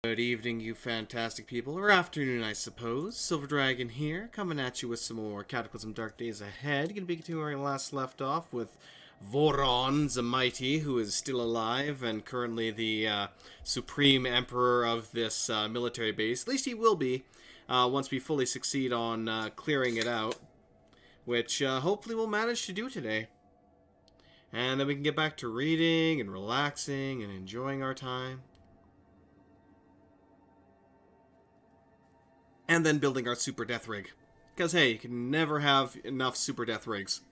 Good evening, you fantastic people, or afternoon, I suppose. Silver Dragon here, coming at you with some more Cataclysm Dark Days Ahead. Gonna be continuing where we last left off with Voron the Mighty, who is still alive and currently the supreme emperor of this military base. At least he will be once we fully succeed on clearing it out, which hopefully we'll manage to do today. And then we can get back to reading and relaxing and enjoying our time. And then building our super death rig. Because, hey, you can never have enough super death rigs.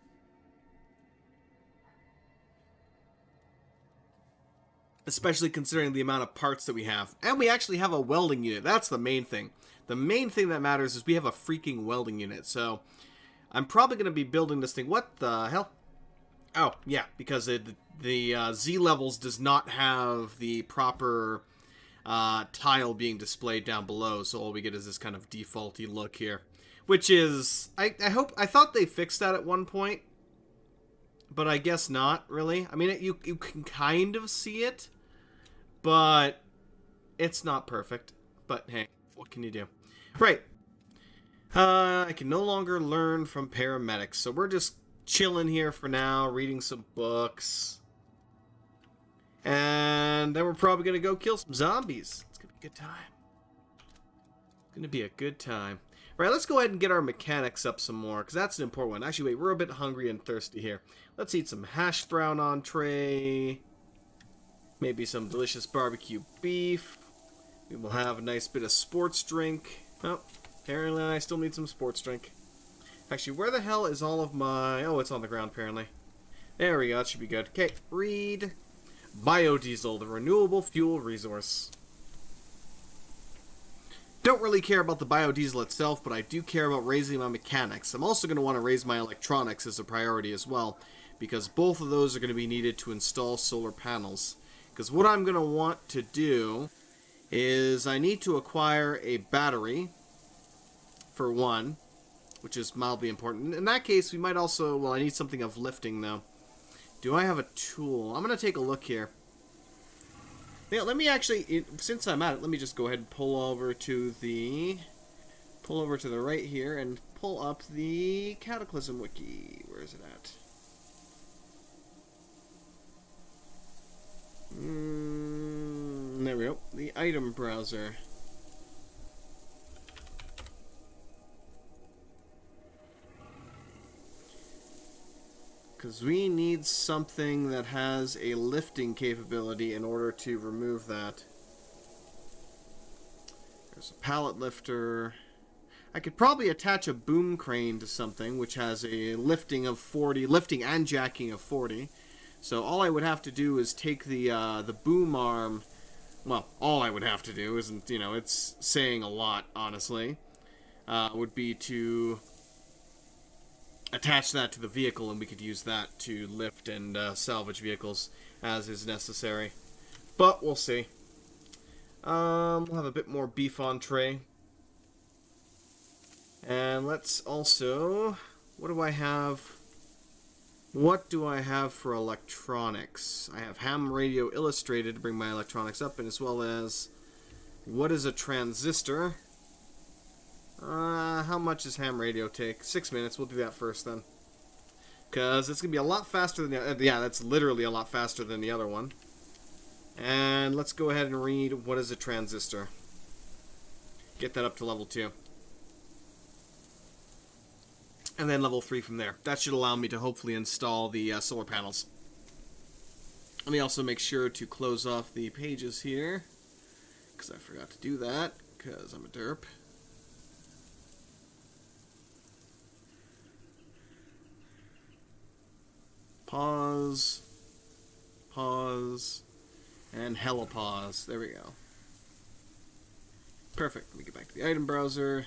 Especially considering the amount of parts that we have. And we actually have a welding unit. That's the main thing. The main thing that matters is we have a freaking welding unit. So, I'm probably going to be building this thing. What the hell? Oh, yeah, because the Z levels does not have the proper tile being displayed down below, so all we get is this kind of defaulty look here, which is I thought they fixed that at one point, but I guess not really. I mean, you can kind of see it, but it's not perfect. But hey, what can you do? Right. I can no longer learn from paramedics, so we're just chilling here for now, reading some books. And then we're probably going to go kill some zombies. It's going to be a good time. It's going to be a good time. All right, let's go ahead and get our mechanics up some more, because that's an important one. Actually, wait, we're a bit hungry and thirsty here. Let's eat some hash brown entree. Maybe some delicious barbecue beef. We will have a nice bit of sports drink. Oh, apparently I still need some sports drink. Actually, where the hell is all of my... Oh, it's on the ground, apparently. There we go, that should be good. Okay, read... Biodiesel, the renewable fuel resource. Don't really care about the biodiesel itself, but I do care about raising my mechanics. I'm also going to want to raise my electronics as a priority as well, because both of those are going to be needed to install solar panels. Because what I'm going to want to do is I need to acquire a battery, for one, which is mildly important. In that case, we might also... Well, I need something of lifting, though. Do I have a tool? I'm going to take a look here. Yeah, let me actually, since I'm at it, let me just go ahead and pull over to the right here and pull up the Cataclysm wiki. Where is it at? There we go. The item browser. Because we need something that has a lifting capability in order to remove that. There's a pallet lifter. I could probably attach a boom crane to something which has a lifting of 40, lifting and jacking of 40. So all I would have to do is take the boom arm. Well, all I would have to do isn't, you know, it's saying a lot, honestly. Would be to attach that to the vehicle, and we could use that to lift and salvage vehicles as is necessary. But we'll see. We'll have a bit more beef entree. And let's also... What do I have? What do I have for electronics? I have ham radio illustrated to bring my electronics up, and as well as... What is a transistor? How much does ham radio take? 6 minutes. We'll do that first then. Because it's going to be a lot faster than the... yeah, that's literally a lot faster than the other one. And let's go ahead and read what is a transistor. Get that up to level 2. And then level 3 from there. That should allow me to hopefully install the solar panels. Let me also make sure to close off the pages here. Because I forgot to do that. Because I'm a derp. Pause, pause, and hella pause. There we go. Perfect. Let me get back to the item browser,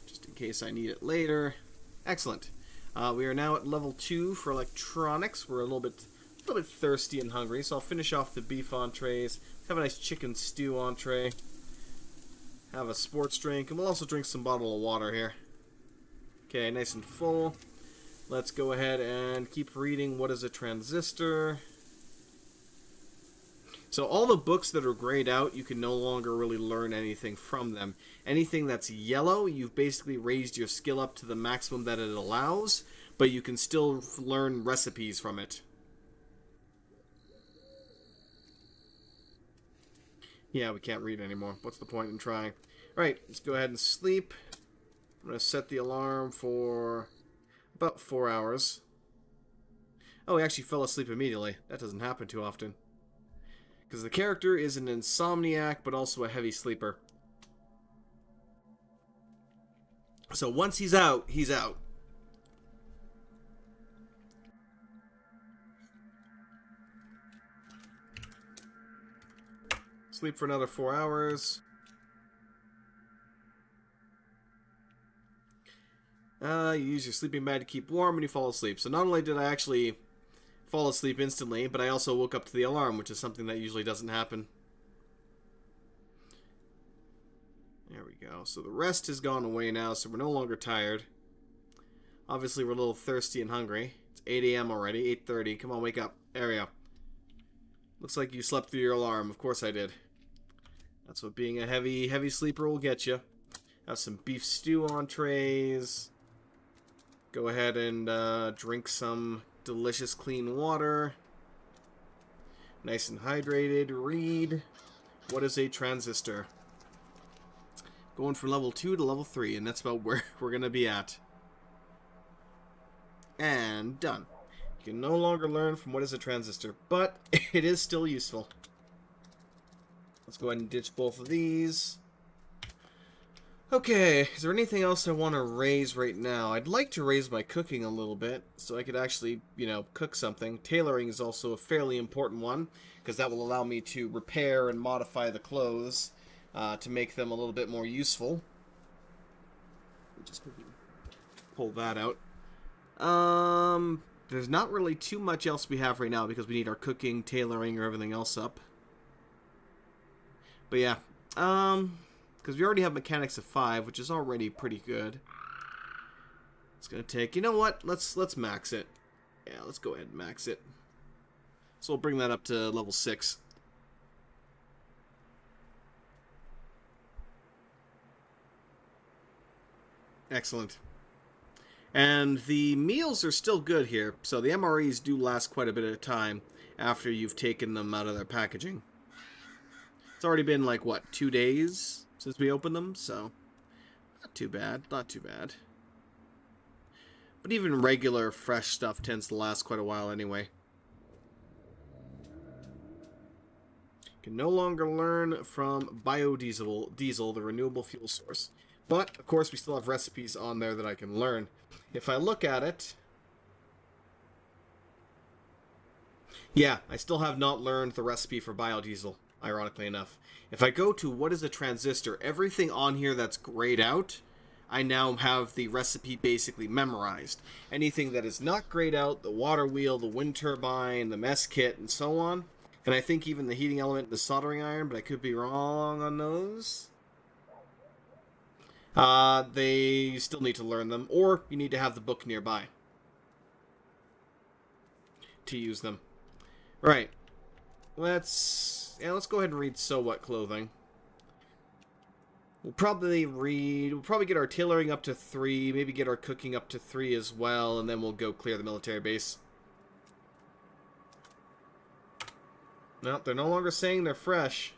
just in case I need it later. Excellent. We are now at level 2 for electronics. We're a little bit thirsty and hungry, so I'll finish off the beef entrees. Have a nice chicken stew entree. Have a sports drink, and we'll also drink some bottle of water here. Okay, nice and full. Let's go ahead and keep reading. What is a transistor? So all the books that are grayed out, you can no longer really learn anything from them. Anything that's yellow, you've basically raised your skill up to the maximum that it allows, but you can still learn recipes from it. Yeah, we can't read anymore. What's the point in trying? Alright, let's go ahead and sleep. I'm going to set the alarm for about 4 hours. Oh, he actually fell asleep immediately. That doesn't happen too often. Because the character is an insomniac, but also a heavy sleeper. So once he's out, he's out. Sleep for another 4 hours. You use your sleeping bag to keep warm and you fall asleep. So not only did I actually fall asleep instantly, but I also woke up to the alarm, which is something that usually doesn't happen. There we go. So the rest has gone away now, so we're no longer tired. Obviously, we're a little thirsty and hungry. It's 8 a.m. already, 8:30. Come on, wake up. There we go. Looks like you slept through your alarm. Of course I did. That's what being a heavy sleeper will get you. Have some beef stew entrees. Go ahead and drink some delicious clean water. Nice and hydrated. Read. What is a transistor? Going from level 2 to level 3, and that's about where we're going to be at. And done. You can no longer learn from what is a transistor, but it is still useful. Let's go ahead and ditch both of these. Okay, is there anything else I want to raise right now? I'd like to raise my cooking a little bit, so I could actually, cook something. Tailoring is also a fairly important one, because that will allow me to repair and modify the clothes to make them a little bit more useful. Just pull that out. There's not really too much else we have right now, because we need our cooking, tailoring, or everything else up. But yeah, because we already have mechanics of 5, which is already pretty good. It's gonna take. You know what? Let's max it. Yeah, let's go ahead and max it. So we'll bring that up to level 6. Excellent. And the meals are still good here, so the MREs do last quite a bit of time after you've taken them out of their packaging. It's already been like, what, 2 days since we opened them, so not too bad, not too bad. But even regular fresh stuff tends to last quite a while anyway. Can no longer learn from biodiesel, the renewable fuel source. But, of course, we still have recipes on there that I can learn. If I look at it... Yeah, I still have not learned the recipe for biodiesel, ironically enough. If I go to what is a transistor, everything on here that's grayed out, I now have the recipe basically memorized. Anything that is not grayed out, the water wheel, the wind turbine, the mess kit, and so on. And I think even the heating element and the soldering iron, but I could be wrong on those. They still need to learn them, or you need to have the book nearby to use them. Right. Let's go ahead and read So What Clothing. We'll probably get our tailoring up to 3, maybe get our cooking up to 3 as well, and then we'll go clear the military base. No, they're no longer saying they're fresh.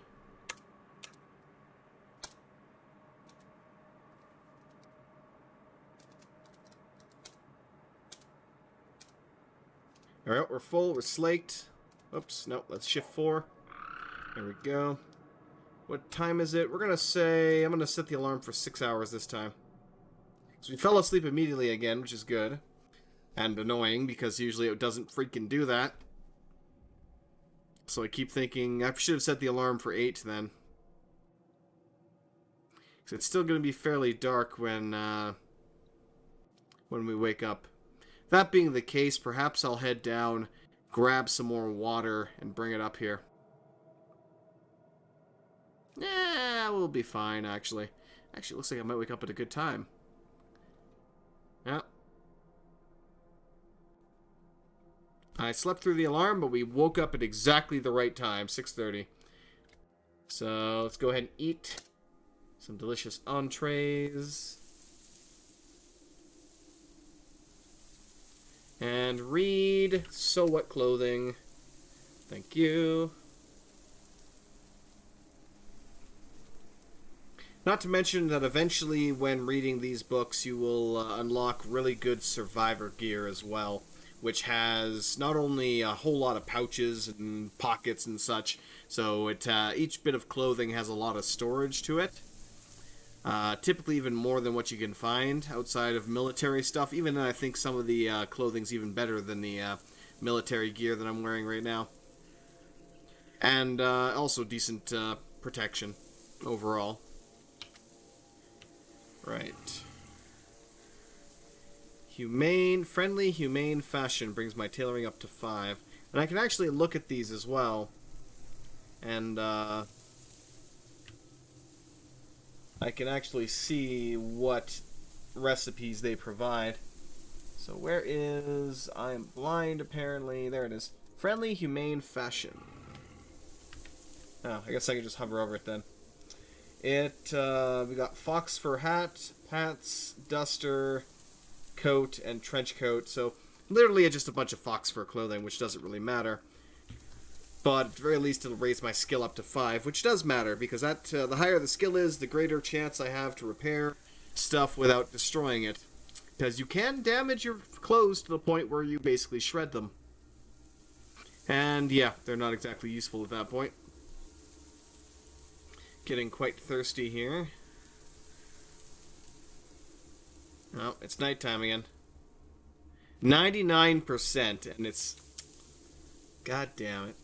Alright, we're full, we're slaked. Oops, no, let's shift 4. There we go. What time is it? We're going to say, I'm going to set the alarm for 6 hours this time. So we fell asleep immediately again, which is good. And annoying, because usually it doesn't freaking do that. So I keep thinking, I should have set the alarm for 8 then. So it's still going to be fairly dark when we wake up. That being the case, perhaps I'll head down, grab some more water, and bring it up here. Yeah, we'll be fine, actually. Actually, it looks like I might wake up at a good time. Yeah. I slept through the alarm, but we woke up at exactly the right time, 6:30. So let's go ahead and eat some delicious entrees. And read So What Clothing. Thank you. Not to mention that eventually when reading these books you will unlock really good survivor gear as well, which has not only a whole lot of pouches and pockets and such, so each bit of clothing has a lot of storage to it. Typically even more than what you can find outside of military stuff. Even then I think some of the clothing's even better than the military gear that I'm wearing right now. And also decent protection overall. Right. Friendly, humane fashion brings my tailoring up to 5. And I can actually look at these as well. And I can actually see what recipes they provide. So where is... I'm blind, apparently. There it is. Friendly, humane fashion. Oh, I guess I can just hover over it then. We got fox fur hat, hats, duster, coat, and trench coat. So literally just a bunch of fox fur clothing, which doesn't really matter. But at the very least it'll raise my skill up to 5, which does matter, because that the higher the skill is, the greater chance I have to repair stuff without destroying it. Because you can damage your clothes to the point where you basically shred them. And yeah, they're not exactly useful at that point. Getting quite thirsty here. Oh, it's nighttime again. 99%, and it's... God damn it.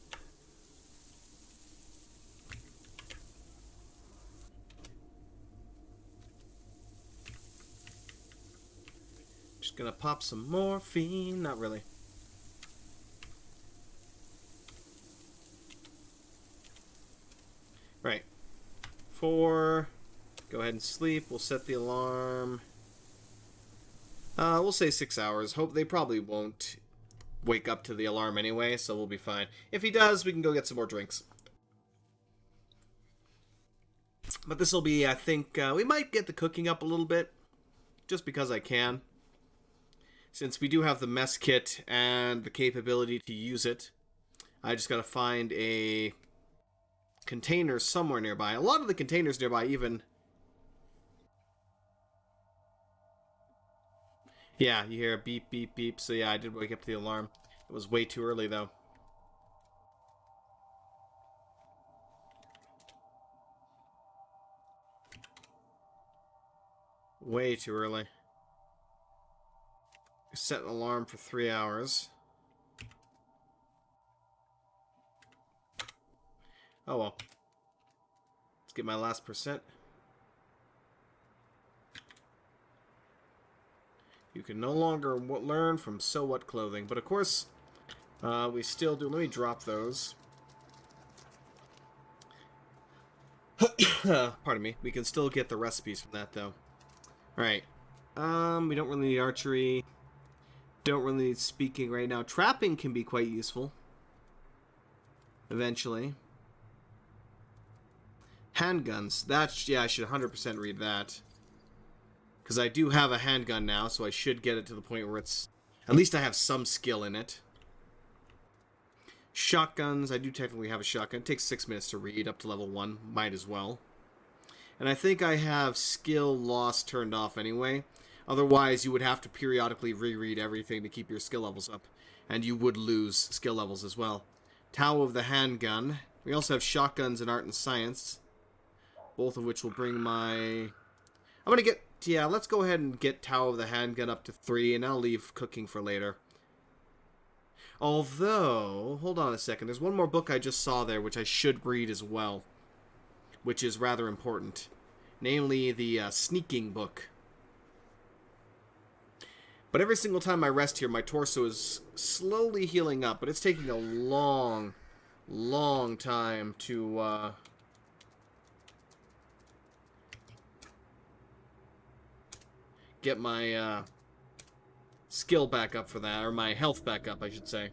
Just gonna pop some morphine. Not really. Right. 4. Go ahead and sleep. We'll set the alarm. We'll say 6 hours. Hope they probably won't wake up to the alarm anyway, so we'll be fine. If he does, we can go get some more drinks. But this will be, I think, we might get the cooking up a little bit, just because I can. Since we do have the mess kit and the capability to use it, I just gotta find a container somewhere nearby. A lot of the containers nearby even... Yeah, you hear a beep, beep, beep. So yeah, I did wake up to the alarm. It was way too early, though. Way too early. Set an alarm for 3 hours. Oh well. Let's get my last percent. You can no longer learn from So What Clothing. But of course, we still do. Let me drop those. Pardon me. We can still get the recipes from that, though. Alright. We don't really need archery. Don't really need speaking right now. Trapping can be quite useful. Eventually. Handguns. That's... Yeah, I should 100% read that. Because I do have a handgun now, so I should get it to the point where it's... At least I have some skill in it. Shotguns. I do technically have a shotgun. It takes 6 minutes to read up to level 1. Might as well. And I think I have skill loss turned off anyway. Otherwise, you would have to periodically reread everything to keep your skill levels up. And you would lose skill levels as well. Tao of the Handgun. We also have shotguns in art and science. Both of which will bring my... I'm going to get... Yeah, let's go ahead and get Tao of the Handgun up to 3, and I'll leave cooking for later. Although, hold on a second. There's one more book I just saw there, which I should read as well. Which is rather important. Namely, the sneaking book. But every single time I rest here, my torso is slowly healing up. But it's taking a long, long time to... get my skill back up for that, or my health back up, I should say.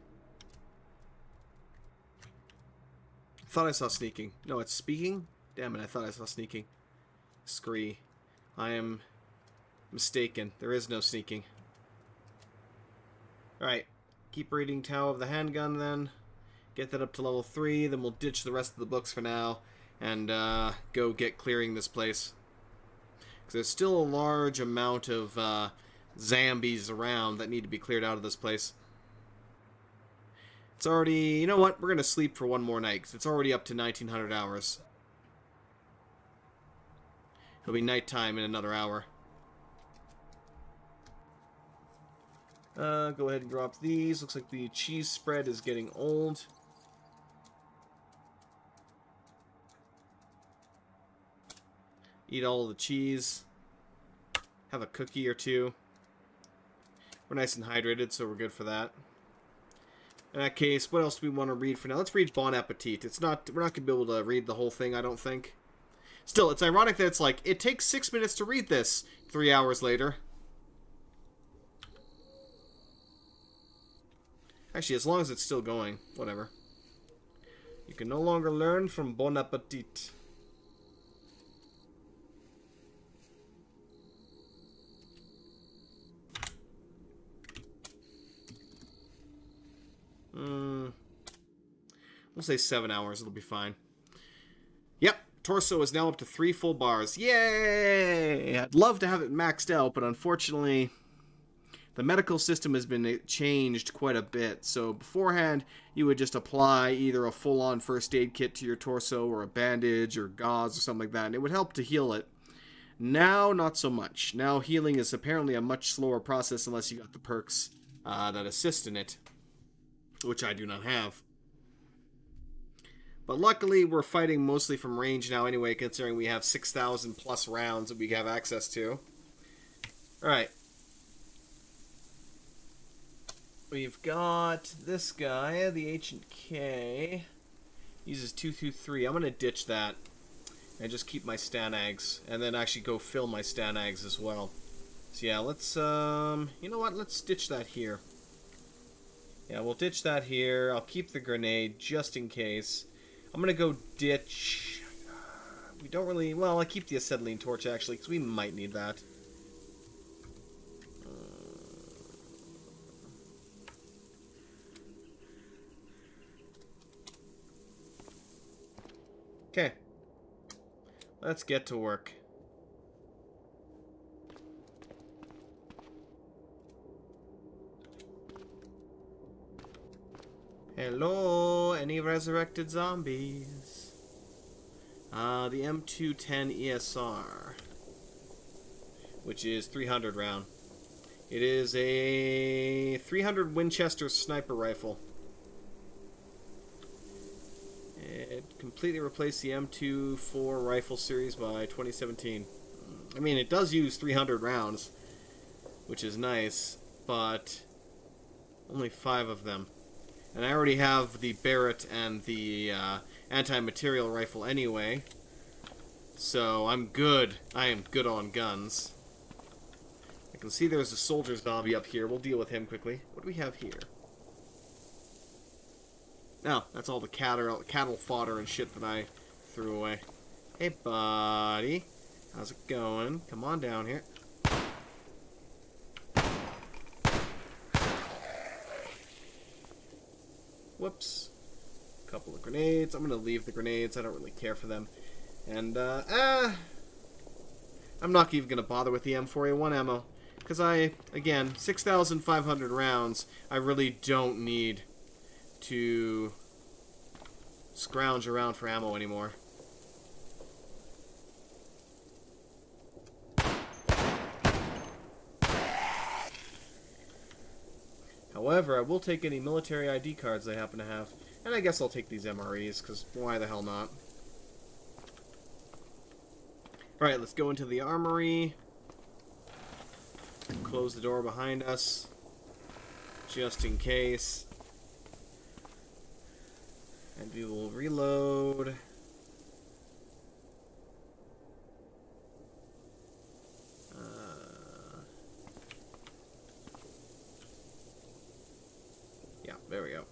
Thought I saw sneaking. No, it's speaking? Damn it, I thought I saw sneaking. Scree. I am mistaken. There is no sneaking. Alright. Keep reading Tao of the Handgun then. Get that up to level 3. Then we'll ditch the rest of the books for now. And go get clearing this place. Because there's still a large amount of zombies around that need to be cleared out of this place. It's already... You know what? We're going to sleep for one more night. Because it's already up to 1900 hours. It'll be nighttime in another hour. Go ahead and drop these. Looks like the cheese spread is getting old. Eat all the cheese. Have a cookie or two. We're nice and hydrated, so we're good for that. In that case, what else do we want to read for now? Let's read Bon Appetit. We're not going to be able to read the whole thing, I don't think. Still, it's ironic that it's like, it takes 6 minutes to read this 3 hours later. Actually, as long as it's still going, whatever. You can no longer learn from Bon Appetit. We'll say 7 hours, it'll be fine. Yep, torso is now up to 3 full bars. Yay! I'd love to have it maxed out, but unfortunately, the medical system has been changed quite a bit. So beforehand, you would just apply either a full-on first aid kit to your torso, or a bandage, or gauze, or something like that, and it would help to heal it. Now, not so much. Now, healing is apparently a much slower process unless you got the perks that assist in it, which I do not have. But luckily, we're fighting mostly from range now anyway, considering we have 6,000 plus rounds that we have access to. Alright. We've got this guy, the Ancient K. Uses 223. I'm going to ditch that and just keep my Stanags, and then actually go fill my Stanags as well. So yeah, let's, you know what, let's ditch that here. Yeah, we'll ditch that here. I'll keep the grenade just in case. I'm going to go ditch... We don't really... Well, I keep the acetylene torch, actually, because we might need that. Okay. Let's get to work. Hello, any resurrected zombies? The M210 ESR, which is 300 round. It is a 300 Winchester sniper rifle. It completely replaced the M24 rifle series by 2017. I mean, it does use 300 rounds, which is nice, but only 5 of them. And I already have the Barrett and the anti-material rifle anyway. So I'm good. I am good on guns. I can see there's a soldier zombie up here. We'll deal with him quickly. What do we have here? Oh, that's all the cattle fodder and shit that I threw away. Hey, buddy. How's it going? Come on down here. Whoops. A couple of grenades. I'm going to leave the grenades. I don't really care for them. And, I'm not even going to bother with the M4A1 ammo. Because again, 6,500 rounds, I really don't need to scrounge around for ammo anymore. However, I will take any military ID cards I happen to have. And I guess I'll take these MREs, because why the hell not? Alright, let's go into the armory. Close the door behind us, just in case. And we will reload. Yeah, there we go.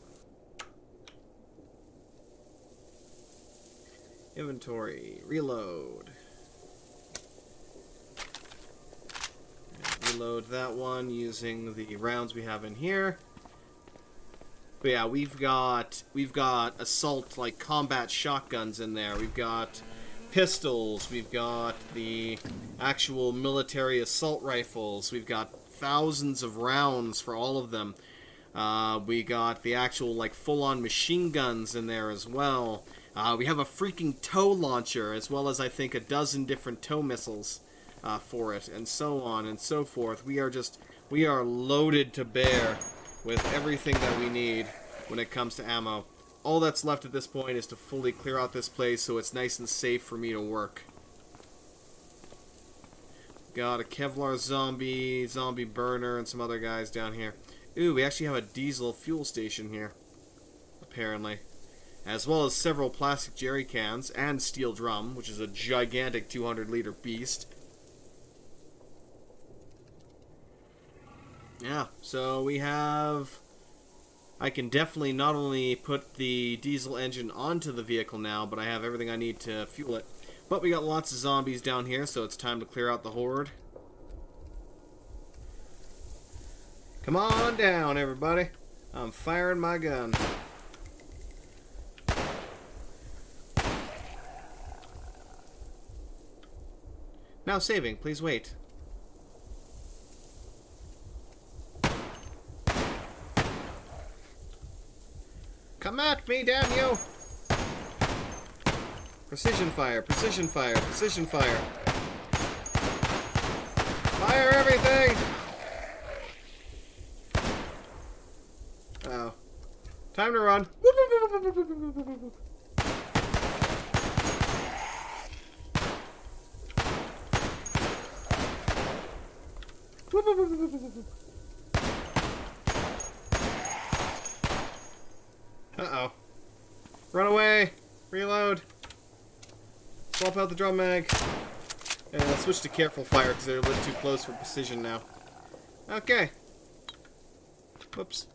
Inventory. Reload. And reload that one using the rounds we have in here. But yeah, we've got assault, like combat shotguns in there. We've got pistols. We've got the actual military assault rifles. We've got thousands of rounds for all of them. We got the actual, like, full-on machine guns in there as well. We have a freaking tow launcher, as well as, I think, a dozen different tow missiles for it, and so on and so forth. We are loaded to bear with everything that we need when it comes to ammo. All that's left at this point is to fully clear out this place so it's nice and safe for me to work. Got a Kevlar zombie burner, and some other guys down here. Ooh, we actually have a diesel fuel station here, apparently. As well as several plastic jerry cans and steel drum, which is a gigantic 200-liter beast. Yeah, so we have... I can definitely not only put the diesel engine onto the vehicle now, but I have everything I need to fuel it. But we got lots of zombies down here, so it's time to clear out the horde. Come on down, everybody. I'm firing my gun. Now saving, please wait. Come at me, damn you! Precision fire, precision fire, precision fire. Fire everything! Oh. Time to run. Uh-oh. Run away! Reload! Swap out the drum mag. And let's switch to careful fire because they're a little too close for precision now. Okay. Whoops.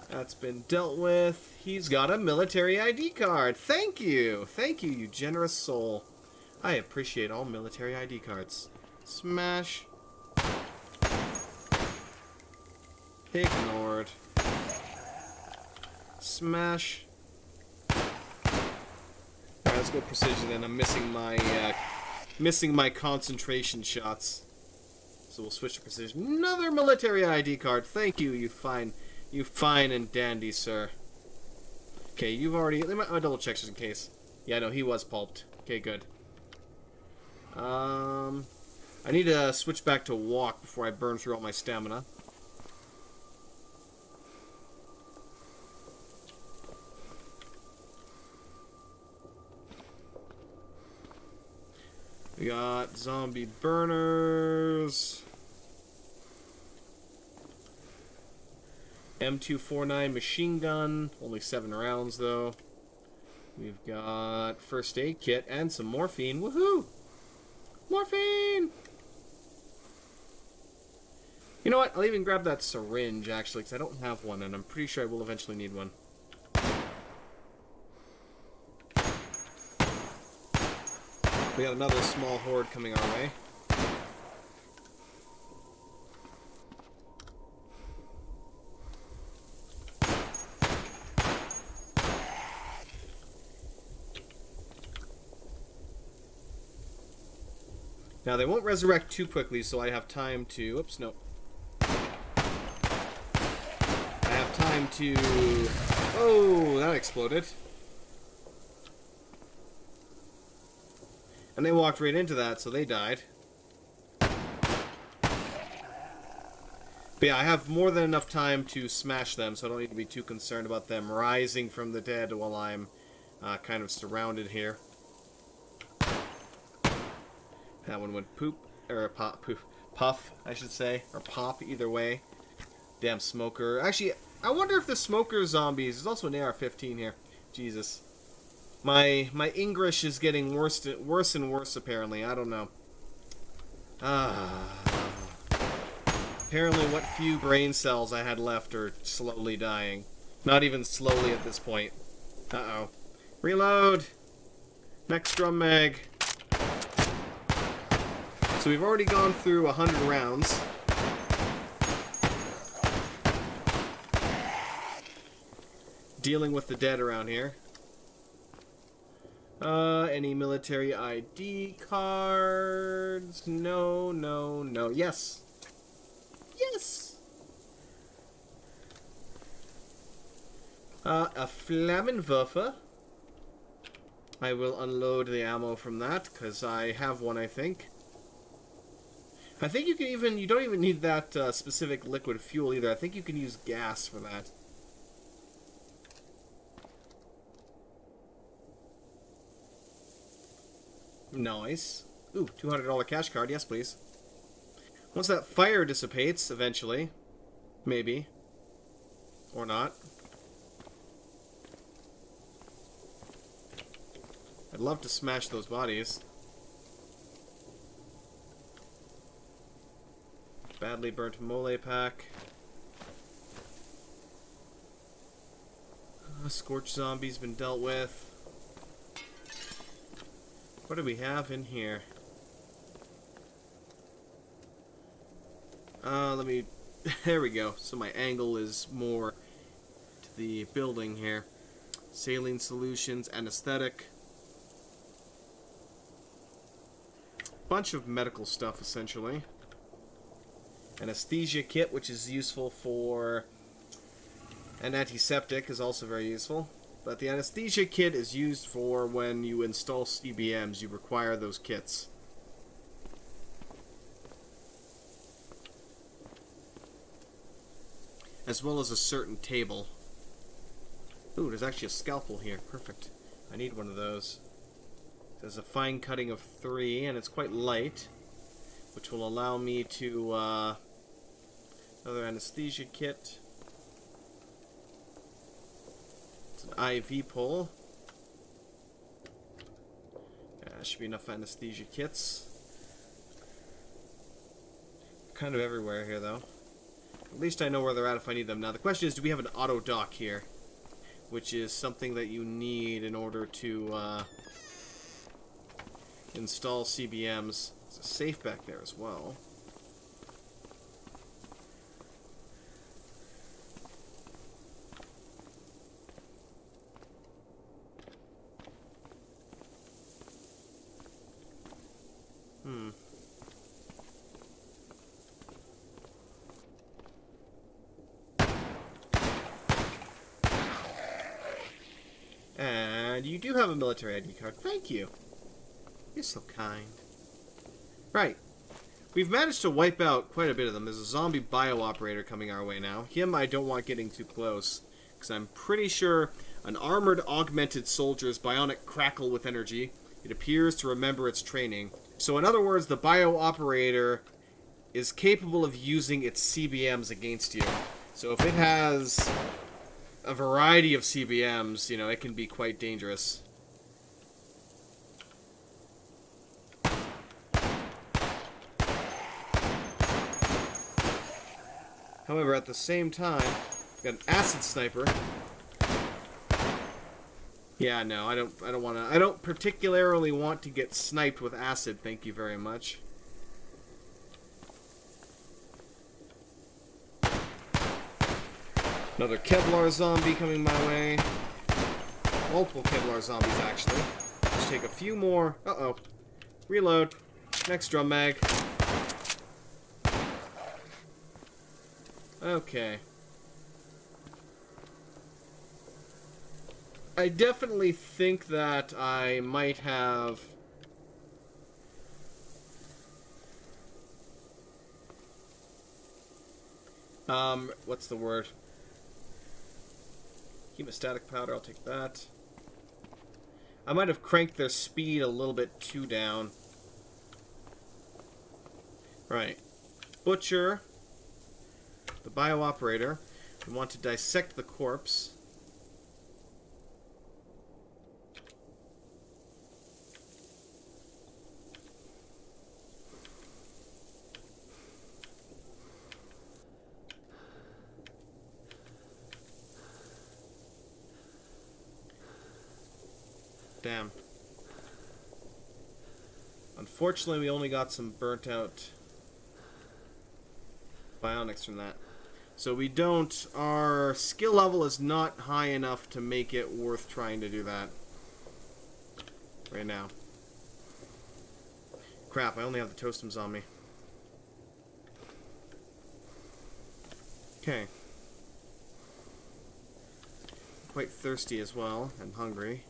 That's been dealt with. He's got a military ID card. Thank you! Thank you, you generous soul. I appreciate all military ID cards. Smash. Ignored. Smash. Alright, let's go precision then. I'm missing my concentration shots. So we'll switch to precision. Another military ID card. Thank you, you fine and dandy, sir. Okay, you've already... Let me double check just in case. Yeah, no, he was pulped. Okay, good. I need to switch back to walk before I burn through all my stamina. We got zombie burners. M249 machine gun. Only 7 rounds, though. We've got first aid kit and some morphine. Woohoo! Morphine! You know what? I'll even grab that syringe, actually, because I don't have one, and I'm pretty sure I will eventually need one. We got another small horde coming our way. Now, they won't resurrect too quickly, so I have time to... Oops, no. I have time to... Oh, that exploded. And they walked right into that, so they died. But yeah, I have more than enough time to smash them, so I don't need to be too concerned about them rising from the dead while I'm kind of surrounded here. That one went poop, or puff, I should say, or pop, either way. Damn smoker. Actually, I wonder if the smoker zombies, there's also an AR-15 here. Jesus. My English is getting worse and worse, apparently. I don't know. Apparently what few brain cells I had left are slowly dying. Not even slowly at this point. Uh-oh. Reload! Next drum mag. So we've already gone through 100 rounds. Dealing with the dead around here. Any military ID cards? No, no, no. Yes! Yes! A Flammenwerfer. I will unload the ammo from that, because I have one, I think. I think you can even... You don't even need that specific liquid fuel either. I think you can use gas for that. Nice. Ooh, $200 cash card. Yes, please. Once that fire dissipates, eventually. Maybe. Or not. I'd love to smash those bodies. Badly burnt mole pack. Scorched zombie's been dealt with. What do we have in here? Let me... There we go. So my angle is more to the building here. Saline solutions, anesthetic. Bunch of medical stuff, essentially. Anesthesia kit, which is useful for... An antiseptic is also very useful. But the anesthesia kit is used for when you install CBMs. You require those kits. As well as a certain table. Ooh, there's actually a scalpel here. Perfect. I need one of those. There's a fine cutting of 3, and it's quite light. Which will allow me to, another anesthesia kit. An IV pole. Should be enough anesthesia kits. Kind of everywhere here, though. At least I know where they're at if I need them. Now, the question is, do we have an auto dock here? Which is something that you need in order to install CBMs. There's a safe back there as well. And you do have a military ID card. Thank you. You're so kind. Right. We've managed to wipe out quite a bit of them. There's a zombie bio-operator coming our way now. Him I don't want getting too close, because I'm pretty sure an armored augmented soldier's bionic crackle with energy. It appears to remember its training. So in other words, the bio-operator is capable of using its CBMs against you. So if it has a variety of CBMs, you know, it can be quite dangerous. However, at the same time, I've got an acid sniper. Yeah, no, I don't particularly want to get sniped with acid, thank you very much. Another Kevlar zombie coming my way. Multiple Kevlar zombies, actually. Let's take a few more. Uh-oh. Reload. Next drum mag. Okay. I definitely think that I might have... what's the word? Hemostatic powder, I'll take that. I might have cranked their speed a little bit too down. Right. Butcher. The bio-operator. We want to dissect the corpse. Damn. Unfortunately, we only got some burnt out bionics from that. So we don't... Our skill level is not high enough to make it worth trying to do that. Right now. Crap, I only have the totems on me. Okay. Quite thirsty as well, and hungry.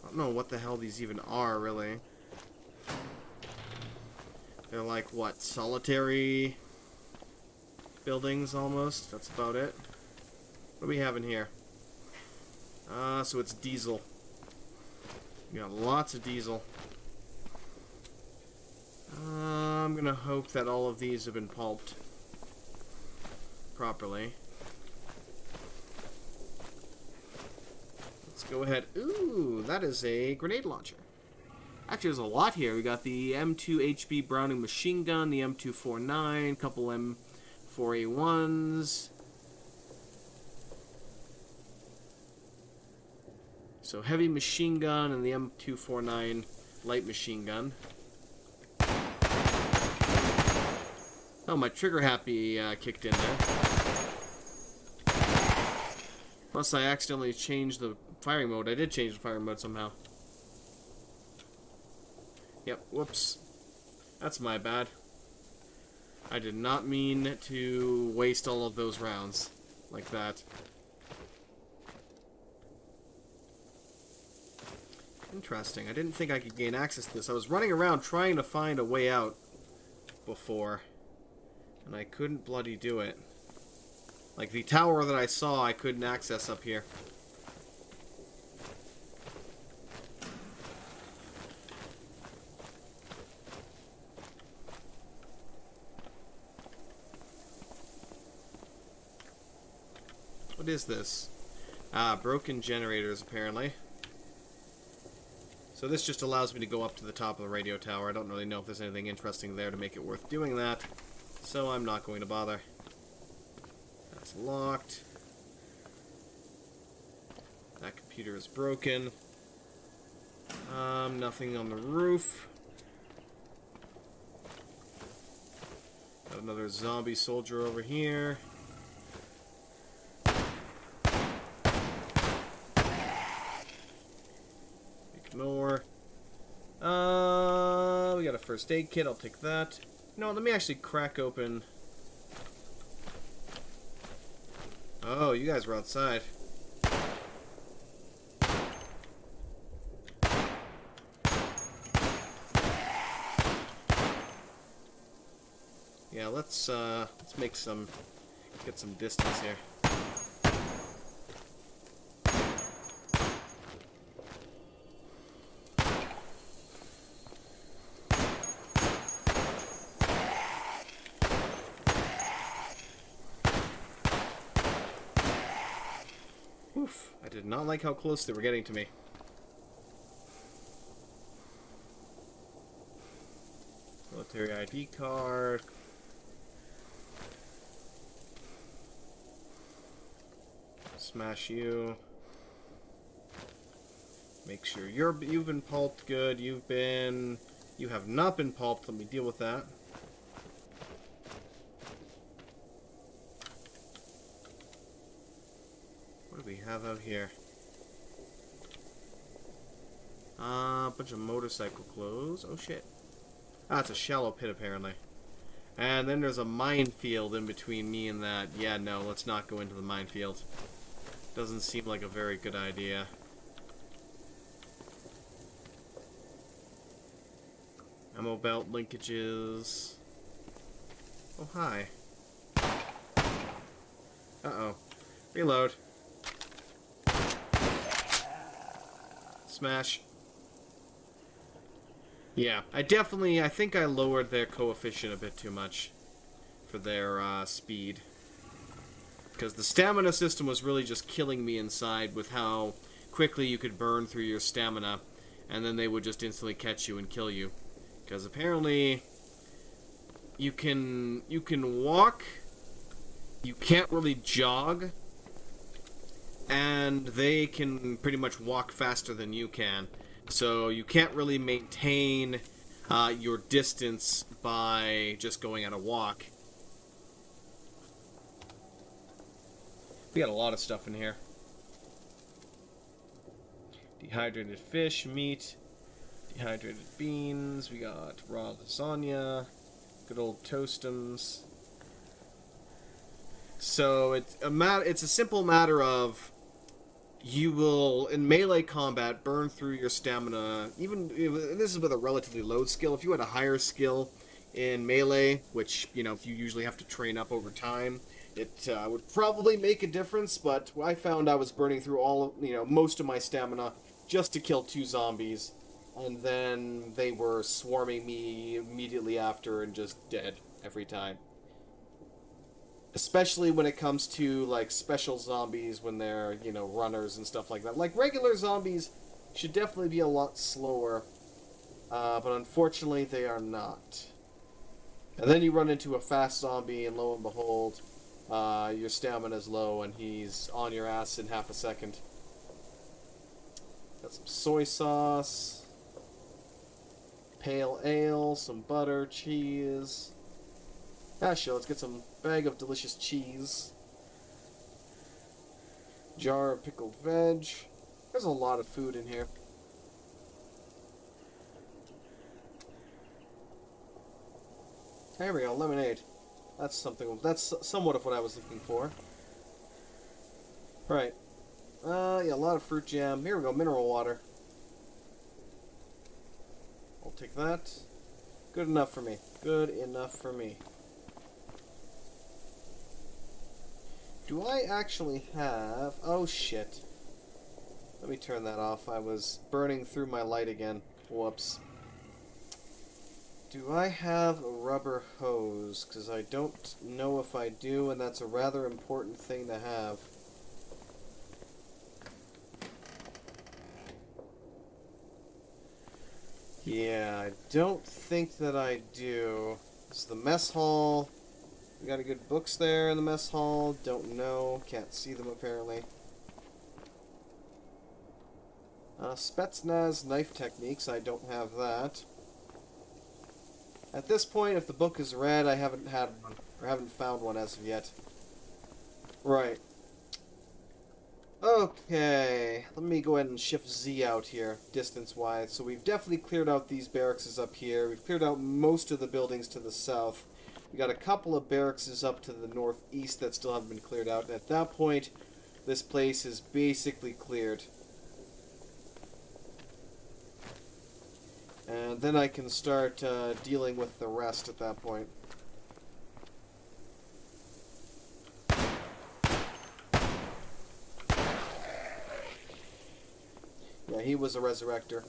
I don't know what the hell these even are, really. They're like, what, solitary buildings, almost? That's about it. What do we have in here? So it's diesel. We got lots of diesel. I'm gonna hope that all of these have been pulped properly. Let's go ahead. Ooh, that is a grenade launcher. Actually, there's a lot here. We got the M2HB Browning machine gun, the M249, couple M4A1s. So heavy machine gun and the M249 light machine gun. Oh, my trigger happy kicked in there. Plus, I accidentally changed the firing mode. I did change the firing mode somehow. Yep, whoops. That's my bad. I did not mean to waste all of those rounds like that. Interesting. I didn't think I could gain access to this. I was running around trying to find a way out before, and I couldn't bloody do it. Like, the tower that I saw, I couldn't access up here. What is this? Ah, broken generators, apparently. So this just allows me to go up to the top of the radio tower. I don't really know if there's anything interesting there to make it worth doing that, so I'm not going to bother. That's locked. That computer is broken. Nothing on the roof. Got another zombie soldier over here. Ignore. We got a first aid kit. I'll take that. No, let me actually crack open. Oh, you guys were outside. Yeah, let's make some, get some distance here. Oof, I did not like how close they were getting to me. Military ID card. Smash you. Make sure you've been pulped. Good. You have not been pulped. Let me deal with that. What do we have out here? A bunch of motorcycle clothes. Oh shit. Ah, it's a shallow pit apparently. And then there's a minefield in between me and that. Yeah, no, let's not go into the minefield. Doesn't seem like a very good idea. Ammo belt linkages. Oh, hi. Uh-oh. Reload. Smash. Yeah, I think I lowered their coefficient a bit too much for their speed. Because the stamina system was really just killing me inside with how quickly you could burn through your stamina, and then they would just instantly catch you and kill you. Because apparently you can walk, you can't really jog, and they can pretty much walk faster than you can. So you can't really maintain your distance by just going on a walk. We got a lot of stuff in here. Dehydrated fish, meat, dehydrated beans, we got raw lasagna, good old toastums. So it's a simple matter of you will, in melee combat, burn through your stamina, even this is with a relatively low skill. If you had a higher skill in melee, which, you you usually have to train up over time, it would probably make a difference, but I found I was burning through most of my stamina just to kill 2 zombies, and then they were swarming me immediately after and just dead every time. Especially when it comes to, like, special zombies when they're, runners and stuff like that. Like, regular zombies should definitely be a lot slower, but unfortunately they are not. And then you run into a fast zombie, and lo and behold, your stamina's low, and he's on your ass in half a second. Got some soy sauce, pale ale, some butter, cheese. Actually, let's get some bag of delicious cheese. Jar of pickled veg. There's a lot of food in here. There we go, lemonade. That's somewhat of what I was looking for. Right. Yeah, a lot of fruit jam. Here we go, mineral water. I'll take that. Good enough for me. Good enough for me. Do I actually have... Oh, shit. Let me turn that off. I was burning through my light again. Whoops. Do I have a rubber hose? Because I don't know if I do, and that's a rather important thing to have. Yeah, I don't think that I do. This is the mess hall. We got any good books there in the mess hall? Don't know. Can't see them apparently. Spetsnaz knife techniques. I don't have that. At this point, if the book is red, I haven't had one, or haven't found one as of yet. Right. Okay, let me go ahead and shift Z out here, distance-wise. So we've definitely cleared out these barracks up here. We've cleared out most of the buildings to the south. We got a couple of barracks up to the northeast that still haven't been cleared out. And at that point, this place is basically cleared. And then I can start dealing with the rest at that point. Yeah, he was a resurrector.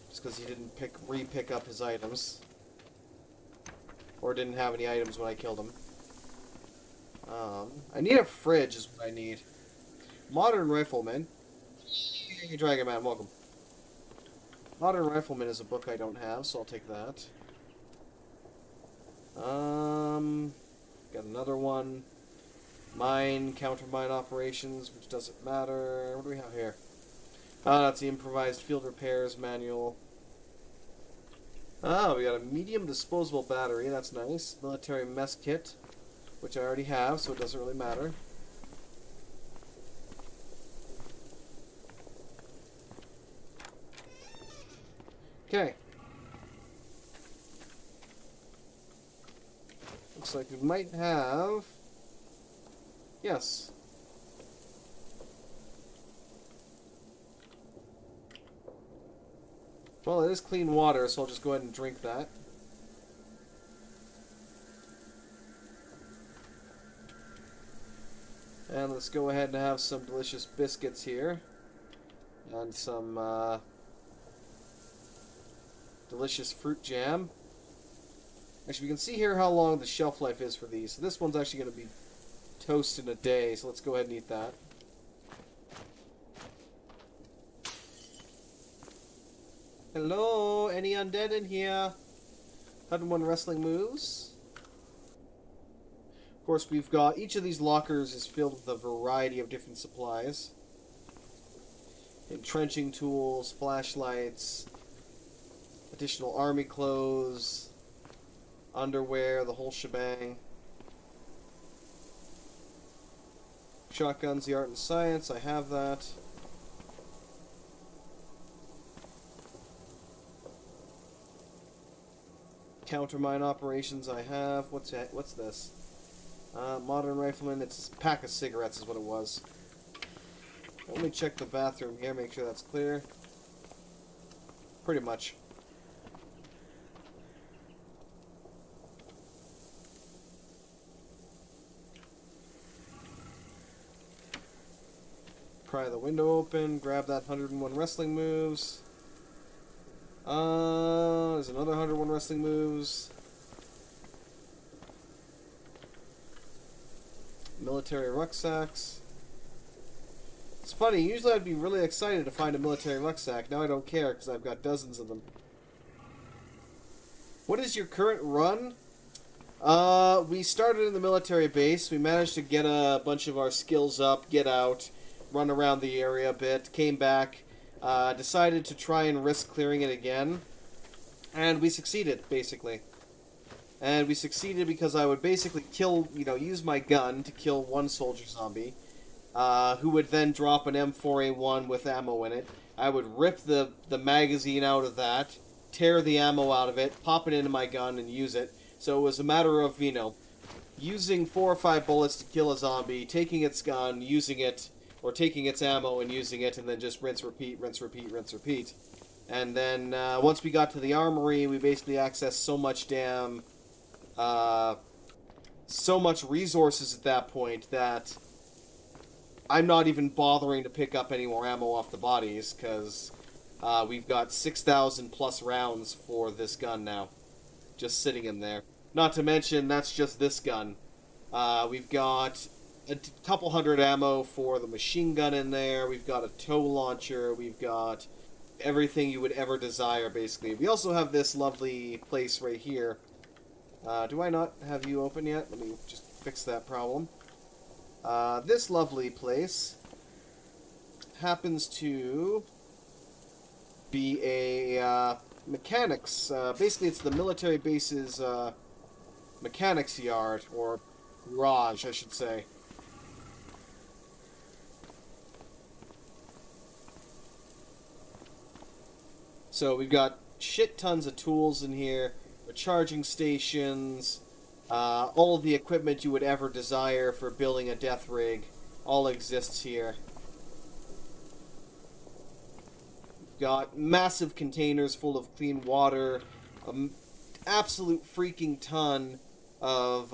Just because he didn't re-pick up his items. Or didn't have any items when I killed him. I need a fridge is what I need. Modern Rifleman. Hey, Dragon Man, welcome. Modern Rifleman is a book I don't have, so I'll take that. Got another one. Mine, countermine operations, which doesn't matter. What do we have here? That's the improvised field repairs manual. Oh, we got a medium disposable battery, that's nice. Military mess kit, which I already have, so it doesn't really matter. Okay. Looks like we might have... Yes. Well, it is clean water, so I'll just go ahead and drink that. And let's go ahead and have some delicious biscuits here. And some delicious fruit jam. Actually, we can see here how long the shelf life is for these. So this one's actually going to be toast in a day, so let's go ahead and eat that. Hello, any undead in here? 101 wrestling moves. Of course, we've got each of these lockers is filled with a variety of different supplies. Entrenching tools, flashlights, additional army clothes, underwear, the whole shebang. Shotguns, the art and science, I have that. Countermine operations, I have. What's this? Modern rifleman, it's a pack of cigarettes is what it was. Let me check the bathroom here, make sure that's clear. Pretty much. Pry the window open, grab that 101 wrestling moves. There's another 101 wrestling moves. Military rucksacks. It's funny, usually I'd be really excited to find a military rucksack. Now I don't care because I've got dozens of them. What is your current run? We started in the military base. We managed to get a bunch of our skills up, get out, run around the area a bit, came back, decided to try and risk clearing it again. And we succeeded, basically. And we succeeded because I would basically use my gun to kill one soldier zombie. Who would then drop an M4A1 with ammo in it. I would rip the magazine out of that, tear the ammo out of it, pop it into my gun, and use it. So it was a matter of, using 4 or 5 bullets to kill a zombie, taking its gun, using it, or taking its ammo and using it, and then just rinse, repeat, rinse, repeat, rinse, repeat. And then, once we got to the armory, we basically accessed so much so much resources at that point that I'm not even bothering to pick up any more ammo off the bodies, because we've got 6,000 plus rounds for this gun now, just sitting in there. Not to mention, that's just this gun. We've got a couple hundred ammo for the machine gun in there, we've got a tow launcher, we've got everything you would ever desire, basically. We also have this lovely place right here. Do I not have you open yet? Let me just fix that problem. This lovely place happens to be a mechanics. Basically, it's the military base's mechanics yard, or garage, I should say. So we've got shit tons of tools in here, charging stations, all of the equipment you would ever desire for building a death rig all exists here. We've got massive containers full of clean water, an absolute freaking ton of,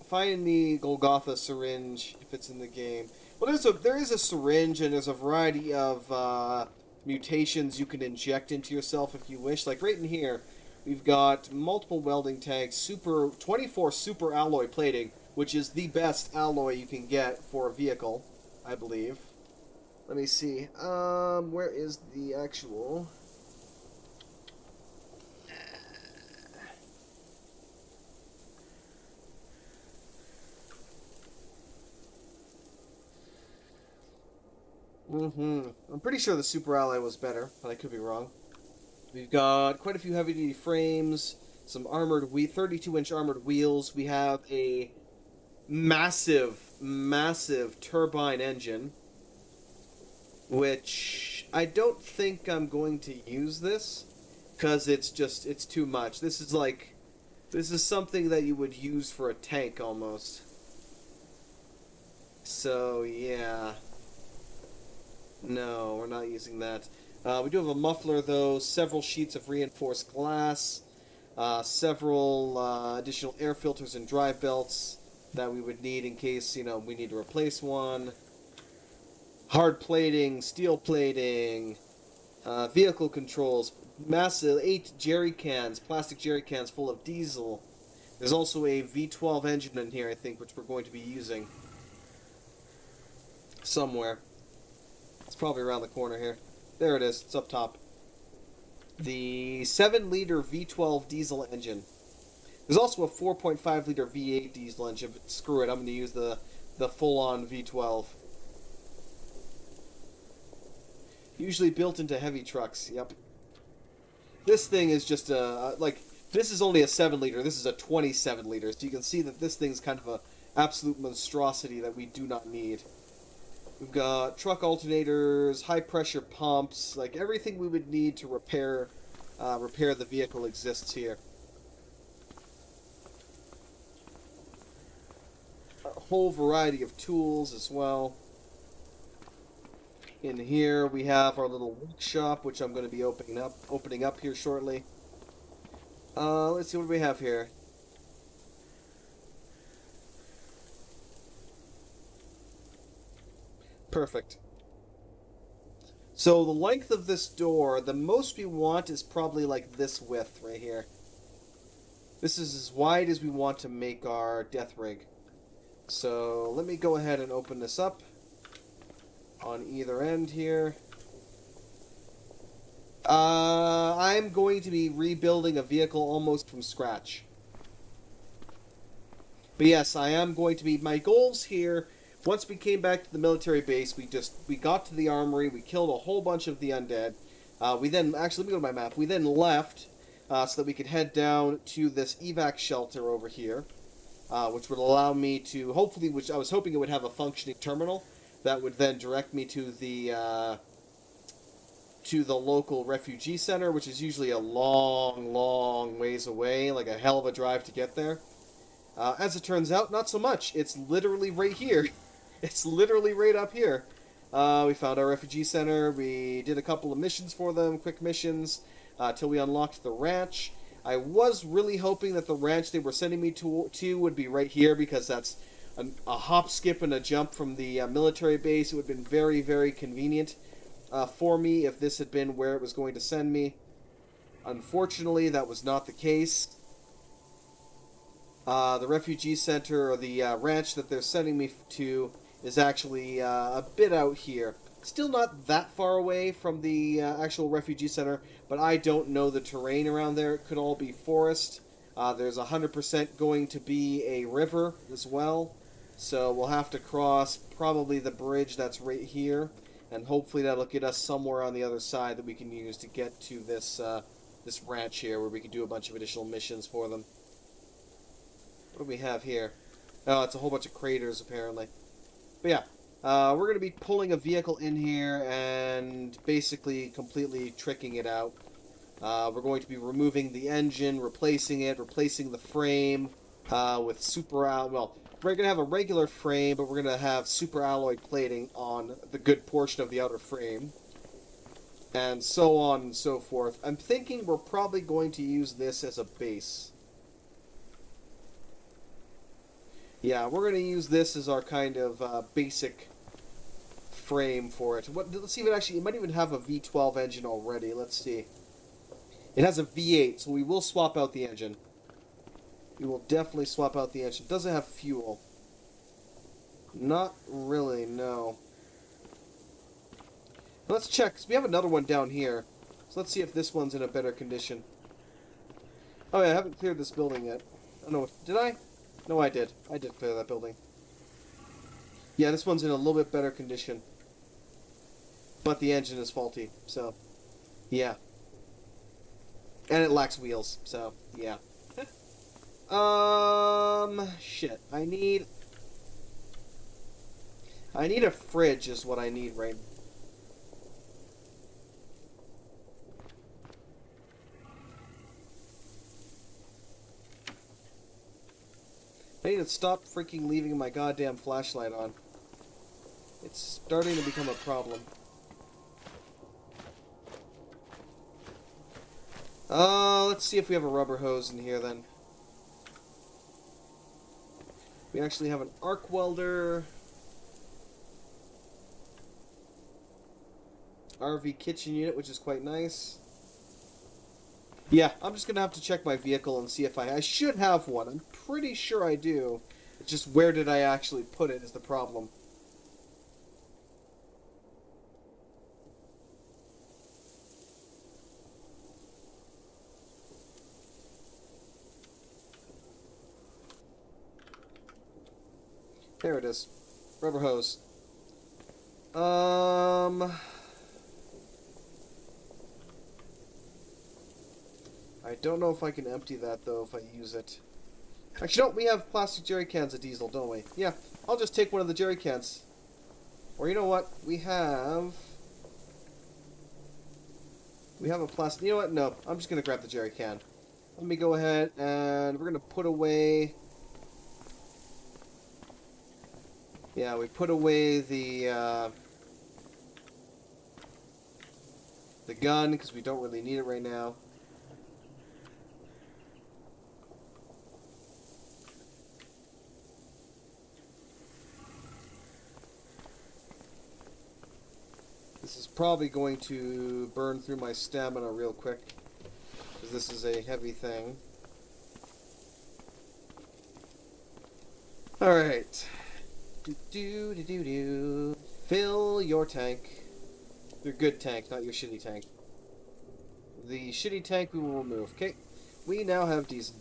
find the Golgotha syringe if it's in the game. Well, there is a syringe, and there's a variety of mutations you can inject into yourself if you wish. Like right in here, we've got multiple welding tanks, 24 super alloy plating, which is the best alloy you can get for a vehicle, I believe. Let me see. Where is the actual... I'm pretty sure the super alloy was better, but I could be wrong. We've got quite a few heavy-duty frames, some armored 32-inch armored wheels. We have a massive turbine engine, which I don't think I'm going to use this, because it's too much. This is something that you would use for a tank, almost. So, yeah. No, we're not using that. We do have a muffler, though, several sheets of reinforced glass, several additional air filters and drive belts that we would need in case, we need to replace one. Hard plating, steel plating, vehicle controls, massive 8 jerry cans, plastic jerry cans full of diesel. There's also a V12 engine in here, I think, which we're going to be using somewhere. It's probably around the corner here. There it is. It's up top. The 7-liter V12 diesel engine. There's also a 4.5-liter V8 diesel engine, but screw it. I'm going to use the full-on V12. Usually built into heavy trucks. Yep. This thing is just like, this is only a 7-liter. This is a 27-liter. So you can see that this thing's kind of a absolute monstrosity that we do not need. We've got truck alternators, high pressure pumps, like everything we would need to repair the vehicle exists here. A whole variety of tools as well. In here we have our little workshop, which I'm going to be opening up here shortly. Let's see what we have here. Perfect. So the length of this door, the most we want is probably like this width right here. This is as wide as we want to make our death rig. So let me go ahead and open this up on either end here. I'm going to be rebuilding a vehicle almost from scratch. But yes, I am going to be... My goals here, once we came back to the military base, we got to the armory, we killed a whole bunch of the undead. We then... Actually, let me go to my map. We then left so that we could head down to this evac shelter over here, which would allow me to... Hopefully, which I was hoping it would have a functioning terminal that would then direct me to the local refugee center, which is usually a long ways away, like a hell of a drive to get there. As it turns out, not so much. It's literally right here. It's literally right up here. We found our refugee center. We did a couple of missions for them, quick missions, till we unlocked the ranch. I was really hoping that the ranch they were sending me to would be right here, because that's a hop, skip, and a jump from the military base. It would have been very, very convenient for me if this had been where it was going to send me. Unfortunately, that was not the case. The refugee center, or the ranch that they're sending me to, is actually a bit out here. Still not that far away from the actual refugee center, but I don't know the terrain around there. It could all be forest. There's 100% going to be a river as well. So we'll have to cross probably the bridge that's right here, and hopefully that'll get us somewhere on the other side that we can use to get to this this ranch here, where we can do a bunch of additional missions for them. What do we have here? Oh, it's a whole bunch of craters, apparently. But yeah, we're going to be pulling a vehicle in here and basically completely tricking it out. We're going to be removing the engine, replacing it, replacing the frame with super... Well, we're going to have a regular frame, but we're going to have super alloy plating on the good portion of the outer frame. And so on and so forth. I'm thinking we're probably going to use this as a base. Yeah, we're going to use this as our kind of basic frame for it. Let's see if it might even have a V12 engine already. Let's see. It has a V8, so we will swap out the engine. We will definitely swap out the engine. It doesn't have fuel. Not really, no. Let's check, because we have another one down here. So let's see if this one's in a better condition. Oh yeah, I haven't cleared this building yet. I don't know, did I? No, I did. I did clear that building. Yeah, this one's in a little bit better condition. But the engine is faulty, so... Yeah. And it lacks wheels, so... Yeah. Shit. I need a fridge is what I need right now. I need to stop freaking leaving my goddamn flashlight on. It's starting to become a problem. Let's see if we have a rubber hose in here then. We actually have an arc welder. RV kitchen unit, which is quite nice. Yeah, I'm just going to have to check my vehicle and see if I should have one. I'm pretty sure I do. It's just where did I actually put it is the problem. There it is. Rubber hose. don't know if I can empty that, though, if I use it. Actually, no, we have plastic jerry cans of diesel, don't we? Yeah, I'll just take one of the jerry cans. Or you know what? We have a plastic... You know what? No, I'm just going to grab the jerry can. Let me go ahead and we're going to put away... Yeah, we put away the gun because we don't really need it right now. This is probably going to burn through my stamina real quick because this is a heavy thing. Alright. Fill your tank. Your good tank, not your shitty tank. The shitty tank we will remove. Okay. We now have diesel.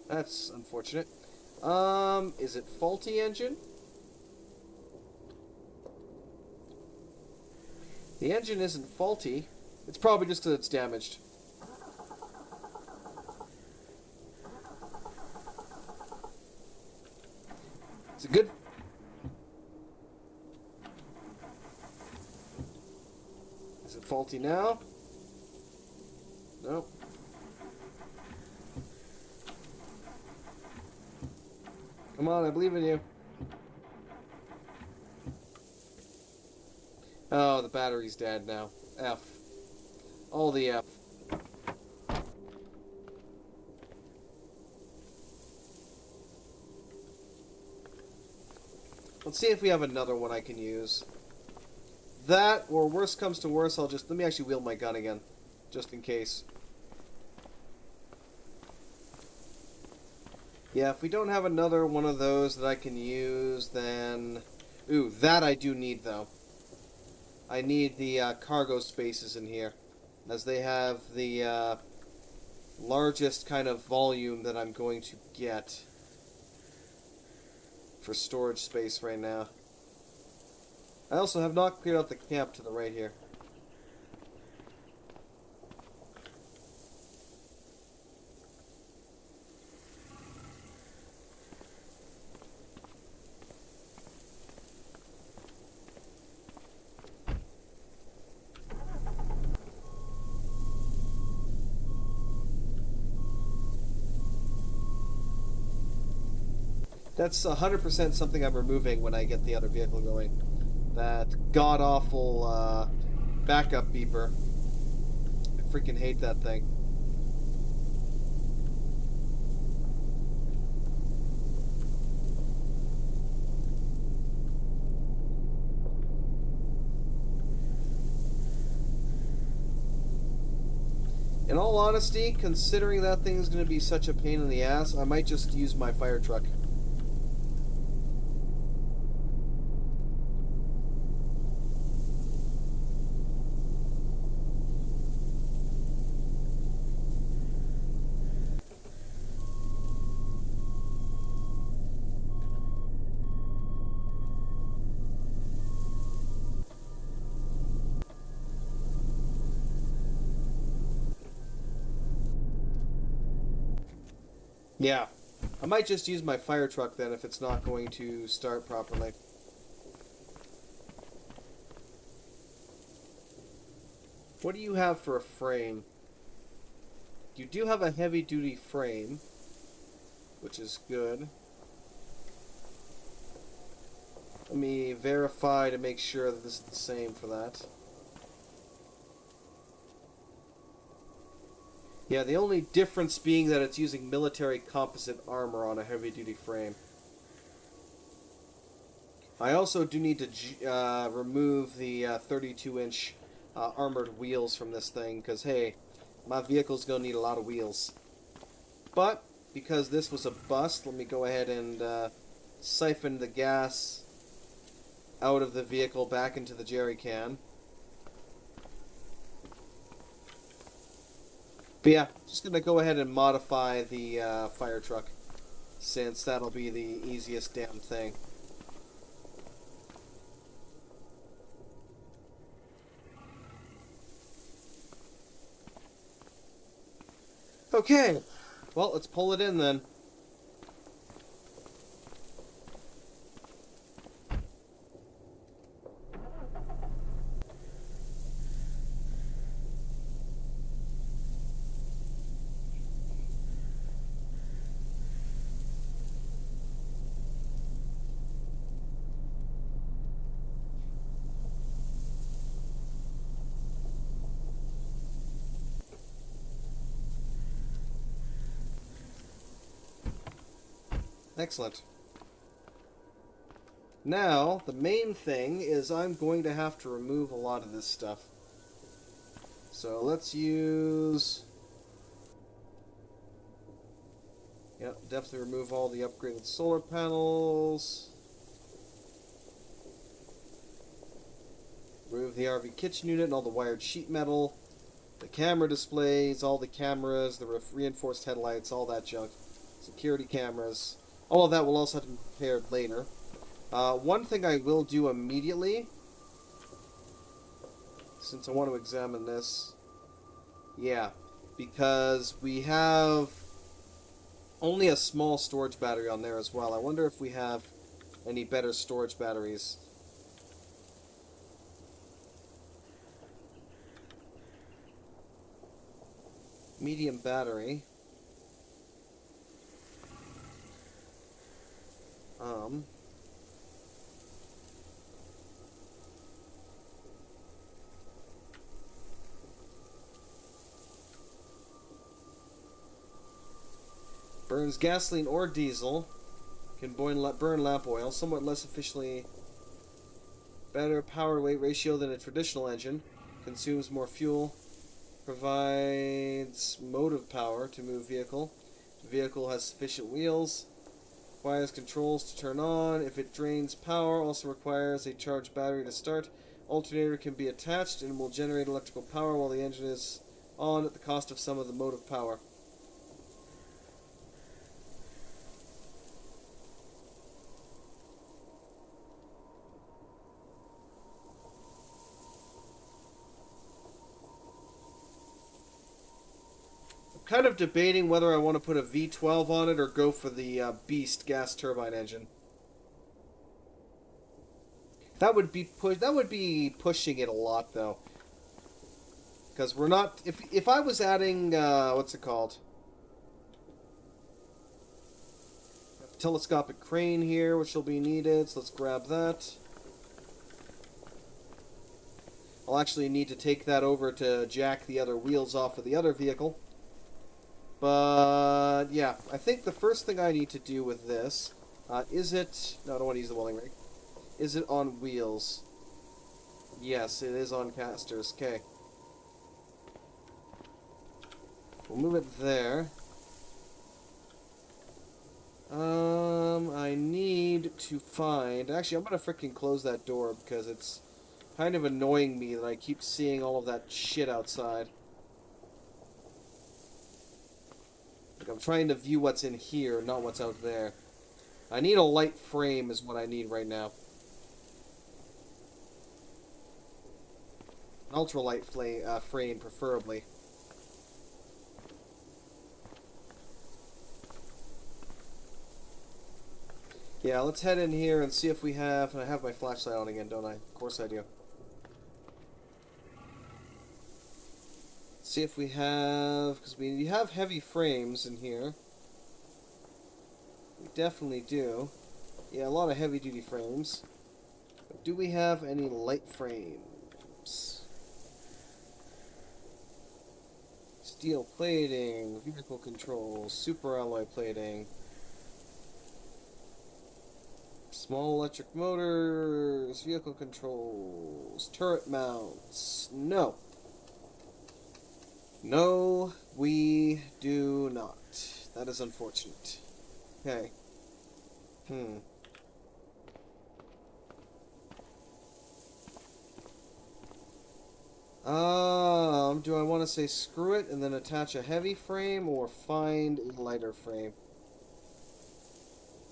That's unfortunate. Is it faulty engine? The engine isn't faulty. It's probably just because it's damaged. It's a good... Is it faulty now? No. Come on, I believe in you. Oh, the battery's dead now. F. All the F. Let's see if we have another one I can use. That, or worst comes to worst, I'll just... Let me actually wield my gun again. Just in case. Yeah, if we don't have another one of those that I can use, then... Ooh, that I do need, though. I need the cargo spaces in here, as they have the largest kind of volume that I'm going to get for storage space right now. I also have not cleared out the camp to the right here. That's 100% something I'm removing when I get the other vehicle going. That god-awful backup beeper. I freaking hate that thing. In all honesty, considering that thing is going to be such a pain in the ass, I might just use my fire truck. Yeah, I might just use my fire truck then if it's not going to start properly. What do you have for a frame? You do have a heavy-duty frame, which is good. Let me verify to make sure that this is the same for that. Yeah, the only difference being that it's using military composite armor on a heavy-duty frame. I also do need to remove the 32-inch armored wheels from this thing, because, hey, my vehicle's going to need a lot of wheels. But, because this was a bust, let me go ahead and siphon the gas out of the vehicle back into the jerry can. But yeah, just going to go ahead and modify the fire truck, since that'll be the easiest damn thing. Okay. Well, let's pull it in then. Excellent. Now, the main thing is I'm going to have to remove a lot of this stuff. So let's use... Yep, definitely remove all the upgraded solar panels. Remove the RV kitchen unit and all the wired sheet metal. The camera displays, all the cameras, the reinforced headlights, all that junk. Security cameras. All of that will also have to be prepared later. One thing I will do immediately, since I want to examine this, yeah, because we have only a small storage battery on there as well. I wonder if we have any better storage batteries. Medium battery. Burns gasoline or diesel. Can burn lamp oil. Somewhat less efficiently. Better power weight ratio than a traditional engine. Consumes more fuel. Provides motive power to move vehicle. The vehicle has sufficient wheels. Requires controls to turn on. If it drains power, also requires a charged battery to start. Alternator can be attached and will generate electrical power while the engine is on at the cost of some of the motive power. Kind of debating whether I want to put a V12 on it or go for the Beast gas turbine engine. That would be pushing it a lot though, because we're not. If I was adding what's it called? Telescopic crane here, which will be needed. So let's grab that. I'll actually need to take that over to jack the other wheels off of the other vehicle. But, yeah, I think the first thing I need to do with this, is it... No, I don't want to use the welding rig. Is it on wheels? Yes, it is on casters. Okay. We'll move it there. I need to find... Actually, I'm going to freaking close that door because it's kind of annoying me that I keep seeing all of that shit outside. Like, I'm trying to view what's in here, not what's out there. I need a light frame is what I need right now. An ultralight frame, preferably. Yeah, let's head in here and see if we have... I have my flashlight on again, don't I? Of course I do. See if we have... Because we have heavy frames in here. We definitely do. Yeah, a lot of heavy-duty frames. But do we have any light frames? Steel plating, vehicle controls, super alloy plating. Small electric motors, vehicle controls, turret mounts. No. No, we do not. That is unfortunate. Okay. Do I want to say screw it and then attach a heavy frame or find a lighter frame?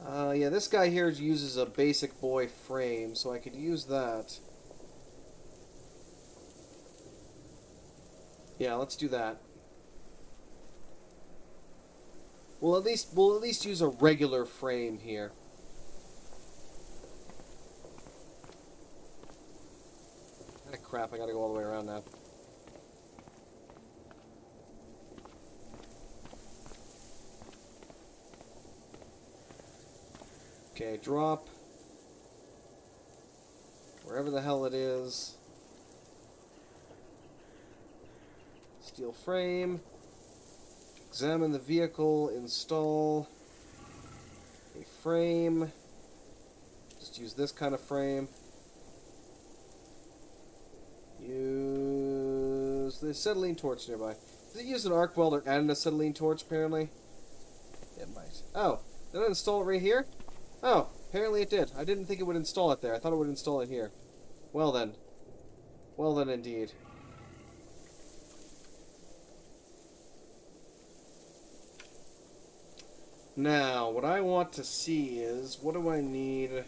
Yeah, this guy here uses a basic boy frame, so I could use that. Yeah, let's do that. We'll at least use a regular frame here. Ah, crap, I gotta go all the way around now. Okay, drop. Wherever the hell it is. Steel frame. Examine the vehicle. Install a frame. Just use this kind of frame. Use the acetylene torch nearby. Does it use an arc welder and an acetylene torch, apparently? It might. Oh, did I install it right here? Oh, apparently it did. I didn't think it would install it there. I thought it would install it here. Well then. Well then, indeed. Now, what I want to see is, what do I need?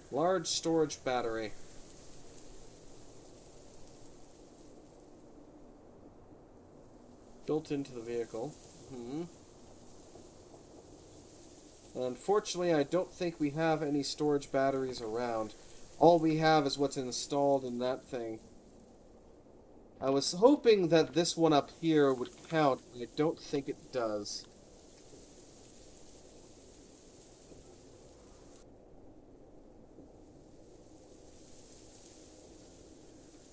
Large storage battery. Built into the vehicle. Unfortunately, I don't think we have any storage batteries around. All we have is what's installed in that thing. I was hoping that this one up here would count, but I don't think it does.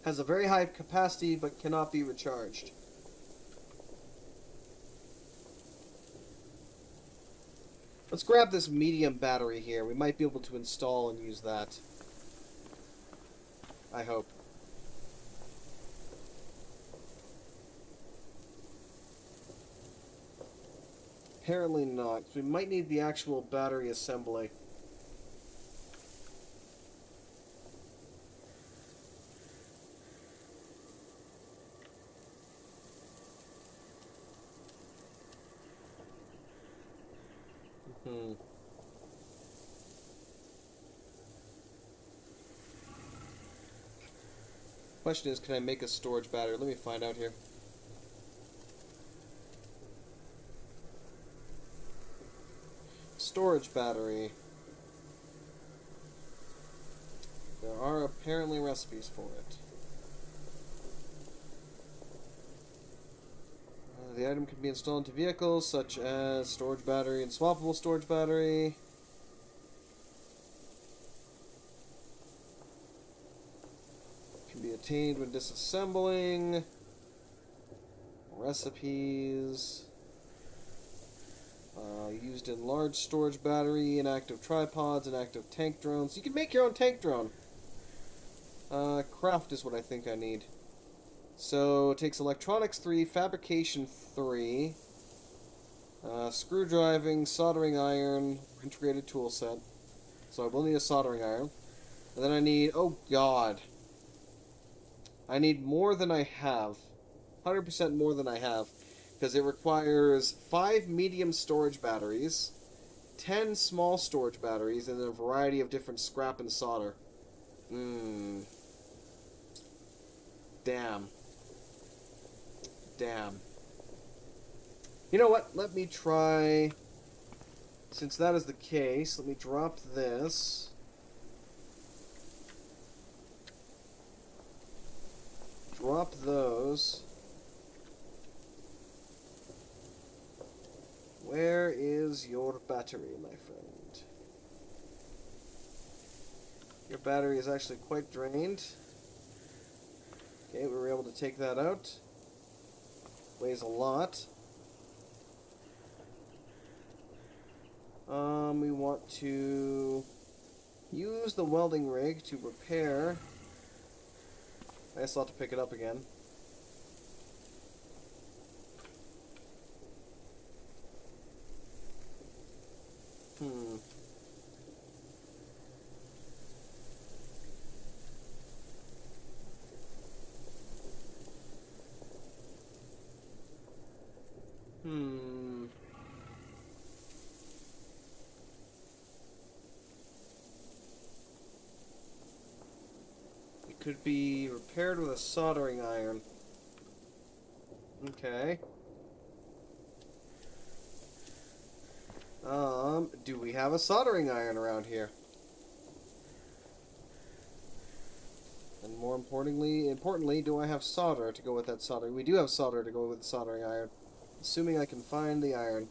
Has a very high capacity, but cannot be recharged. Let's grab this medium battery here. We might be able to install and use that. I hope. Apparently not. We might need the actual battery assembly. Question is, can I make a storage battery? Let me find out here. Storage battery. There are apparently recipes for it. The item can be installed into vehicles such as storage battery and swappable storage battery. Can be attained when disassembling. Recipes. Used in large storage battery, inactive tripods, inactive tank drones. You can make your own tank drone. Craft is what I think I need. So it takes electronics 3, fabrication 3, screwdriving, soldering iron, integrated tool set. So I will need a soldering iron. And then I need, oh god, I need more than I have. 100% more than I have. Because it requires 5 medium storage batteries, 10 small storage batteries, and a variety of different scrap and solder. Damn. You know what? Let me try... Since that is the case, let me drop this. Drop those. Where is your battery, my friend? Your battery is actually quite drained. Okay, we were able to take that out. Weighs a lot. We want to use the welding rig to repair. I still have to pick it up again. could be repaired with a soldering iron. Okay. Do we have a soldering iron around here? And more importantly, do I have solder to go with that soldering? We do have solder to go with the soldering iron. Assuming I can find the iron.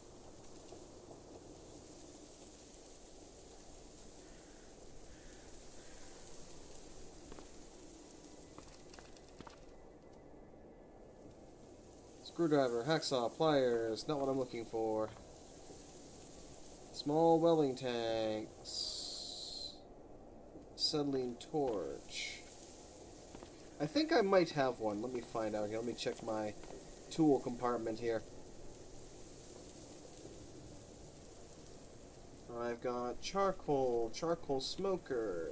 Screwdriver, hacksaw, pliers, not what I'm looking for. Small welding tanks. Acetylene torch. I think I might have one. Let me find out here. Let me check my tool compartment here. I've got charcoal smoker,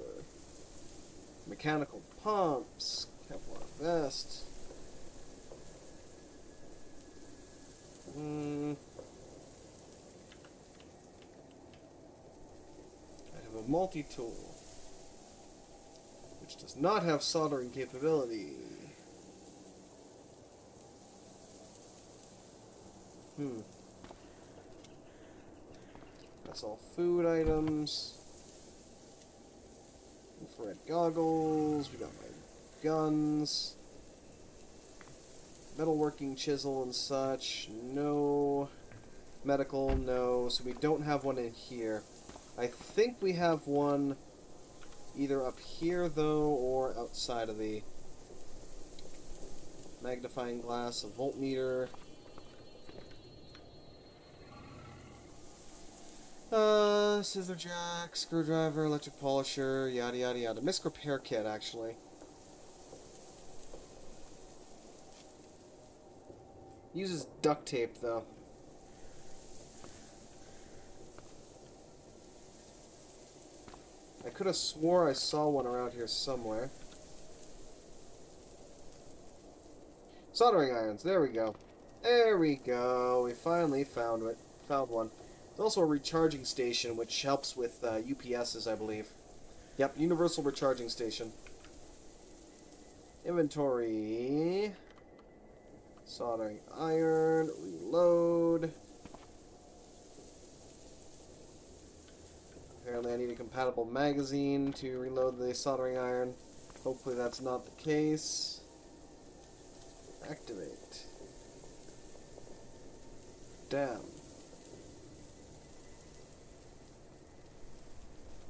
mechanical pumps, Kevlar vest. I have a multi-tool, which does not have soldering capability. That's all food items. Infrared goggles. We got my guns. Metalworking chisel and such. No. Medical, no. So we don't have one in here. I think we have one either up here, though, or outside of the magnifying glass, a voltmeter. Scissor jack, screwdriver, electric polisher, yada yada yada. Misc repair kit, actually. Uses duct tape, though. I could have swore I saw one around here somewhere. Soldering irons, there we go. There we go. We finally found it. Found one. There's also a recharging station, which helps with UPSs, I believe. Yep, universal recharging station. Inventory. Soldering iron. Reload. Apparently I need a compatible magazine to reload the soldering iron. Hopefully that's not the case. Activate. Damn.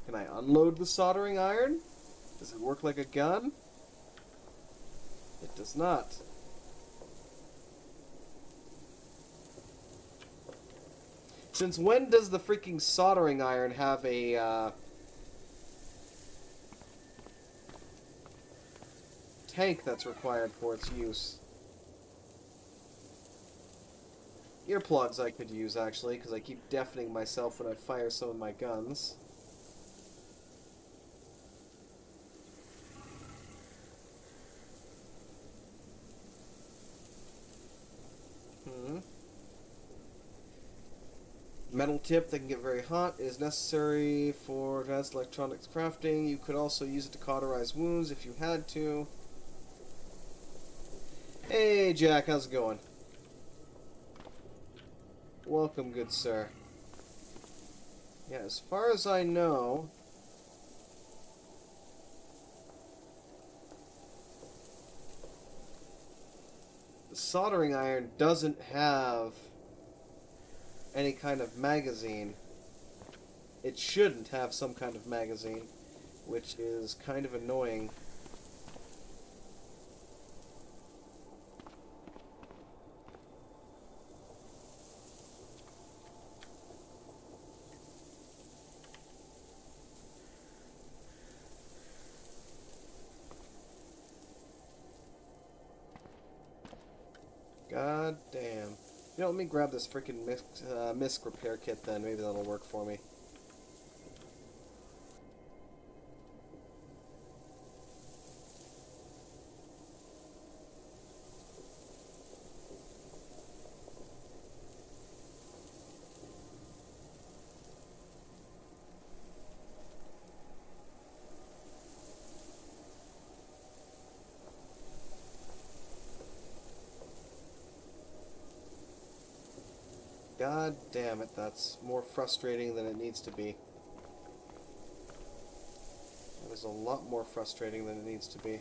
Can I unload the soldering iron? Does it work like a gun? It does not. Since when does the freaking soldering iron have a tank that's required for its use? Earplugs I could use, actually, because I keep deafening myself when I fire some of my guns. Metal tip that can get very hot is necessary for advanced electronics crafting. You could also use it to cauterize wounds if you had to. Hey Jack, how's it going? Welcome, good sir. Yeah, as far as I know, the soldering iron doesn't have any kind of magazine. It shouldn't have some kind of magazine, which is kind of annoying. God damn. You know, let me grab this freaking misc repair kit then. Maybe that'll work for me. God damn it, that's more frustrating than it needs to be. That is a lot more frustrating than it needs to be.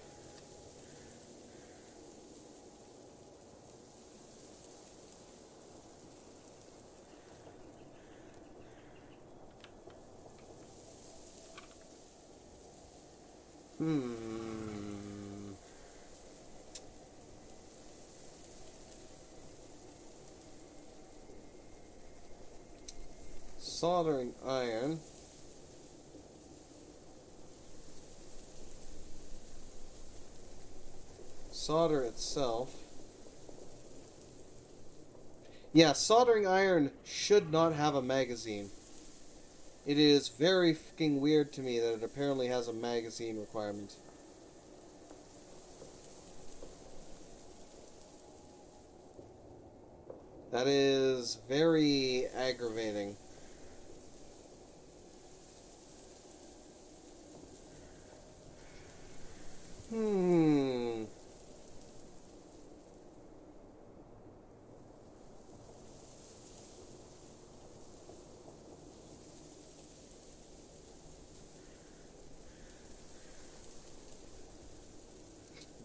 Soldering iron. Solder itself. Yeah, soldering iron should not have a magazine. It is very fucking weird to me that it apparently has a magazine requirement. That is very aggravating.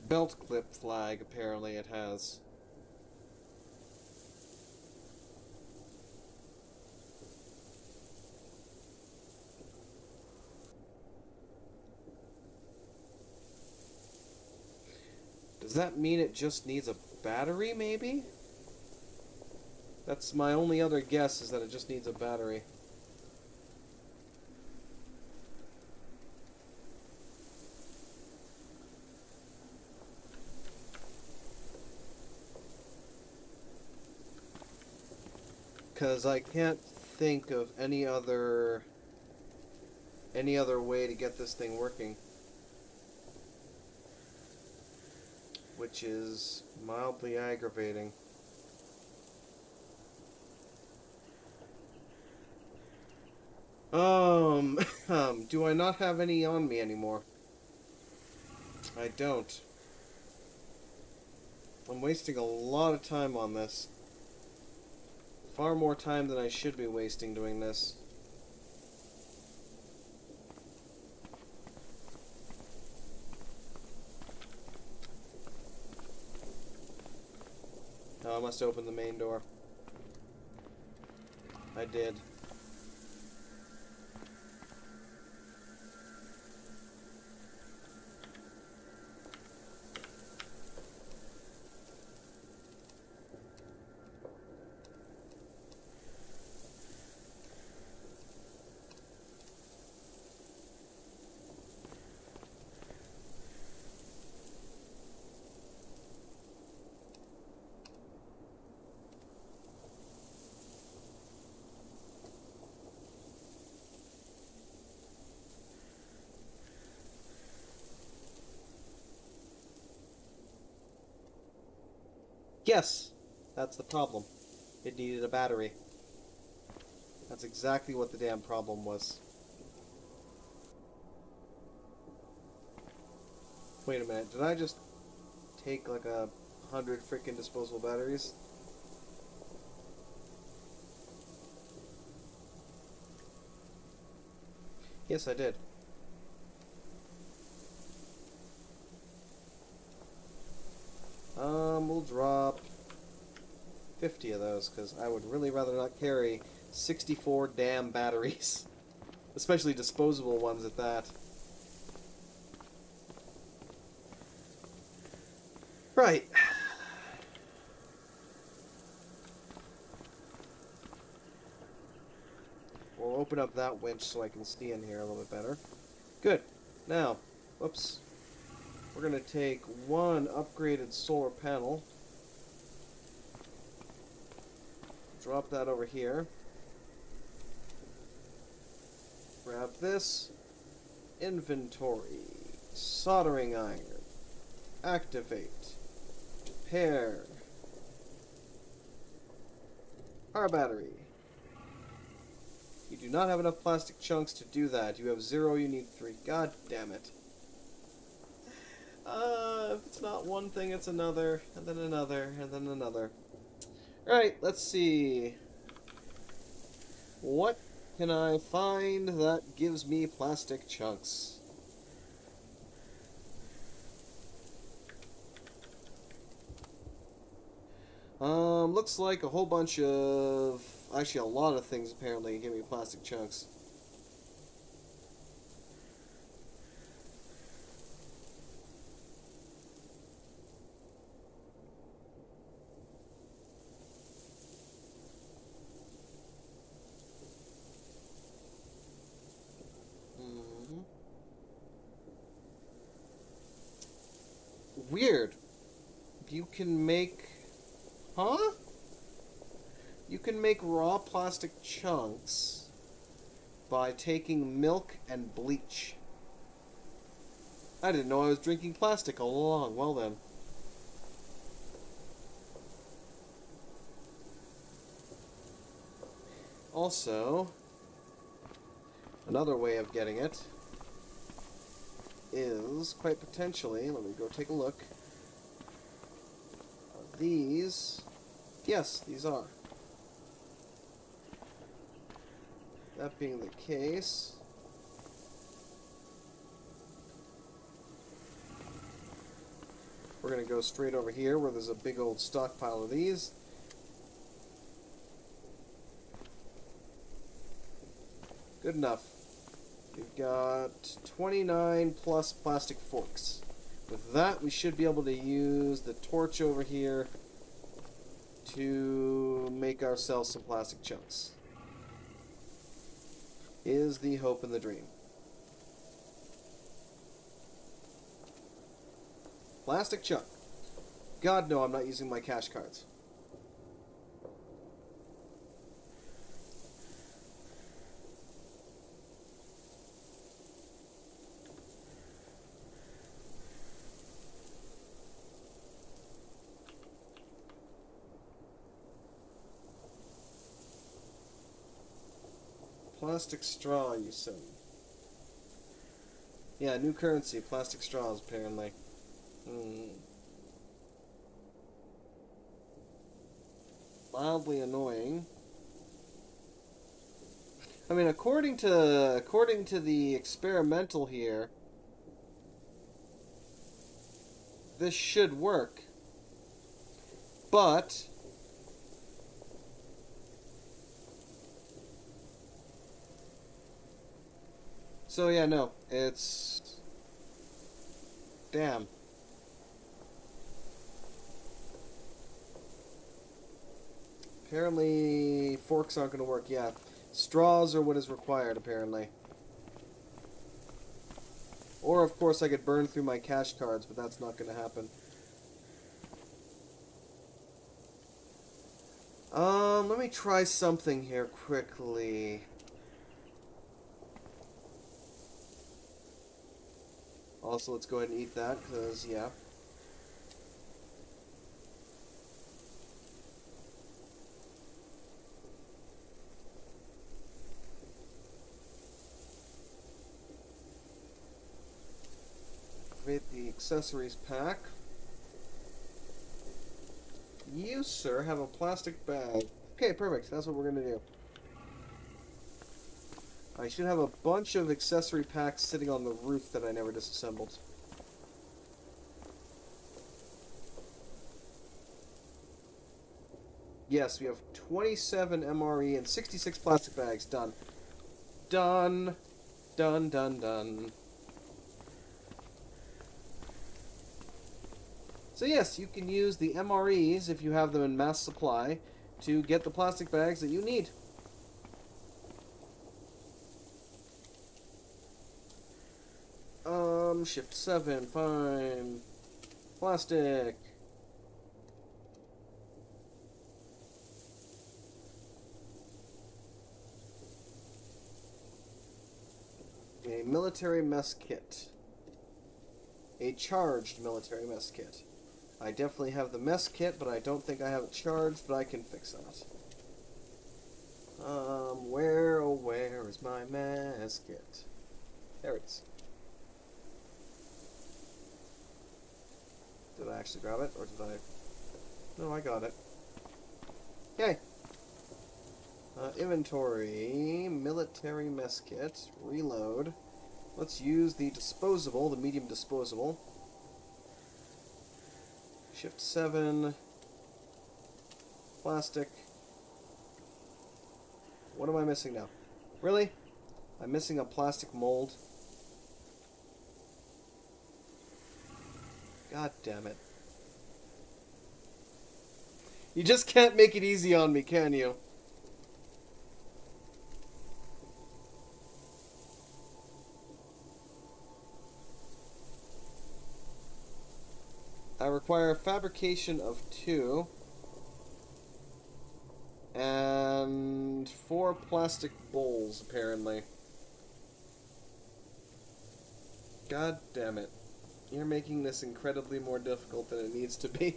Belt clip flag, apparently it has. Does that mean it just needs a battery, maybe? That's my only other guess, is that it just needs a battery. Because I can't think of any other way to get this thing working. Which is mildly aggravating. Do I not have any on me anymore? I don't. I'm wasting a lot of time on this. Far more time than I should be wasting doing this. Oh, I must open the main door. I did. Yes, that's the problem. It needed a battery. That's exactly what the damn problem was. Wait a minute, did I just take like 100 freaking disposable batteries? Yes, I did. We'll drop 50 of those, because I would really rather not carry 64 damn batteries. Especially disposable ones at that. Right. We'll open up that winch so I can see in here a little bit better. Good. Now, whoops. We're going to take one upgraded solar panel. Drop that over here. Grab this. Inventory. Soldering iron. Activate. Repair. Our battery. You do not have enough plastic chunks to do that. You have 0, you need 3. God damn it. If it's not one thing, it's another, and then another, and then another. Alright, let's see. What can I find that gives me plastic chunks? Looks like a whole bunch of... Actually, a lot of things apparently give me plastic chunks. Weird. You can make... Huh? You can make raw plastic chunks by taking milk and bleach. I didn't know I was drinking plastic all along. Well then. Also, another way of getting it is quite potentially, let me go take a look. These, yes, these are. That being the case, we're going to go straight over here where there's a big old stockpile of these. Good enough. We've got 29 plus plastic forks. With that, we should be able to use the torch over here to make ourselves some plastic chunks. Is the hope and the dream. Plastic chunk. God, no, I'm not using my cash cards. Plastic straw, you said. Yeah, new currency, plastic straws, apparently. Mildly annoying. I mean, according to the experimental here, this should work. But so yeah, no, it's... Damn. Apparently, forks aren't going to work, yeah. Straws are what is required, apparently. Or, of course, I could burn through my cash cards, but that's not going to happen. Let me try something here quickly. Also, let's go ahead and eat that, because, yeah. Create the accessories pack. You, sir, have a plastic bag. Okay, perfect. That's what we're going to do. I should have a bunch of accessory packs sitting on the roof that I never disassembled. Yes, we have 27 MRE and 66 plastic bags. Done. Done. Done, done, done. So yes, you can use the MREs, if you have them in mass supply, to get the plastic bags that you need. Shift 7, fine. Plastic. A military mess kit. A charged military mess kit. I definitely have the mess kit, but I don't think I have it charged, but I can fix that. Where, oh where is my mess kit? There it is. Did I actually grab it, or did I... No, I got it. Okay. Inventory, military mess kit, reload. Let's use the disposable, the medium disposable. Shift 7. Plastic. What am I missing now? Really? I'm missing a plastic mold. God damn it. You just can't make it easy on me, can you? I require fabrication of 2. And 4 plastic bowls, apparently. God damn it. You're making this incredibly more difficult than it needs to be.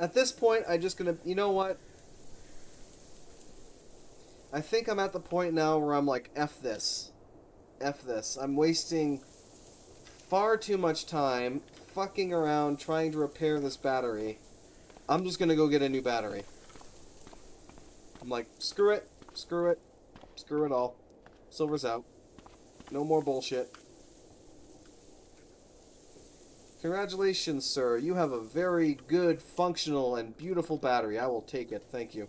At this point, I'm just gonna... You know what? I think I'm at the point now where I'm like, F this. F this. I'm wasting far too much time fucking around trying to repair this battery. I'm just gonna go get a new battery. I'm like, screw it, screw it, screw it all. Silver's out. No more bullshit. Congratulations, sir. You have a very good, functional, and beautiful battery. I will take it. Thank you.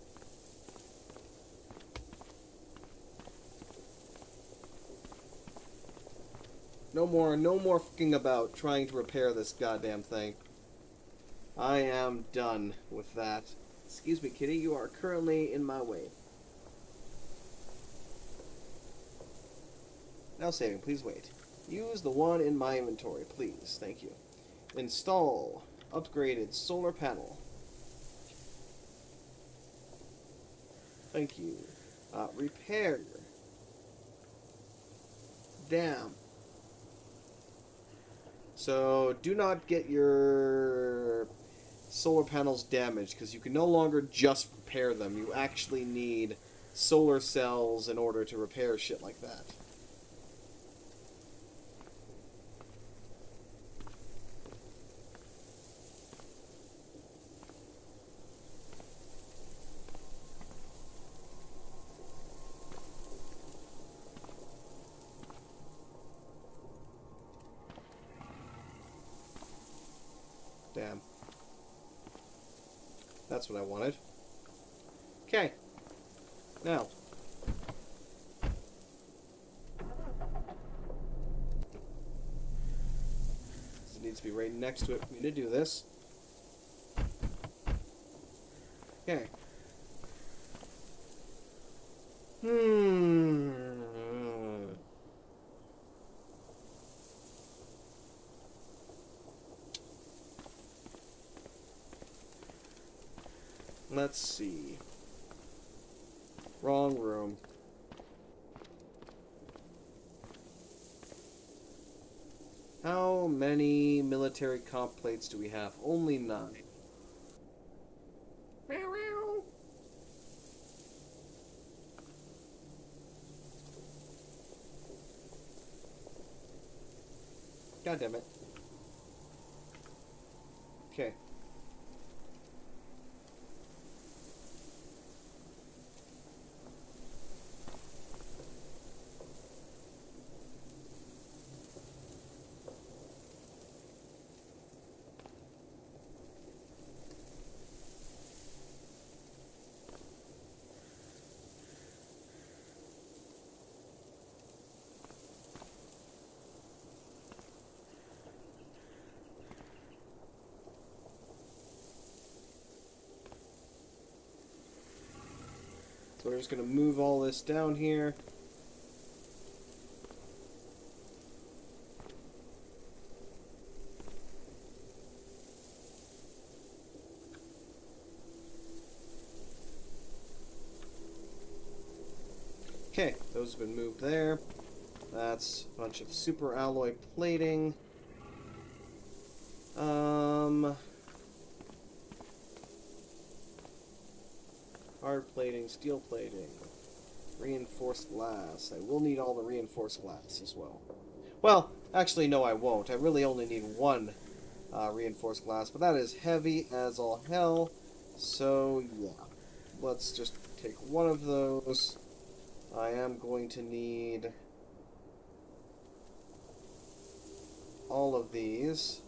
No more fucking about trying to repair this goddamn thing. I am done with that. Excuse me, kitty, you are currently in my way. Now saving, please wait. Use the one in my inventory, please. Thank you. Install upgraded solar panel. Thank you. Repair. Damn. So, do not get your solar panels damaged, because you can no longer just repair them. You actually need solar cells in order to repair shit like that. Damn. That's what I wanted. Okay. Now. It needs to be right next to it for me to do this. Okay. Let's see. Wrong room. How many military comp plates do we have? Only 9. God damn it. Okay. So we're just going to move all this down here. Okay, those have been moved there. That's a bunch of super alloy plating. Hard plating, steel plating, reinforced glass. I will need all the reinforced glass as well. Well, actually, no, I won't. I really only need one reinforced glass, but that is heavy as all hell. So, yeah. Let's just take one of those. I am going to need all of these.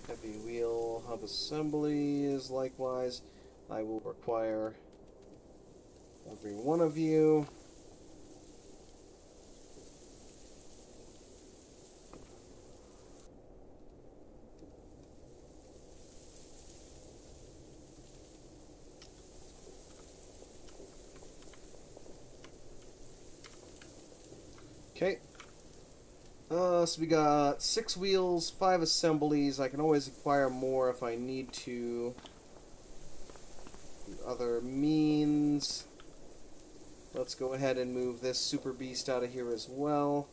Heavy wheel hub assemblies, likewise. I will require every one of you. Okay. So we got 6 wheels, 5 assemblies. I can always acquire more if I need to. Other means. Let's go ahead and move this super beast out of here as well.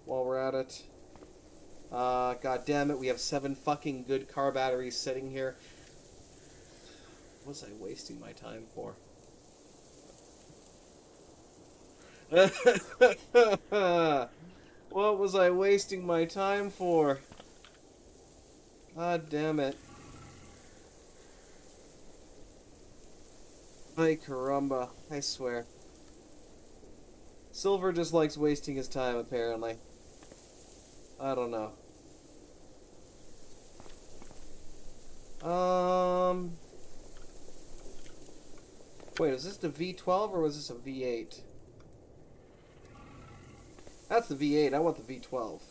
While we're at it. God damn it, we have 7 fucking good car batteries sitting here. What was I wasting my time for? What was I wasting my time for? God damn it. Ay caramba, I swear. Silver just likes wasting his time, apparently. I don't know. Wait, is this the V12 or was this a V8? That's the V8. I want the V12.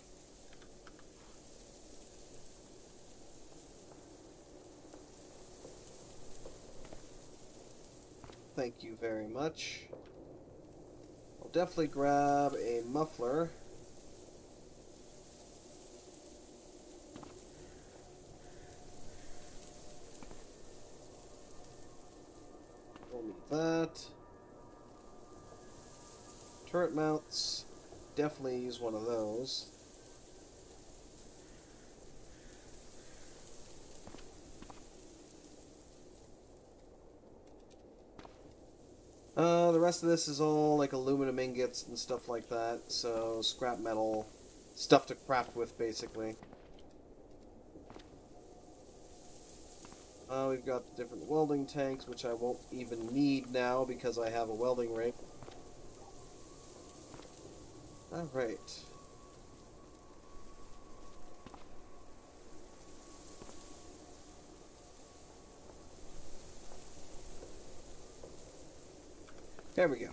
Thank you very much. I'll definitely grab a muffler. We'll need that. Turret mounts. Definitely use one of those. The rest of this is all like aluminum ingots and stuff like that, so scrap metal stuff to craft with, basically. We've got the different welding tanks, which I won't even need now because I have a welding rig. Alright. There we go.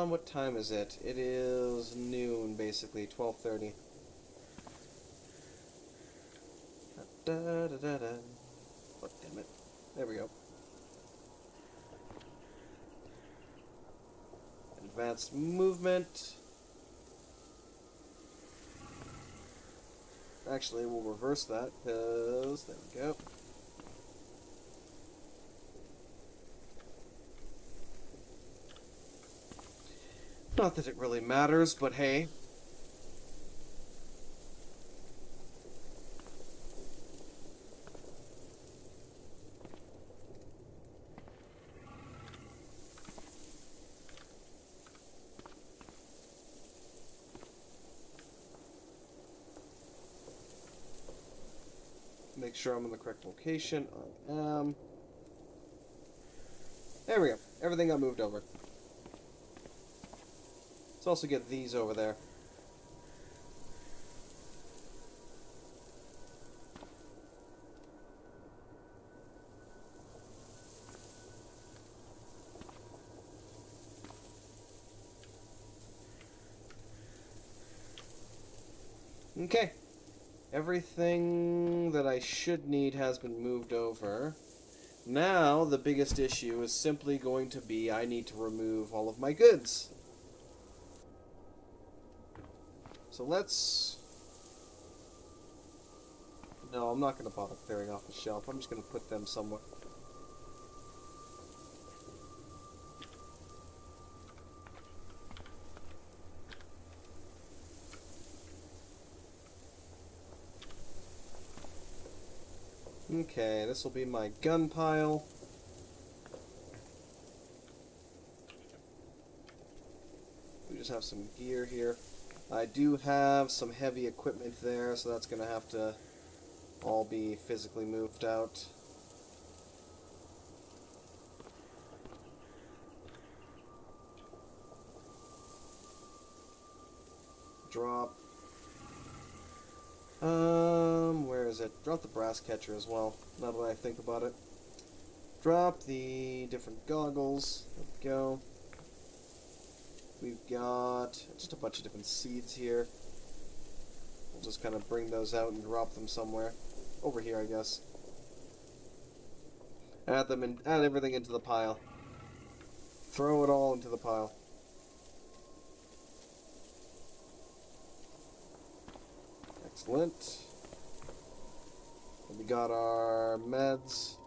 What time is it? It is noon, basically, 12:30. Da, da, da, da. Oh, damn it. There we go. Advanced movement. Actually, we'll reverse that, because there we go. Not that it really matters, but hey. Make sure I'm in the correct location. I am. There we go. Everything got moved over. Let's also get these over there. Okay. Everything that I should need has been moved over. Now, the biggest issue is simply going to be I need to remove all of my goods. So let's... No, I'm not going to bother clearing off the shelf. I'm just going to put them somewhere. Okay, this will be my gun pile. We just have some gear here. I do have some heavy equipment there, so that's going to have to all be physically moved out. Drop. Where is it? Drop the brass catcher as well, now that I think about it. Drop the different goggles. There we go. We've got just a bunch of different seeds here. We'll just kind of bring those out and drop them somewhere. Over here, I guess. Add them in, add everything into the pile. Throw it all into the pile. Excellent. And we got our meds.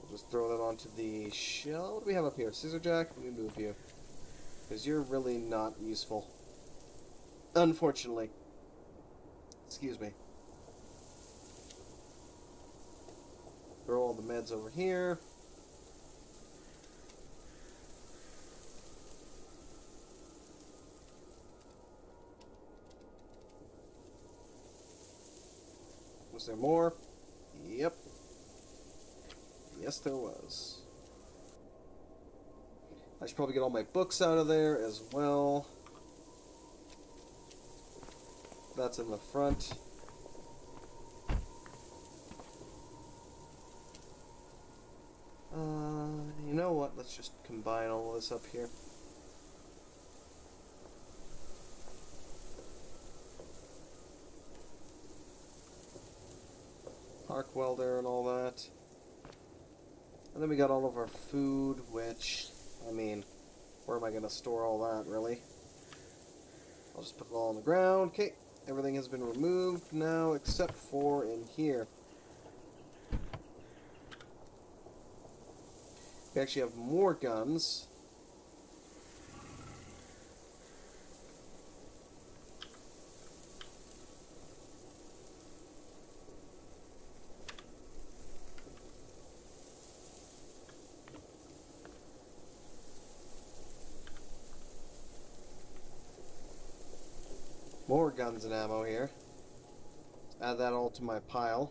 We'll just throw them onto the shell. What do we have up here? Scissor jack? Let me move you. Because you're really not useful. Unfortunately. Excuse me. Throw all the meds over here. Was there more? Yep. Yes, there was. I should probably get all my books out of there as well. That's in the front. You know what? Let's just combine all of this up here. Arc welder and all that. And then we got all of our food, which, I mean, where am I going to store all that, really? I'll just put it all on the ground. Okay, everything has been removed now, except for in here. We actually have more guns. More guns and ammo here. Add that all to my pile.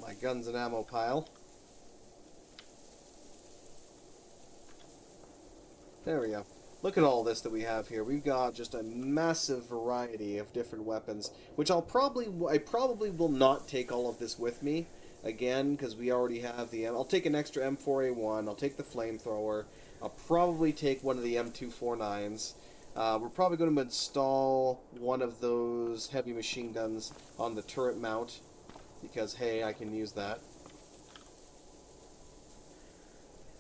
My guns and ammo pile. There we go. Look at all this that we have here. We've got just a massive variety of different weapons, which I probably will not take all of this with me again, because we already have the I'll take an extra M4A1, I'll take the flamethrower, I'll probably take one of the M249s. We're probably going to install one of those heavy machine guns on the turret mount, because hey, I can use that.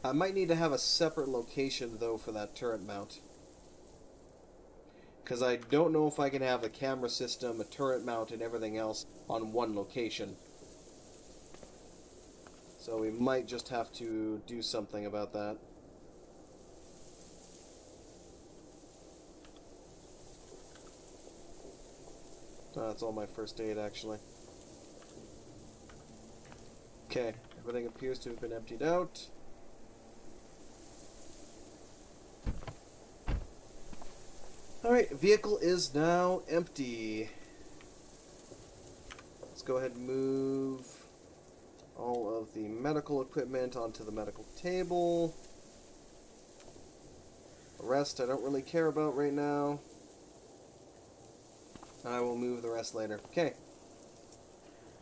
I might need to have a separate location, though, for that turret mount. Because I don't know if I can have a camera system, a turret mount, and everything else on one location. So we might just have to do something about that. That's all my first aid, actually. Okay, everything appears to have been emptied out. Alright, vehicle is now empty. Let's go ahead and move all of the medical equipment onto the medical table. The rest I don't really care about right now. I will move the rest later. Okay.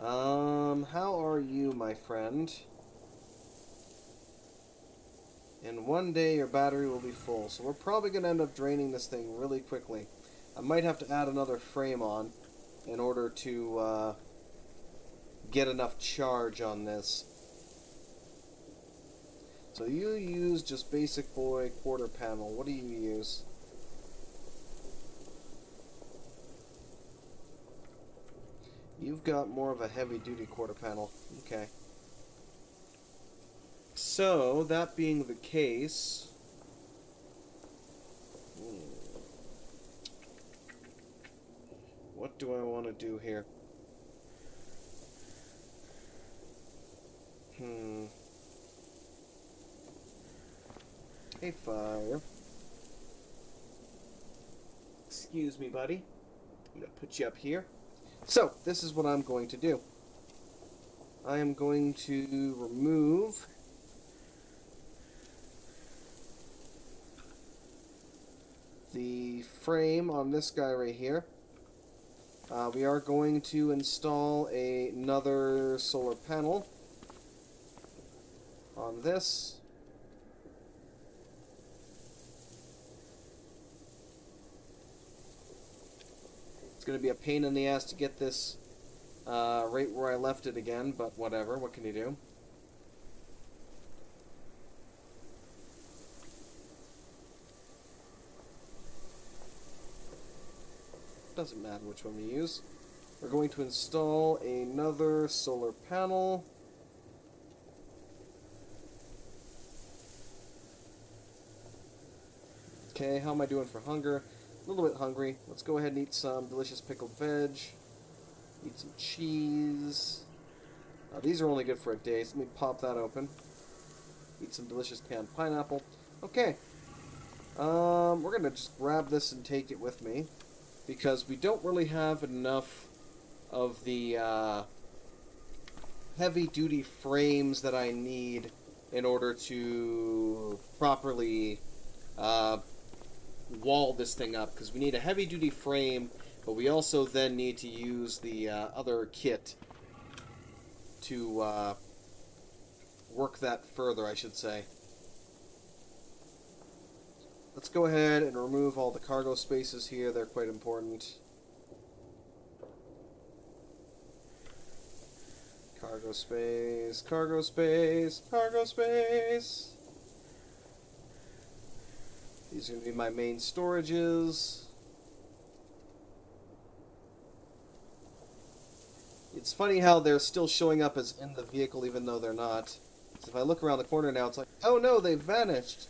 How are you, my friend? In one day, your battery will be full. So we're probably going to end up draining this thing really quickly. I might have to add another frame on in order to get enough charge on this. So you use just basic boy quarter panel. What do you use? You've got more of a heavy-duty quarter panel. Okay. So, that being the case... what do I want to do here? Hey, fire. Excuse me, buddy. I'm going to put you up here. So, this is what I'm going to do. I am going to remove the frame on this guy right here. We are going to install another solar panel on this. It's going to be a pain in the ass to get this right where I left it again, but whatever, what can you do? Doesn't matter which one we use. We're going to install another solar panel. Okay, how am I doing for hunger? A little bit hungry. Let's go ahead and eat some delicious pickled veg. Eat some cheese. These are only good for a day, so let me pop that open. Eat some delicious canned pineapple. Okay. We're going to just grab this and take it with me, because we don't really have enough of the heavy-duty frames that I need in order to properly wall this thing up, because we need a heavy-duty frame, but we also then need to use the other kit to work that further, I should say. Let's go ahead and remove all the cargo spaces here. They're quite important. Cargo space, cargo space, cargo space. These are going to be my main storages. It's funny how they're still showing up as in the vehicle even though they're not. So if I look around the corner now, it's like, oh no, they've vanished.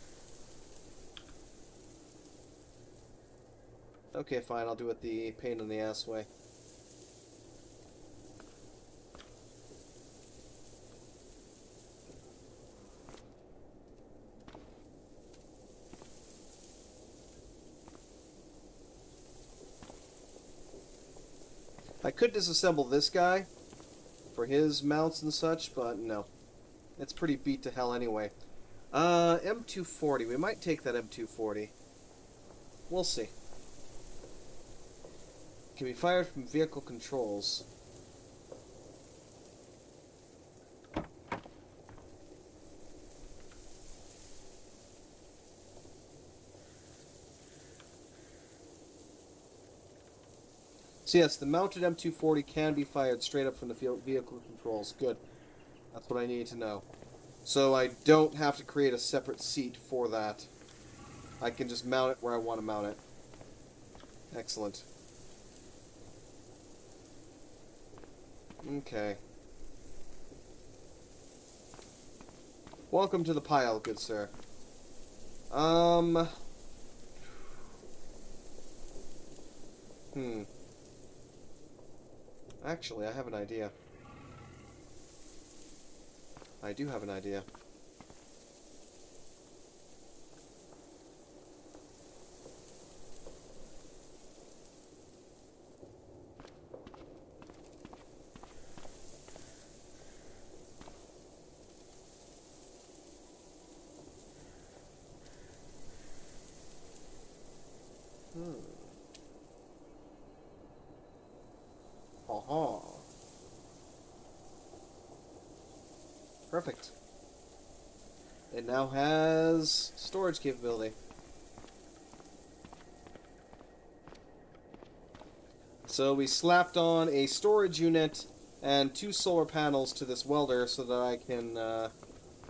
Okay, fine, I'll do it the pain in the ass way. I could disassemble this guy for his mounts and such, but no. It's pretty beat to hell anyway. M240. We might take that M240. We'll see. Can be fired from vehicle controls. So yes, the mounted M240 can be fired straight up from the vehicle controls. Good. That's what I need to know. So I don't have to create a separate seat for that. I can just mount it where I want to mount it. Excellent. Okay. Welcome to the pile, good sir. Actually, I have an idea. I do have an idea. Aha. Perfect. It now has storage capability. So we slapped on a storage unit and 2 solar panels to this welder so that I can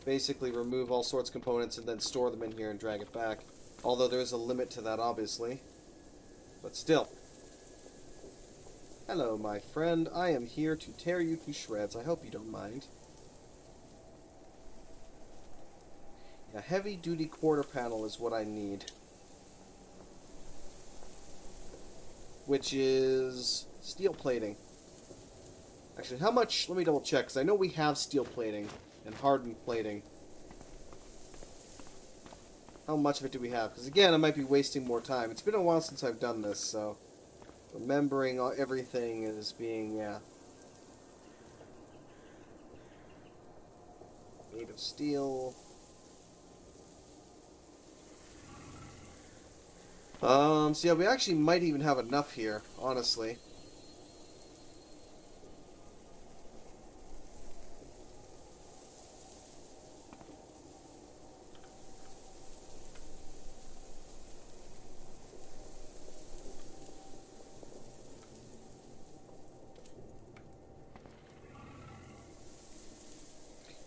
basically remove all sorts of components and then store them in here and drag it back. Although there's a limit to that, obviously. But still. Hello, my friend. I am here to tear you to shreds. I hope you don't mind. A heavy-duty quarter panel is what I need. Which is Steel plating. Actually, how much? Let me double check, because I know we have steel plating and hardened plating. How much of it do we have? Because again, I might be wasting more time. It's been a while since I've done this, so remembering everything is being, yeah. Made of steel. So yeah, we actually might even have enough here, honestly.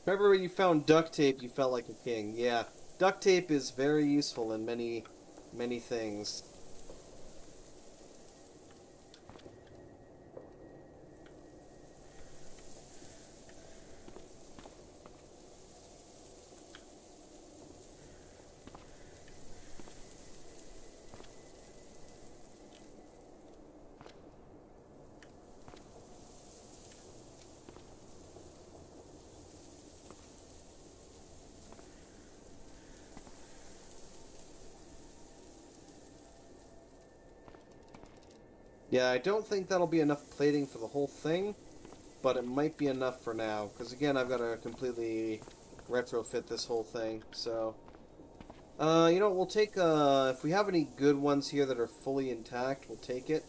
Remember when you found duct tape, you felt like a king. Yeah, duct tape is very useful in many, many things. Yeah, I don't think that'll be enough plating for the whole thing, but it might be enough for now. Because again, I've got to completely retrofit this whole thing. So, you know, we'll take, if we have any good ones here that are fully intact, we'll take it.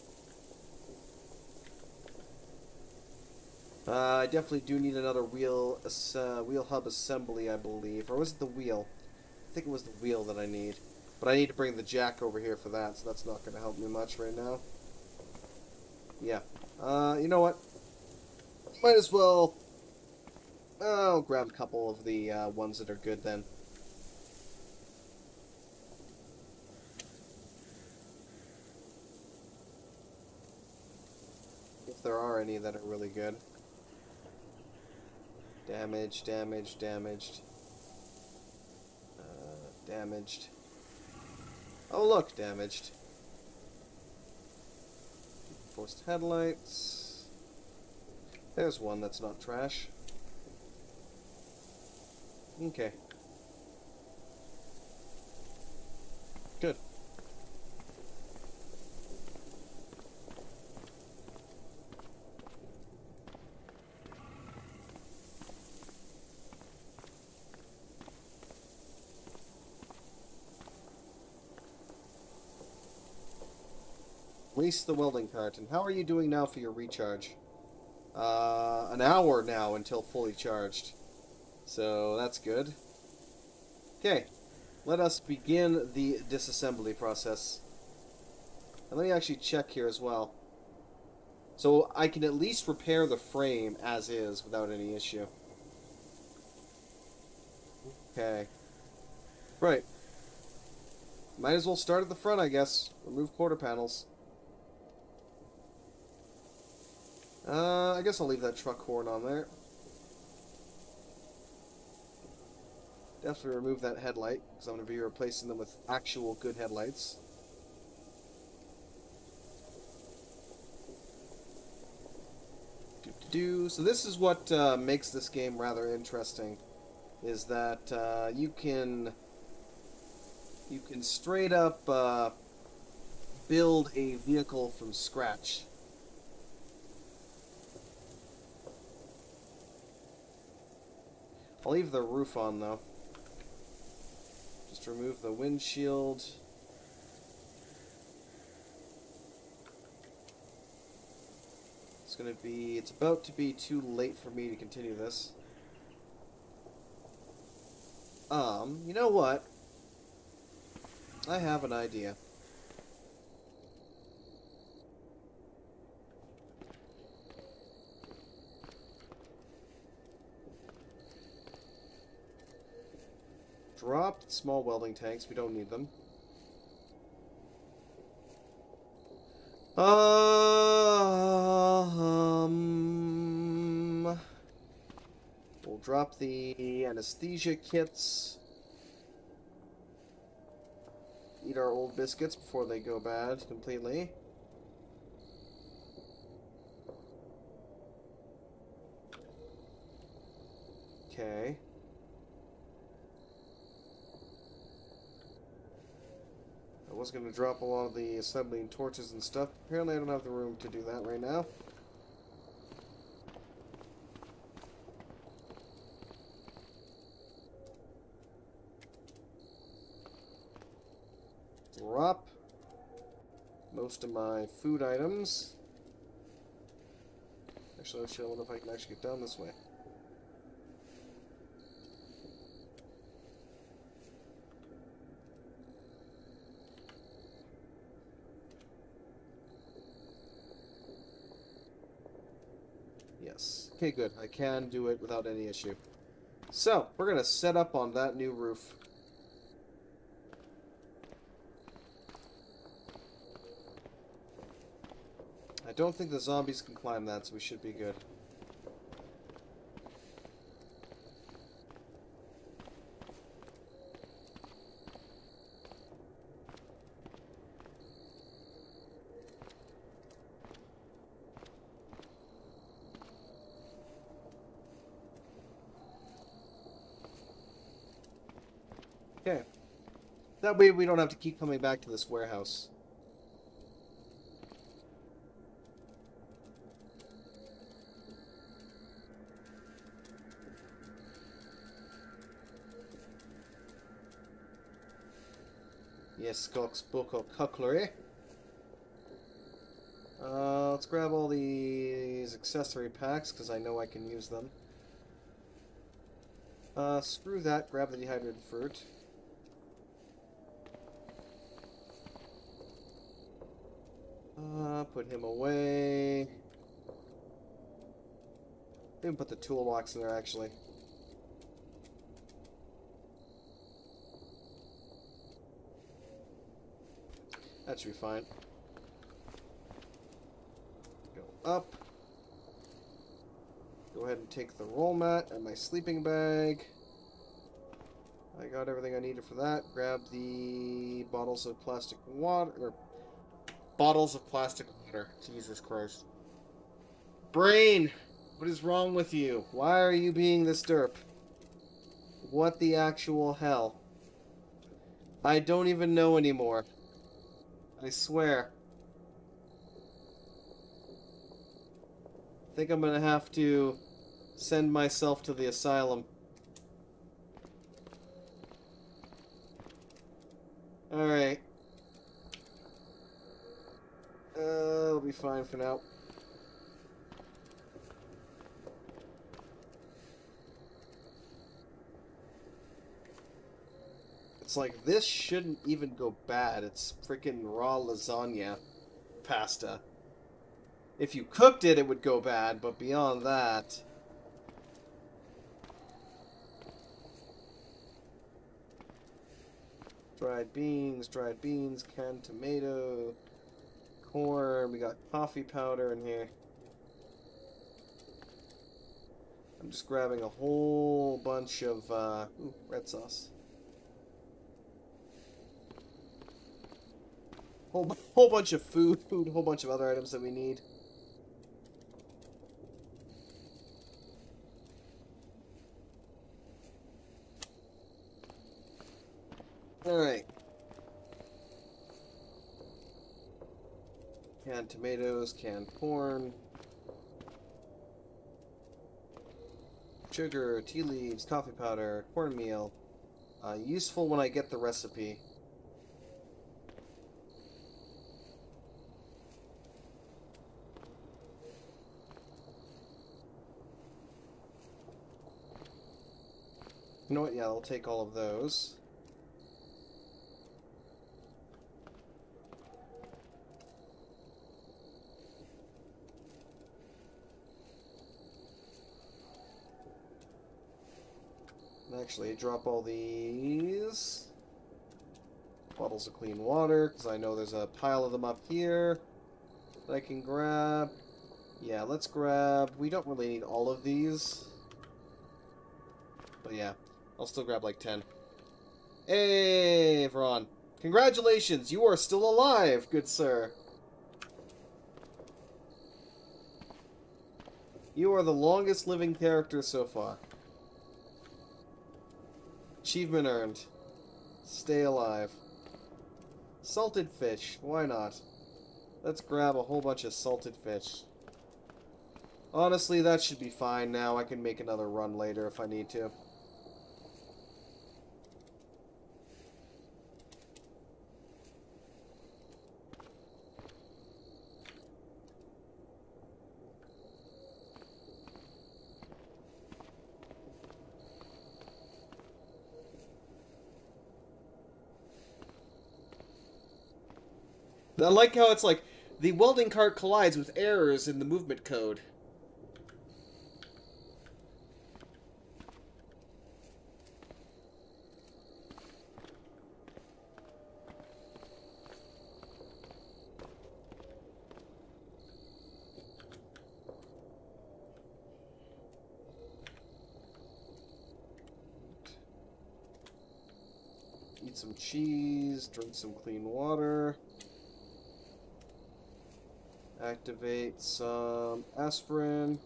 I definitely do need another wheel hub assembly, I believe. Or was it the wheel? I think it was the wheel that I need. But I need to bring the jack over here for that, so that's not going to help me much right now. Yeah. You know what? Might as well... I'll grab a couple of the ones that are good then. If there are any that are really good. Damaged, damaged, damaged. Damaged. Oh look, damaged. Forced headlights. There's one that's not trash. Okay. Good. Release the welding carton. How are you doing now for your recharge? An hour now until fully charged. So that's good. Okay, let us begin the disassembly process. And let me actually check here as well. So I can at least repair the frame as is without any issue. Okay. Right. Might as well start at the front, I guess. Remove quarter panels. I guess I'll leave that truck horn on there. Definitely remove that headlight, because I'm going to be replacing them with actual good headlights. So this is what makes this game rather interesting, is that you can straight up build a vehicle from scratch. I'll leave the roof on though. Just remove the windshield. It's about to be too late for me to continue this. You know what? I have an idea. Dropped small welding tanks, we don't need them. We'll drop the anesthesia kits. Eat our old biscuits before they go bad completely. Okay. I was going to drop a lot of the assembling torches and stuff. Apparently I don't have the room to do that right now. Drop most of my food items. Actually, I wonder if I can actually get down this way. Yes. Okay, good. I can do it without any issue. So, we're going to set up on that new roof. I don't think the zombies can climb that, so we should be good. Okay. That way we don't have to keep coming back to this warehouse. Yes, Cox Book of Cutlery. Let's grab all these accessory packs, because I know I can use them. Screw that, grab the dehydrated fruit. Put him away. Didn't put the toolbox in there, actually. That should be fine. Go up. Go ahead and take the roll mat and my sleeping bag. I got everything I needed for that. Grab the bottles of plastic water, or bottles of plastic water. Jesus Christ. Brain! What is wrong with you? Why are you being this derp? What the actual hell? I don't even know anymore. I swear. I think I'm gonna have to send myself to the asylum. Alright. It'll be fine for now. It's like, this shouldn't even go bad. It's freaking raw lasagna pasta. If you cooked it, it would go bad, but beyond that... dried beans, canned tomato, corn, we got coffee powder in here. I'm just grabbing a whole bunch of, red sauce. Whole bunch of food, whole bunch of other items that we need. Alright. Canned tomatoes, canned corn. Sugar, tea leaves, coffee powder, cornmeal. Useful when I get the recipe. You know what? Yeah, I'll take all of those. Actually, drop all these bottles of clean water, because I know there's a pile of them up here that I can grab. Yeah, let's grab... We don't really need all of these. But yeah, I'll still grab like 10. Hey, Vron. Congratulations, you are still alive, good sir. You are the longest living character so far. Achievement earned. Stay alive. Salted fish. Why not? Let's grab a whole bunch of salted fish. Honestly, that should be fine now. I can make another run later if I need to. I like how it's like the welding cart collides with errors in the movement code. Eat some cheese, drink some clean water. Activate some aspirin.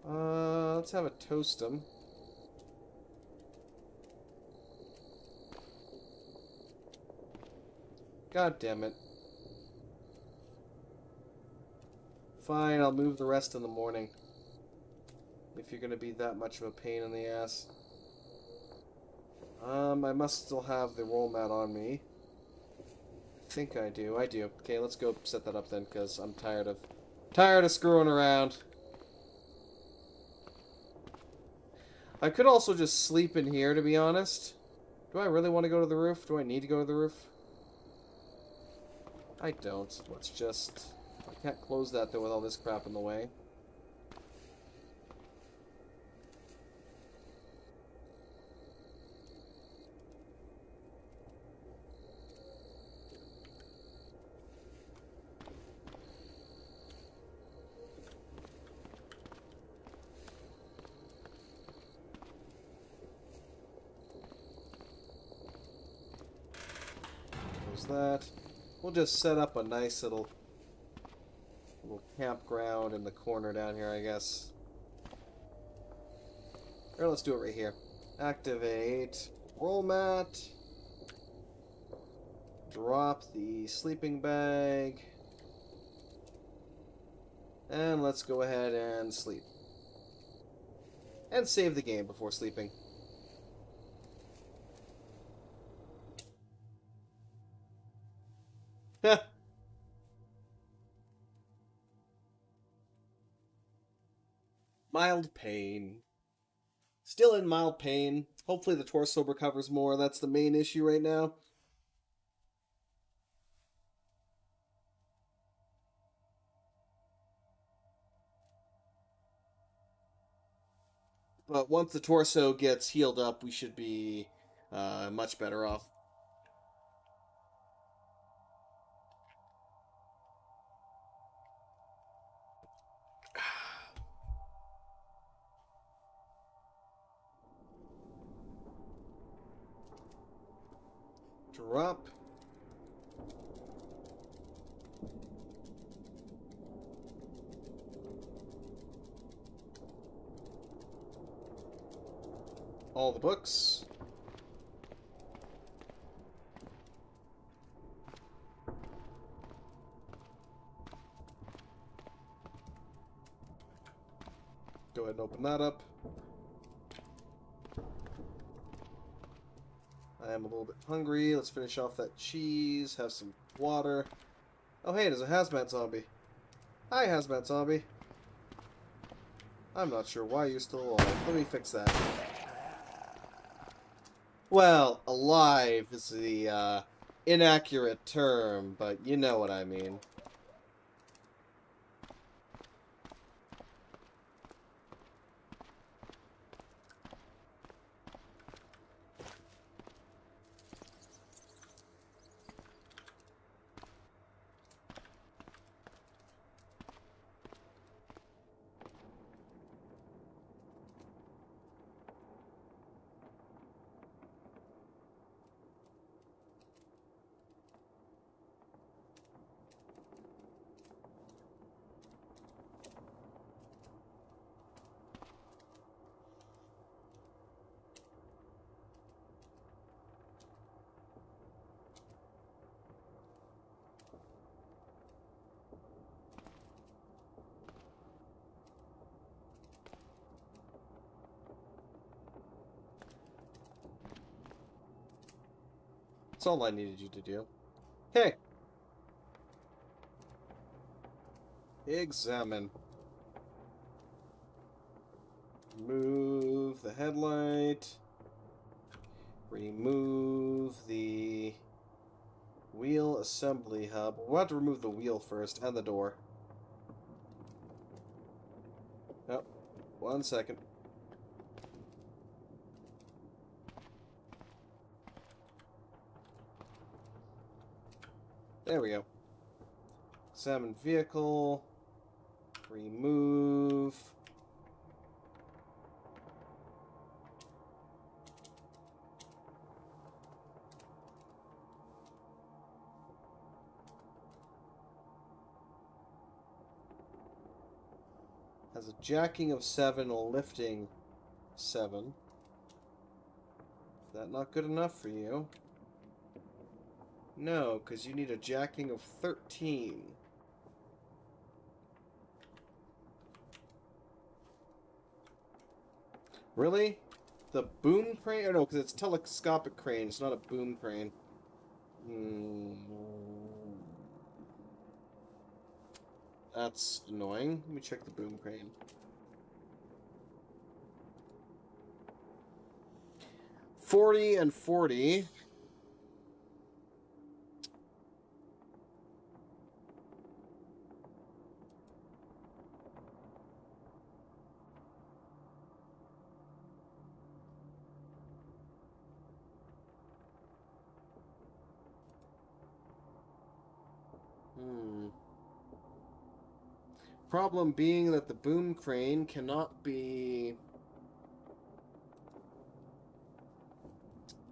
Let's have a toastum. God damn it. Fine, I'll move the rest in the morning. If you're gonna be that much of a pain in the ass. I must still have the roll mat on me. I think I do. I do. Okay, let's go set that up then, because I'm tired of screwing around. I could also just sleep in here, to be honest. Do I really want to go to the roof? Do I need to go to the roof? I don't. Let's just... I can't close that, though, with all this crap in the way. Close that. We'll just set up a nice little campground in the corner down here, I guess. Or let's do it right here. Activate roll mat. Drop the sleeping bag. And let's go ahead and sleep. And save the game before sleeping. Mild pain. Still in mild pain. Hopefully the torso recovers more. That's the main issue right now. But once the torso gets healed up, we should be much better off. Drop. All the books. Go ahead and open that up. I am a little bit hungry. Let's finish off that cheese. Have some water. Oh, hey, there's a hazmat zombie. Hi, hazmat zombie. I'm not sure why you're still alive. Let me fix that. Well, alive is the inaccurate term, but you know what I mean. That's all I needed you to do. Hey! Examine. Remove the headlight. Remove the wheel assembly hub. We'll have to remove the wheel first, and the door. Oh, 1 second. There we go. Examine vehicle. Remove. Has a jacking of 7, a lifting 7. Is that not good enough for you? No, because you need a jacking of 13. Really? The boom crane? Or no, because it's telescopic crane. It's not a boom crane. That's annoying. Let me check the boom crane. $40 and $40. Problem being that the boom crane cannot be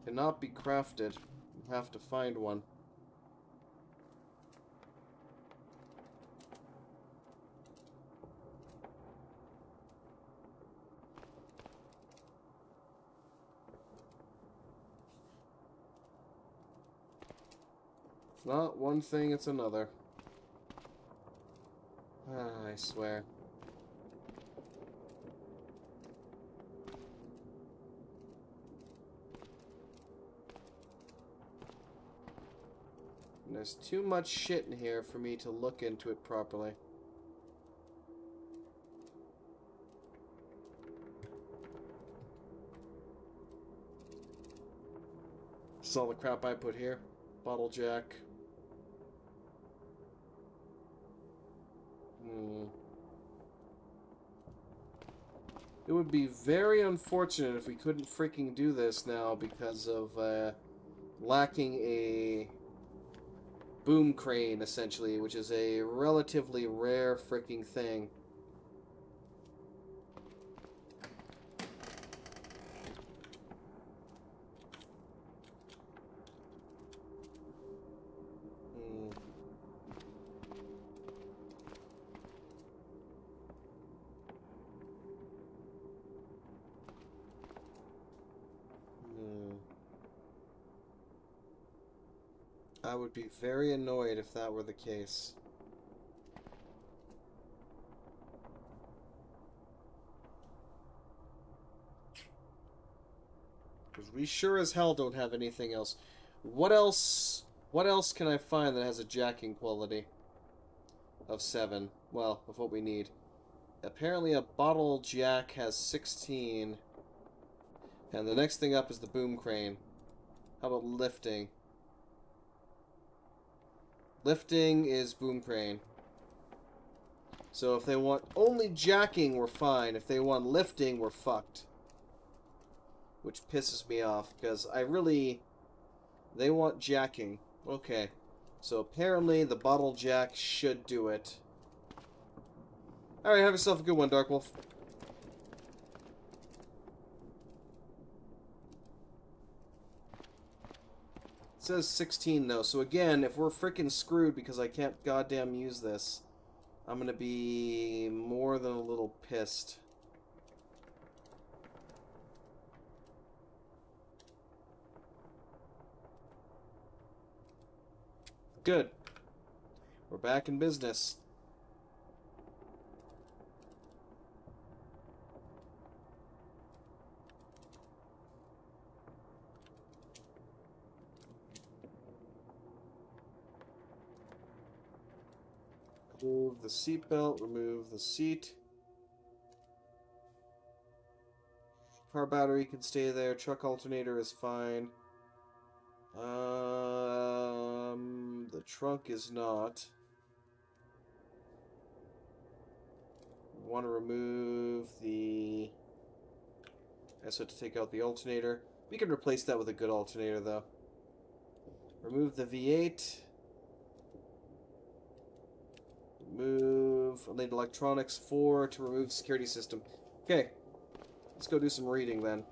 crafted. You have to find one. It's not one thing, it's another. I swear. There's too much shit in here for me to look into it properly. This is all the crap I put here. Bottle jack. It would be very unfortunate if we couldn't freaking do this now because of lacking a boom crane, essentially, which is a relatively rare freaking thing. I would be very annoyed if that were the case. Because we sure as hell don't have anything else. What else can I find that has a jacking quality of 7? Well, of what we need. Apparently a bottle jack has 16. And the next thing up is the boom crane. How about lifting? Lifting is boom crane. So if they want only jacking, we're fine. If they want lifting, we're fucked. Which pisses me off, because they want jacking. Okay. So apparently the bottle jack should do it. Alright, have yourself a good one, Dark Wolf. It says 16 though, so again, if we're freaking screwed because I can't goddamn use this, I'm gonna be more than a little pissed. Good. We're back in business. Remove the seatbelt, remove the seat. Car battery can stay there. Truck alternator is fine. The trunk is not. We want to remove the... I also have to take out the alternator. We can replace that with a good alternator, though. Remove the V8. Remove Late Electronics 4 to remove security system. Okay. Let's go do some reading, then.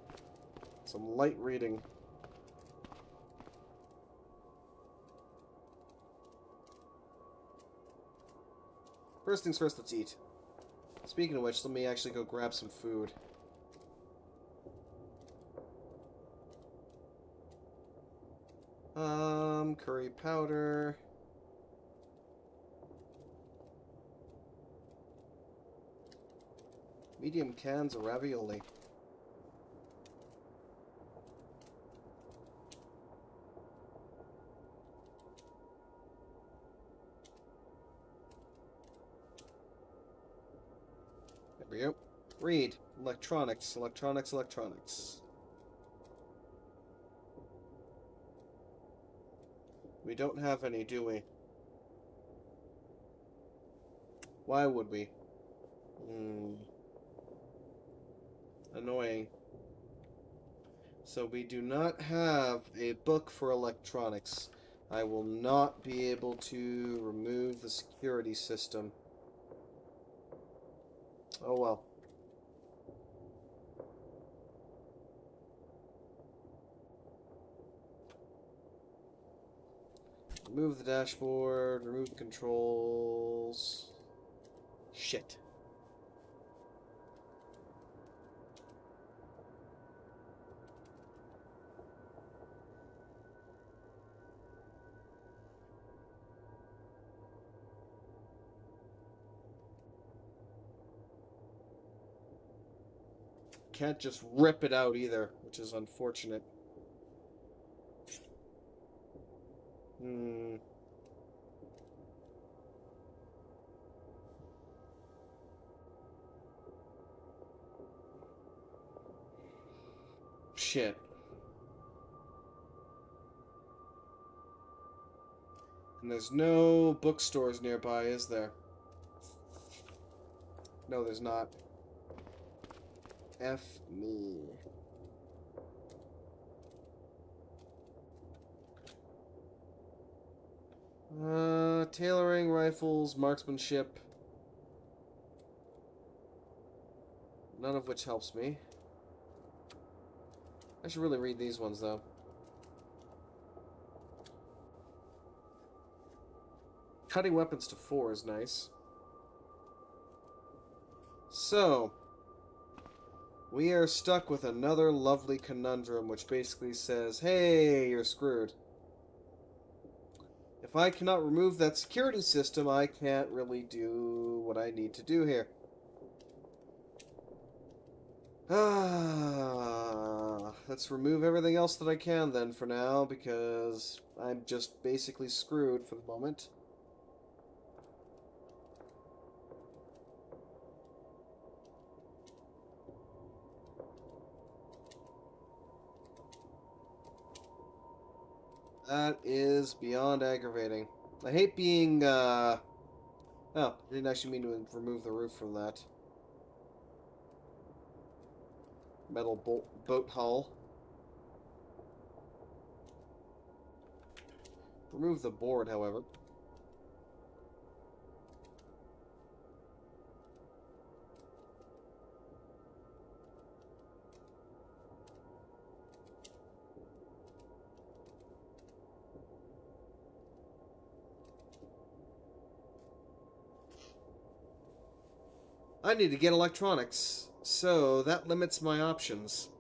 Some light reading. First things first, let's eat. Speaking of which, let me actually go grab some food. Curry powder. Medium cans of ravioli. There we go. Read. Electronics, electronics, electronics. We don't have any, do we? Why would we? Annoying. So we do not have a book for electronics. I will not be able to remove the security system. Oh well. Remove the dashboard, remove the controls. Shit. Can't just rip it out either, which is unfortunate. Shit. And there's no bookstores nearby, is there? No, there's not. F me. Tailoring, rifles, marksmanship. None of which helps me. I should really read these ones, though. Cutting weapons to 4 is nice. So, we are stuck with another lovely conundrum, which basically says, hey, you're screwed. If I cannot remove that security system, I can't really do what I need to do here. Let's remove everything else that I can then for now, because I'm just basically screwed for the moment. That is beyond aggravating. I hate being, Oh, I didn't actually mean to remove the roof from that. Metal boat hull. Remove the board, however. I need to get electronics, so that limits my options.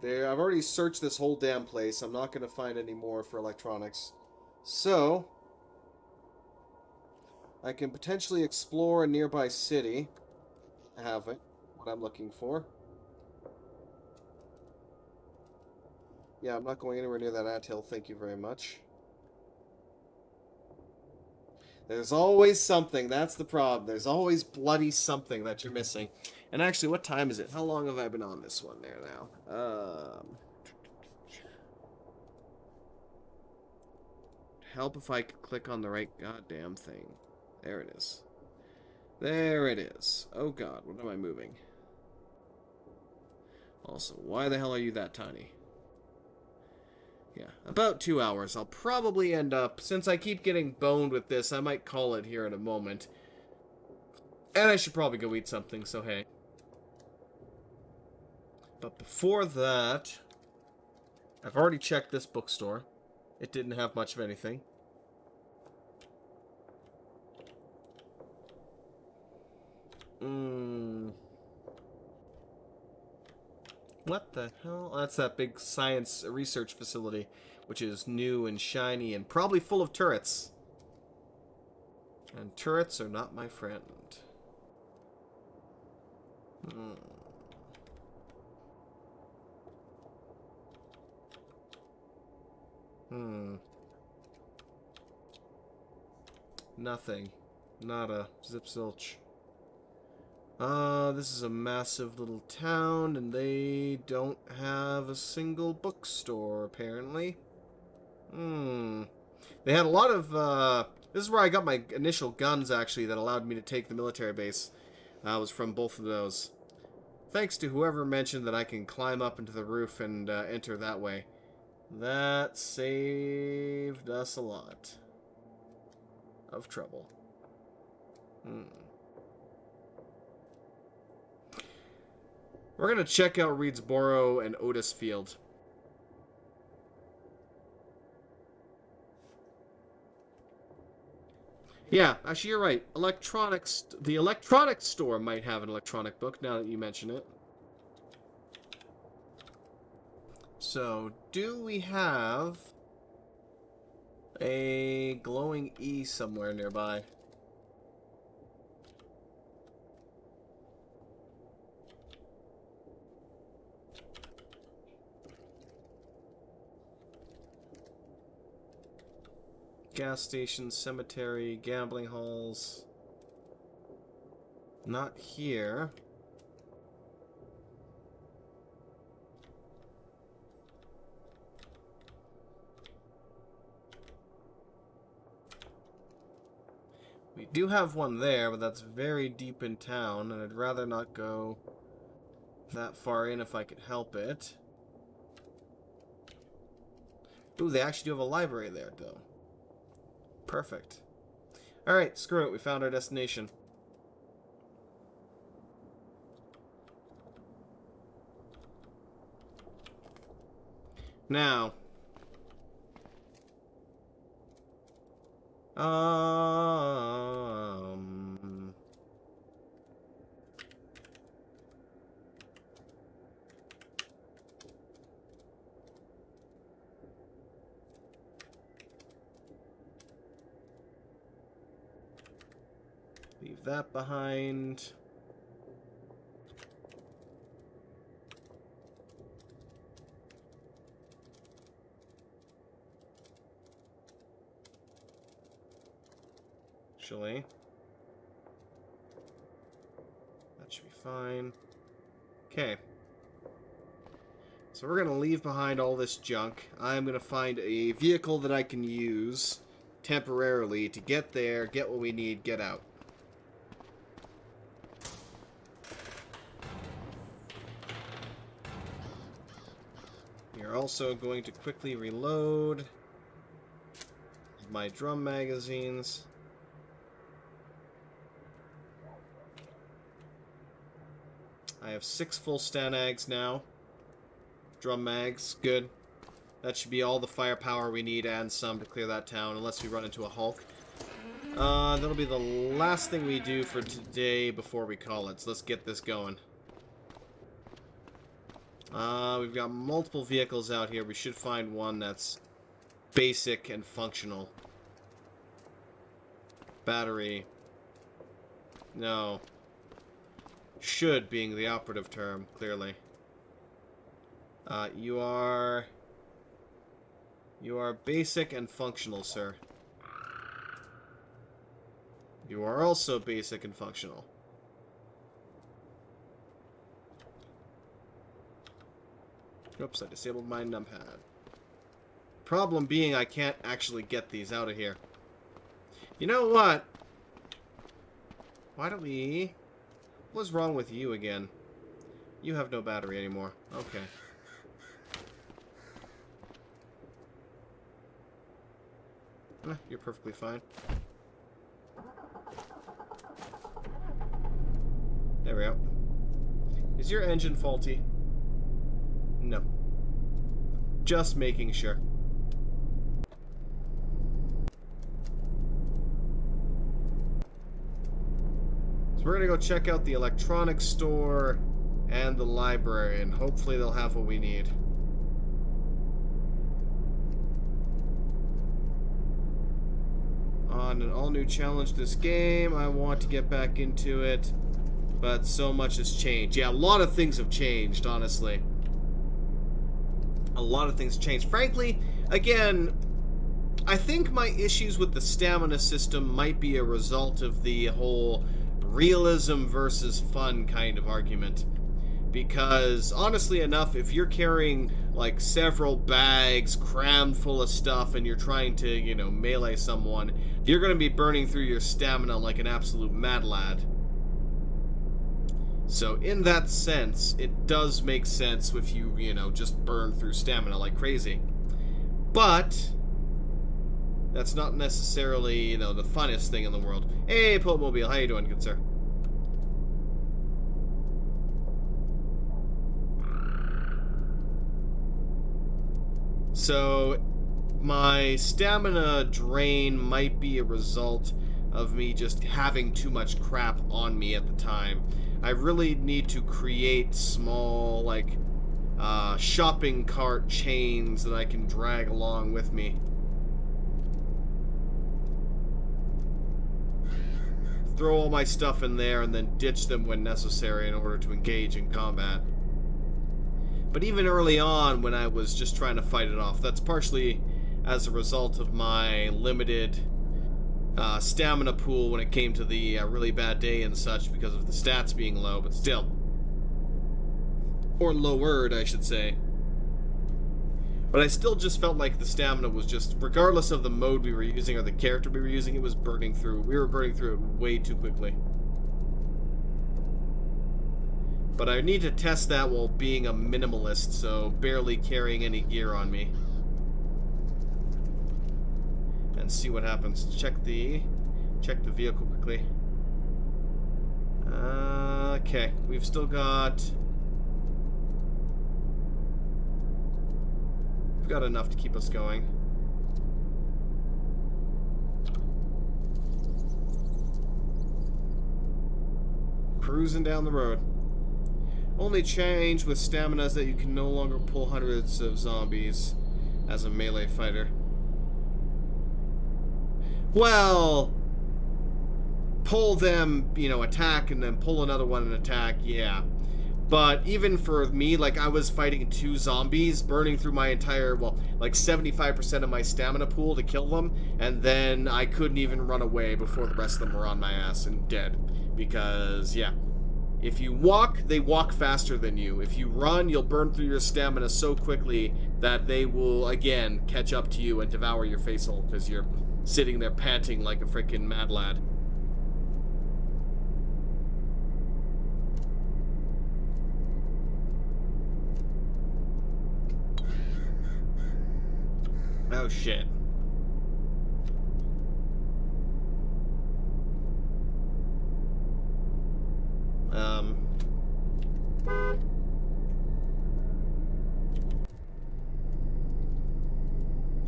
I've already searched this whole damn place. I'm not going to find any more for electronics. So, I can potentially explore a nearby city. I have it. What I'm looking for. Yeah, I'm not going anywhere near that anthill. Thank you very much. There's always something. That's the problem. There's always bloody something that you're missing. And actually, what time is it? How long have I been on this one there now? Help if I could click on the right goddamn thing. There it is. There it is. Oh god, what am I moving? Also, why the hell are you that tiny? Yeah, about 2 hours. I'll probably end up, since I keep getting boned with this, I might call it here in a moment. And I should probably go eat something, so hey. But before that, I've already checked this bookstore. It didn't have much of anything. What the hell? That's that big science research facility, which is new and shiny and probably full of turrets. And turrets are not my friend. Nothing. Nada. Zip zilch. This is a massive little town, and they don't have a single bookstore, apparently. They had a lot of, this is where I got my initial guns, actually, that allowed me to take the military base. Was from both of those. Thanks to whoever mentioned that I can climb up into the roof and enter that way. That saved us a lot of trouble. We're going to check out Reedsboro and Otis Field. Yeah, actually you're right. Electronics, the electronics store might have an electronic book now that you mention it. So, do we have a glowing E somewhere nearby? Gas station, cemetery, gambling halls. Not here. We do have one there, but that's very deep in town, and I'd rather not go that far in if I could help it. Ooh, they actually do have a library there, though. Perfect. Alright, screw it. We found our destination. Now. Leave that behind. Actually, that should be fine. Okay. So we're going to leave behind all this junk. I'm going to find a vehicle that I can use temporarily to get there, get what we need, get out. We're also going to quickly reload my drum magazines. I have 6 full Stanags now. Drum mags, good. That should be all the firepower we need and some to clear that town, unless we run into a Hulk. That'll be the last thing we do for today before we call it, so let's get this going. We've got multiple vehicles out here. We should find one that's basic and functional. Battery. No. Should being the operative term, clearly. You are basic and functional, sir. You are also basic and functional. Oops, I disabled my numpad. Problem being, I can't actually get these out of here. You know what? Why don't we... What's wrong with you again? You have no battery anymore. Okay. You're perfectly fine. There we go. Is your engine faulty? No. Just making sure. So we're gonna go check out the electronics store and the library, and hopefully they'll have what we need. On an all-new challenge this game, I want to get back into it, but so much has changed. Yeah, a lot of things have changed, honestly. A lot of things changed. Frankly, again, I think my issues with the stamina system might be a result of the whole realism versus fun kind of argument. Because, honestly enough, if you're carrying, like, several bags crammed full of stuff and you're trying to, you know, melee someone, you're going to be burning through your stamina like an absolute mad lad. So, in that sense, it does make sense if you, you know, just burn through stamina like crazy. But that's not necessarily, you know, the funnest thing in the world. Hey, Mobile, how you doing, good sir? So, my stamina drain might be a result of me just having too much crap on me at the time. I really need to create small, like, shopping cart chains that I can drag along with me. Throw all my stuff in there and then ditch them when necessary in order to engage in combat. But even early on, when I was just trying to fight it off, that's partially as a result of my limited stamina pool when it came to the really bad day and such, because of the stats being low, but still. Or lowered, I should say. But I still just felt like the stamina was just, regardless of the mode we were using or the character we were using, it was burning through. We were burning through it way too quickly. But I need to test that while being a minimalist, so barely carrying any gear on me. And see what happens. Check the vehicle quickly. Okay, we've still got... We've got enough to keep us going. Cruising down the road. Only change with stamina is that you can no longer pull hundreds of zombies as a melee fighter. Well, pull them, you know, attack, and then pull another one and attack, yeah. But even for me, like, I was fighting 2 zombies, burning through my entire, well, like 75% of my stamina pool to kill them, and then I couldn't even run away before the rest of them were on my ass and dead. Because, yeah. If you walk, they walk faster than you. If you run, you'll burn through your stamina so quickly that they will, again, catch up to you and devour your facehole because you're sitting there panting like a freaking mad lad. Oh, shit.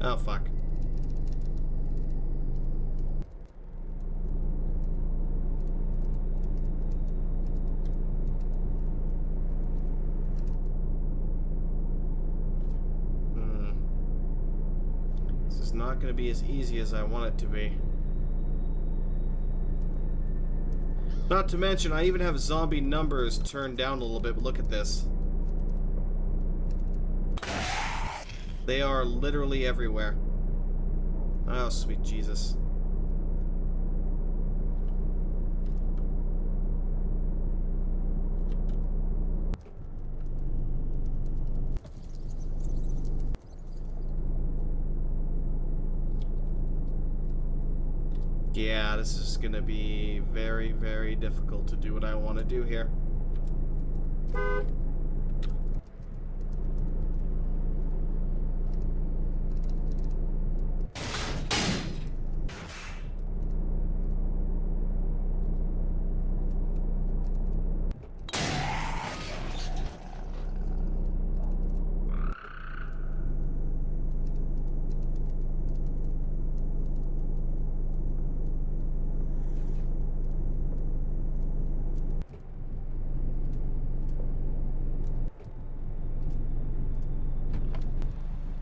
Oh, fuck. This is not going to be as easy as I want it to be. Not to mention, I even have zombie numbers turned down a little bit, but look at this. They are literally everywhere. Oh, sweet Jesus. Yeah, this is gonna be very, very difficult to do what I want to do here.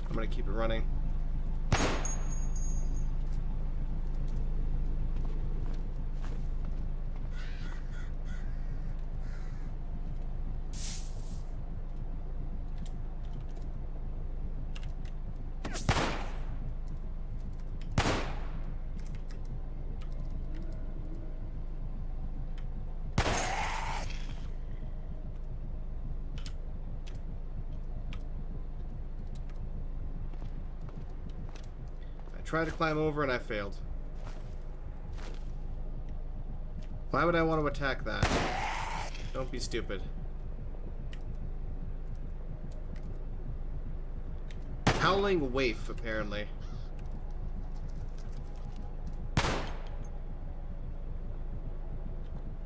I'm gonna keep it running. Tried to climb over and I failed. Why would I want to attack that? Don't be stupid. Howling waif, apparently.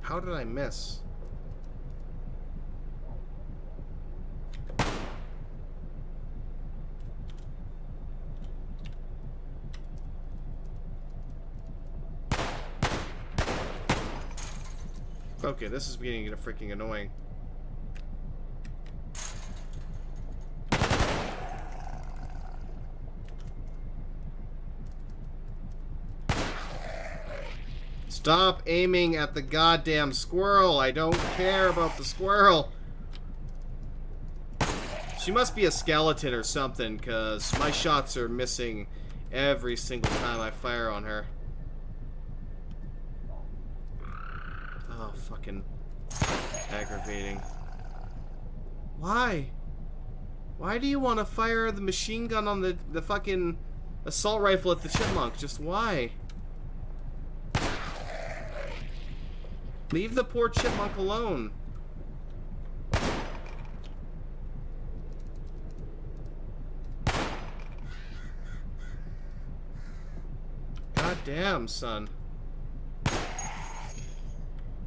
How did I miss? Okay, this is beginning to get freaking annoying. Stop aiming at the goddamn squirrel. I don't care about the squirrel. She must be a skeleton or something, because my shots are missing every single time I fire on her. Oh, fucking aggravating. Why? Why do you want to fire the machine gun on the fucking assault rifle at the chipmunk? Just why? Leave the poor chipmunk alone. God damn, son.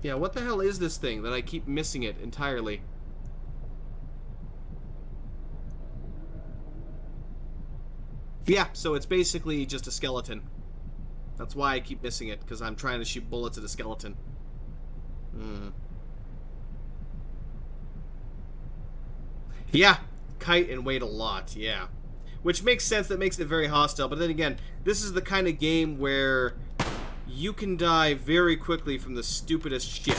Yeah, what the hell is this thing that I keep missing it entirely? Yeah, so it's basically just a skeleton. That's why I keep missing it, because I'm trying to shoot bullets at a skeleton. Yeah, kite and wait a lot, yeah. Which makes sense, that makes it very hostile, but then again, this is the kind of game where you can die very quickly from the stupidest shit.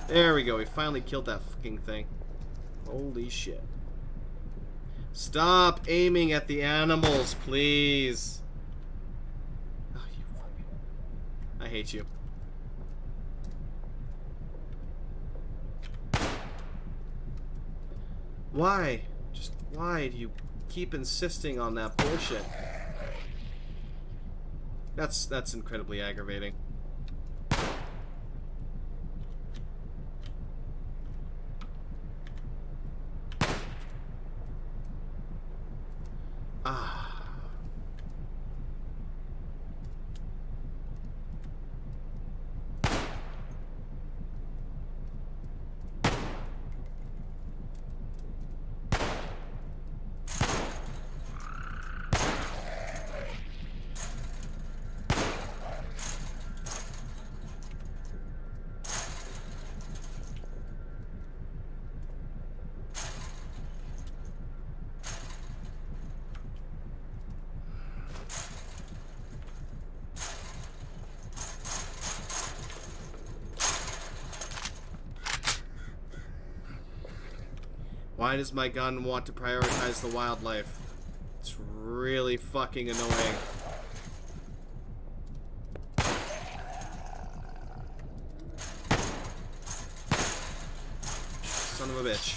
There we go, we finally killed that fucking thing. Holy shit. Stop aiming at the animals, please. Oh, you fucking... I hate you. Why? Just why do you keep insisting on that bullshit? That's incredibly aggravating. Ah. Why does my gun want to prioritize the wildlife? It's really fucking annoying. Son of a bitch.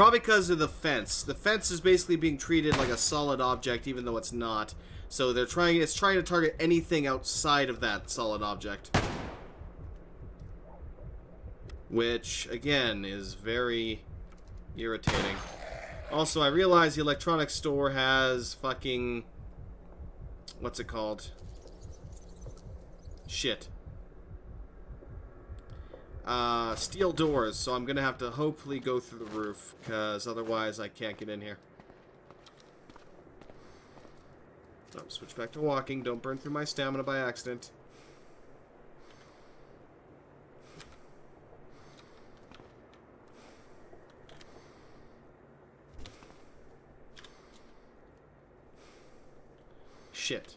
Probably because of the fence. The fence is basically being treated like a solid object, even though it's not. So it's trying to target anything outside of that solid object. Which, again, is very irritating. Also, I realize the electronics store has fucking... what's it called? Shit. Steel doors, so I'm gonna have to hopefully go through the roof, because otherwise I can't get in here. Oh, switch back to walking. Don't burn through my stamina by accident. Shit.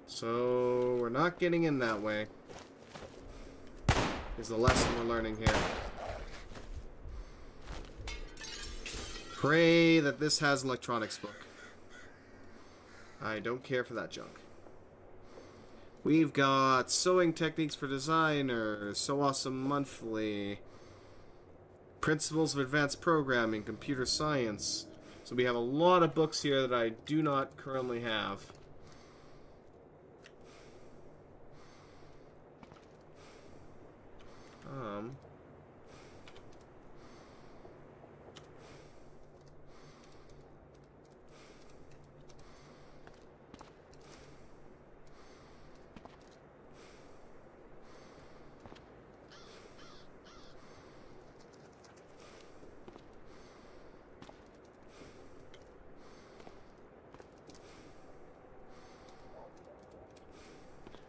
So, we're not getting in that way. Is the lesson we're learning here. Pray that this has an electronics book. I don't care for that junk. We've got Sewing Techniques for Designers, So Awesome Monthly, Principles of Advanced Programming, Computer Science. So we have a lot of books here that I do not currently have.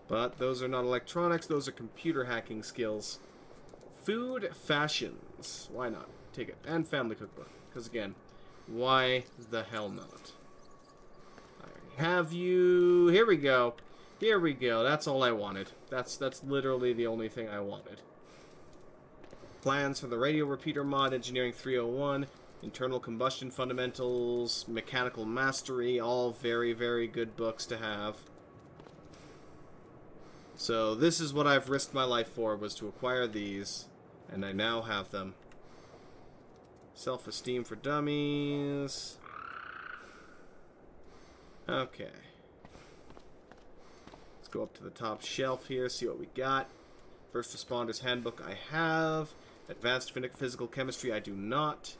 But those are not electronics, those are computer hacking skills. Food fashions. Why not? Take it. And family cookbook. Because again, why the hell not? I have you. Here we go. Here we go. That's all I wanted. That's literally the only thing I wanted. Plans for the radio repeater mod, Engineering 301, Internal Combustion Fundamentals, Mechanical Mastery, all very, very good books to have. So this is what I've risked my life for, was to acquire these, and I now have them. Self-esteem for dummies. Okay. Let's go up to the top shelf here, see what we got. First Responders Handbook I have. Advanced Physical Chemistry I do not.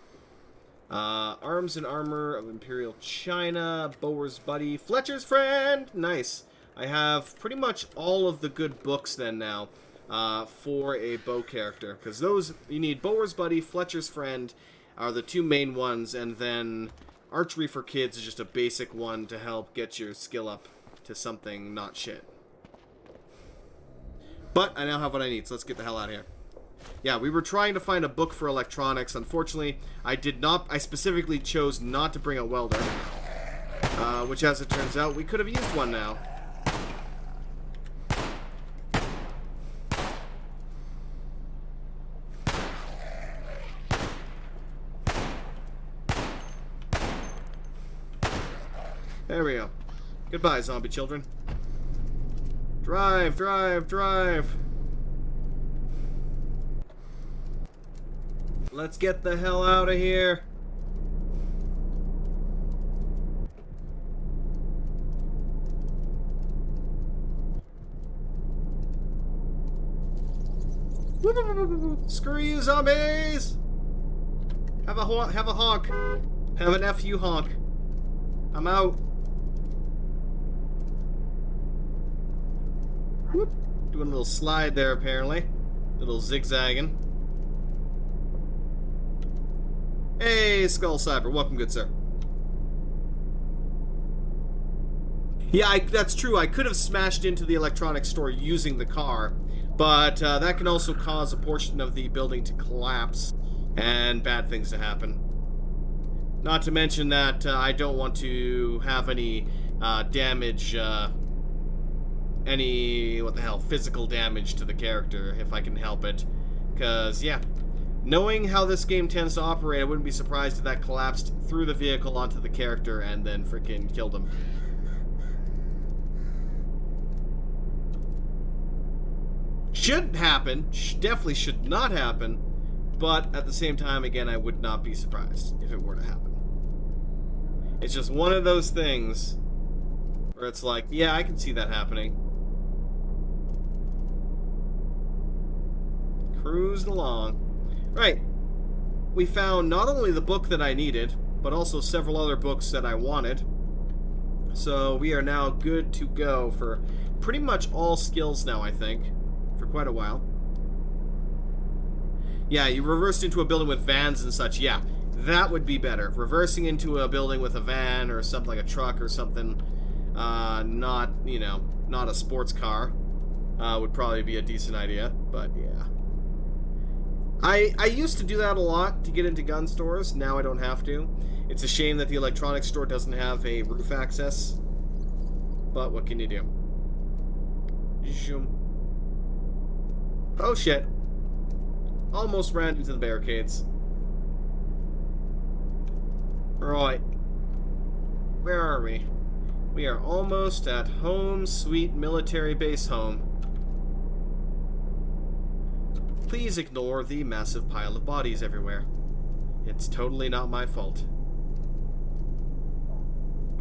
Arms and Armor of Imperial China. Bower's Buddy. Fletcher's Friend! Nice. I have pretty much all of the good books then now for a bow character. Because those, you need Bower's Buddy, Fletcher's Friend are the two main ones, and then Archery for Kids is just a basic one to help get your skill up to something not shit. But I now have what I need, so let's get the hell out of here. Yeah, we were trying to find a book for electronics. Unfortunately, I specifically chose not to bring a welder. Which, as it turns out, we could have used one now. There we go. Goodbye, zombie children. Drive, drive, drive. Let's get the hell out of here. Screw you, zombies! Have a honk. Have an FU honk. I'm out. Whoop. Doing a little slide there, apparently. Little zigzagging. Hey, Skull Cyber. Welcome, good sir. Yeah, that's true. I could have smashed into the electronics store using the car, but that can also cause a portion of the building to collapse and bad things to happen. Not to mention that I don't want to have any damage, physical damage to the character if I can help it. Because, yeah, Knowing how this game tends to operate, I wouldn't be surprised if that collapsed through the vehicle onto the character and then freaking killed him. Shouldn't happen. Definitely should not happen. But at the same time, again, I would not be surprised if it were to happen. It's just one of those things where it's like, yeah, I can see that happening. Cruised along. Right. We found not only the book that I needed, but also several other books that I wanted. So we are now good to go for pretty much all skills now, I think. For quite a while. Yeah, you reversed into a building with vans and such. Yeah, that would be better. Reversing into a building with a van or something like a truck or something, not, you know, not a sports car, would probably be a decent idea. But yeah. I used to do that a lot to get into gun stores. Now I don't have to. It's a shame that the electronics store doesn't have a roof access. But what can you do? Oh shit. Almost ran into the barricades. Right. Where are we? We are almost at home, sweet military base home. Please ignore the massive pile of bodies everywhere. It's totally not my fault.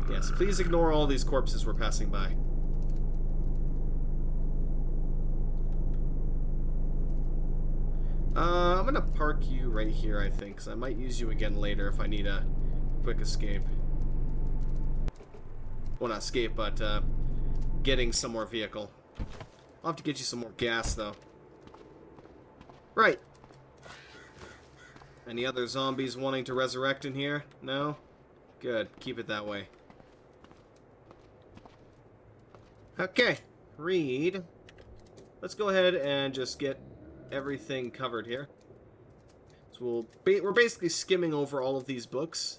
Yes, please ignore all these corpses we're passing by. I'm gonna park you right here, I think, because I might use you again later if I need a quick escape. Well, not escape, but getting some more vehicle. I'll have to get you some more gas, though. Right. Any other zombies wanting to resurrect in here? No? Good. Keep it that way. Okay. Read. Let's go ahead and just get everything covered here. So we're basically skimming over all of these books.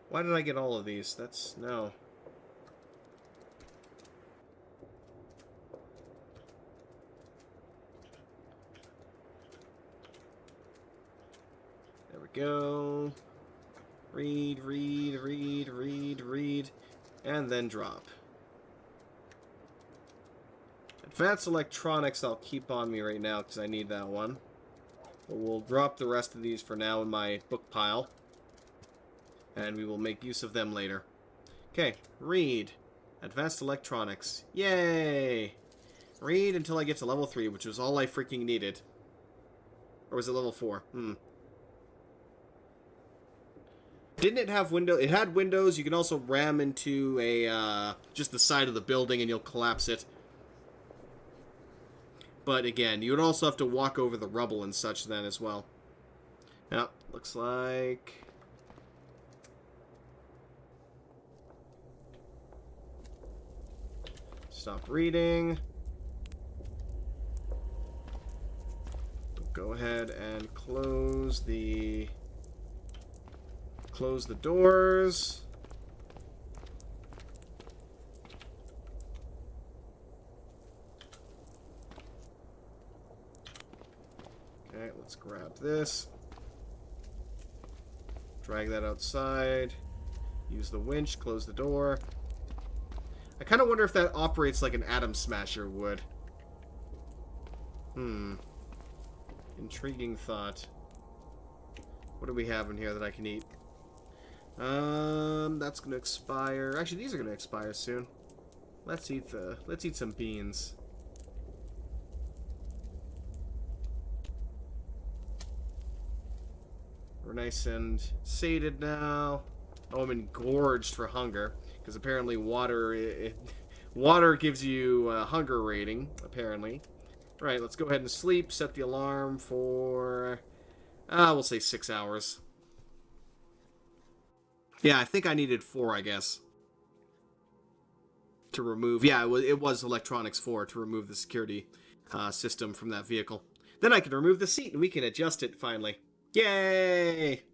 Why did I get all of these? That's... no. There we go. Read, read, read, read, read, and then drop. Advanced electronics I'll keep on me right now because I need that one. But we'll drop the rest of these for now in my book pile. And we will make use of them later. Okay, read. Advanced electronics. Yay! Read until I get to level 3, which was all I freaking needed. Or was it level 4? Didn't it have windows? It had windows. You can also ram into a just the side of the building and you'll collapse it. But again, you would also have to walk over the rubble and such then as well. Now, looks like... Stop reading. Go ahead and close the doors. Okay, let's grab this. Drag that outside. Use the winch, close the door. I kind of wonder if that operates like an atom smasher would. Intriguing thought. What do we have in here that I can eat? That's gonna expire. Actually, these are gonna expire soon. Let's eat some beans. We're nice and sated now. Oh, I'm engorged for hunger. Because apparently water gives you a hunger rating, apparently. Right, let's go ahead and sleep. Set the alarm for... we'll say 6 hours. Yeah, I think I needed 4, I guess. To remove... Yeah, it was electronics 4 to remove the security system from that vehicle. Then I can remove the seat and we can adjust it, finally. Yay!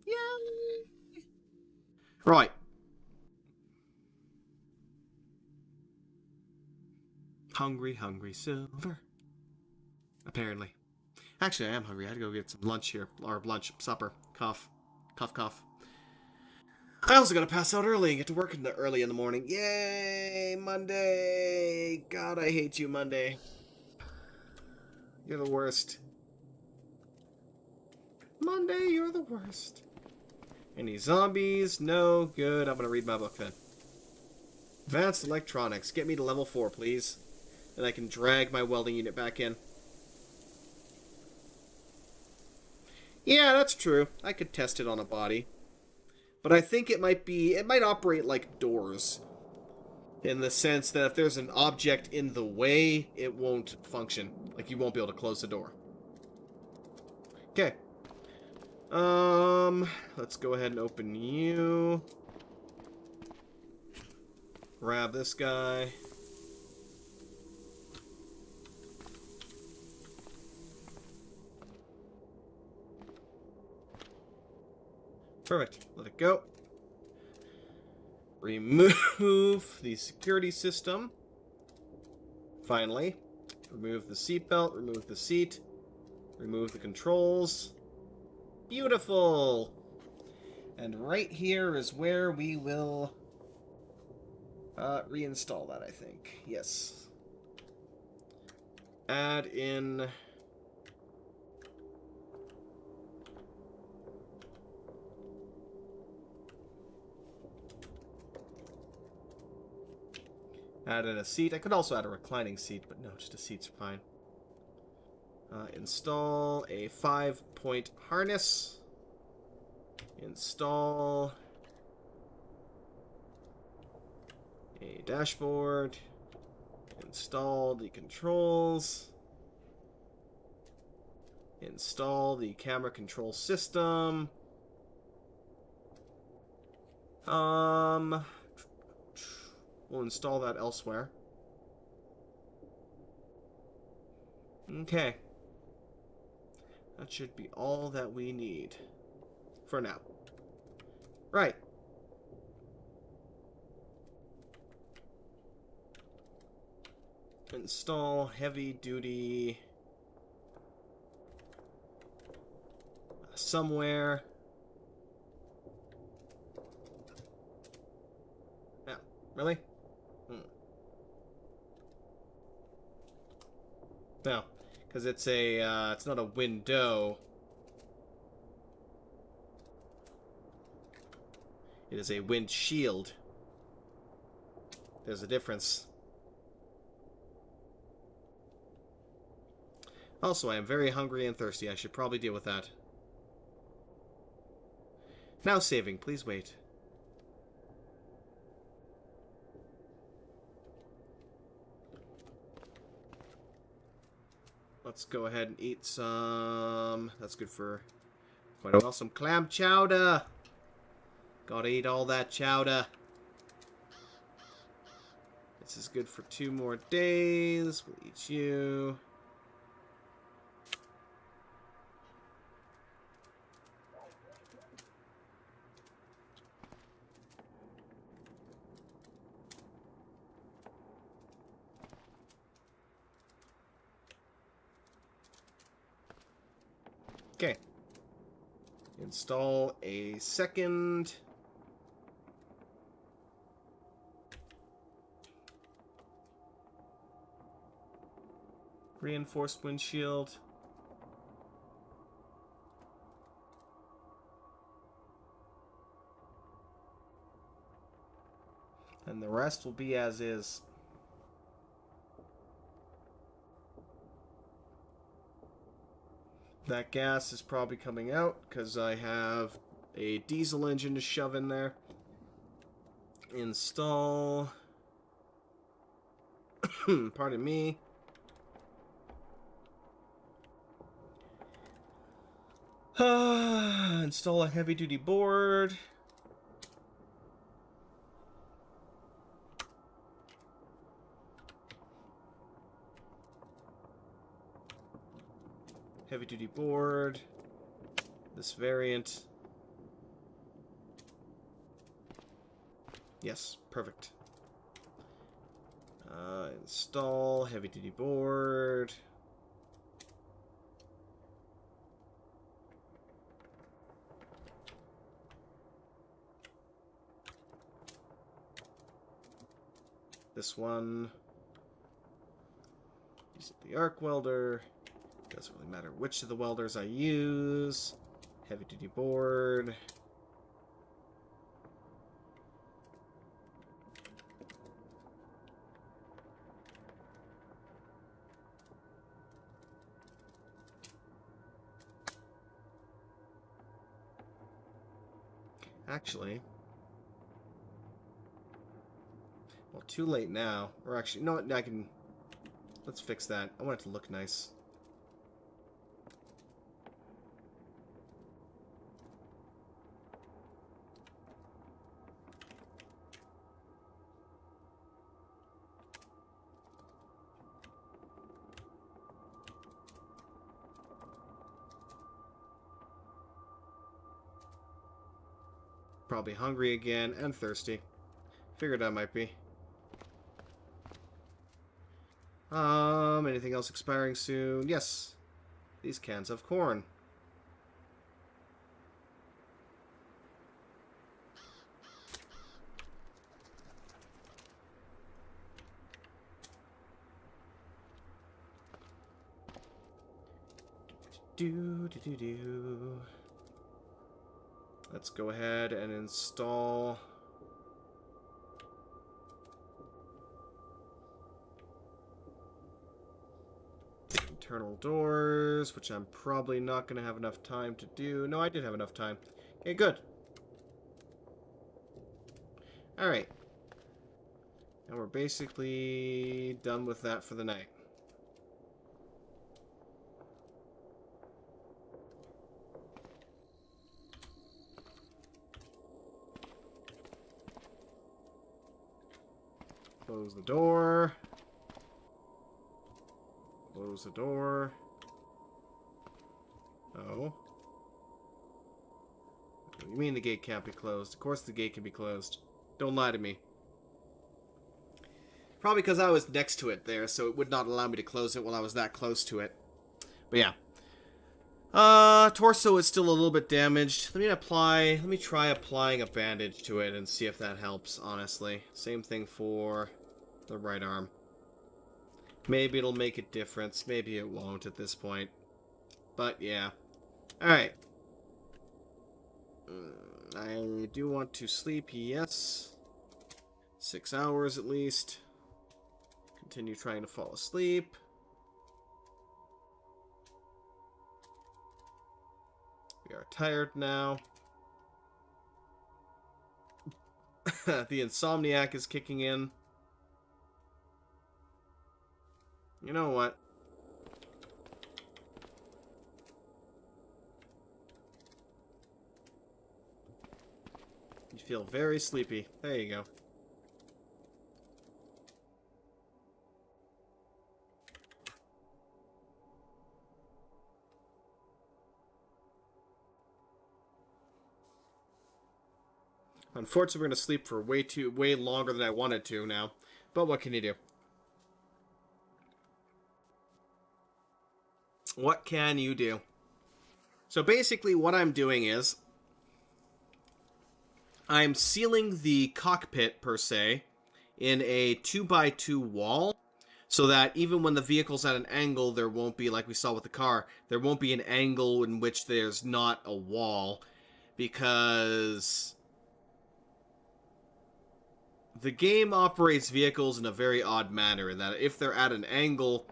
Yay! Right. Hungry, hungry silver. Apparently. Actually, I am hungry. I had to go get some lunch here. Or lunch. Supper. Cough. Cough, cough. I also gotta pass out early and get to work early in the morning. Yay! Monday! God, I hate you, Monday. You're the worst. Monday, you're the worst. Any zombies? No. Good. I'm gonna read my book then. Advanced electronics. Get me to level 4, please. And I can drag my welding unit back in. Yeah, that's true. I could test it on a body. But I think it might operate like doors. In the sense that if there's an object in the way, it won't function. Like, you won't be able to close the door. Okay. Let's go ahead and open you. Grab this guy. Perfect. Let it go. Remove the security system. Finally. Remove the seatbelt. Remove the seat. Remove the controls. Beautiful! And right here is where we will reinstall that, I think. Yes. Add in... Add in a seat. I could also add a reclining seat, but no, just a seat's fine. Install a 5-point harness. Install a dashboard. Install the controls. Install the camera control system. We'll install that elsewhere. Okay. That should be all that we need. For now. Right. Install heavy duty somewhere. Yeah, really? No, because it's it's not a window. It is a windshield. There's a difference. Also, I am very hungry and thirsty. I should probably deal with that. Now saving. Please wait. Let's go ahead and eat some... That's good for quite a while. Some clam chowder. Gotta eat all that chowder. This is good for 2 more days. We'll eat you. Okay. Install a second... reinforced windshield. And the rest will be as is. That gas is probably coming out because I have a diesel engine to shove in there. Install... Pardon me. Install a heavy-duty board. Heavy-duty board. This variant. Yes, perfect. Install heavy-duty board. this one. Use the arc welder. Doesn't really matter which of the welders I use. Heavy duty board. Actually, well, too late now. Or actually, no, I can. Let's fix that. I want it to look nice. Probably hungry again and thirsty. Figured I might be. Anything else expiring soon? Yes. These cans of corn. Do. Let's go ahead and install internal doors, which I'm probably not going to have enough time to do. No, I did have enough time. Okay, good. Alright. And we're basically done with that for the night. Close the door. Close the door. Oh. What do you mean the gate can't be closed? Of course the gate can be closed. Don't lie to me. Probably because I was next to it there, so it would not allow me to close it while I was that close to it. But yeah. Torso is still a little bit damaged. Let me try applying a bandage to it and see if that helps, honestly. Same thing for the right arm. Maybe it'll make a difference. Maybe it won't at this point. But yeah. Alright. I do want to sleep, yes. 6 hours at least. Continue trying to fall asleep. We are tired now. The insomniac is kicking in. You know what? You feel very sleepy. There you go. Unfortunately, we're going to sleep for way longer than I wanted to now. But what can you do? What can you do? So basically what I'm doing is I'm sealing the cockpit, per se, in a 2x2 wall so that even when the vehicle's at an angle, there won't be, like we saw with the car, there won't be an angle in which there's not a wall, because the game operates vehicles in a very odd manner in that if they're at an angle,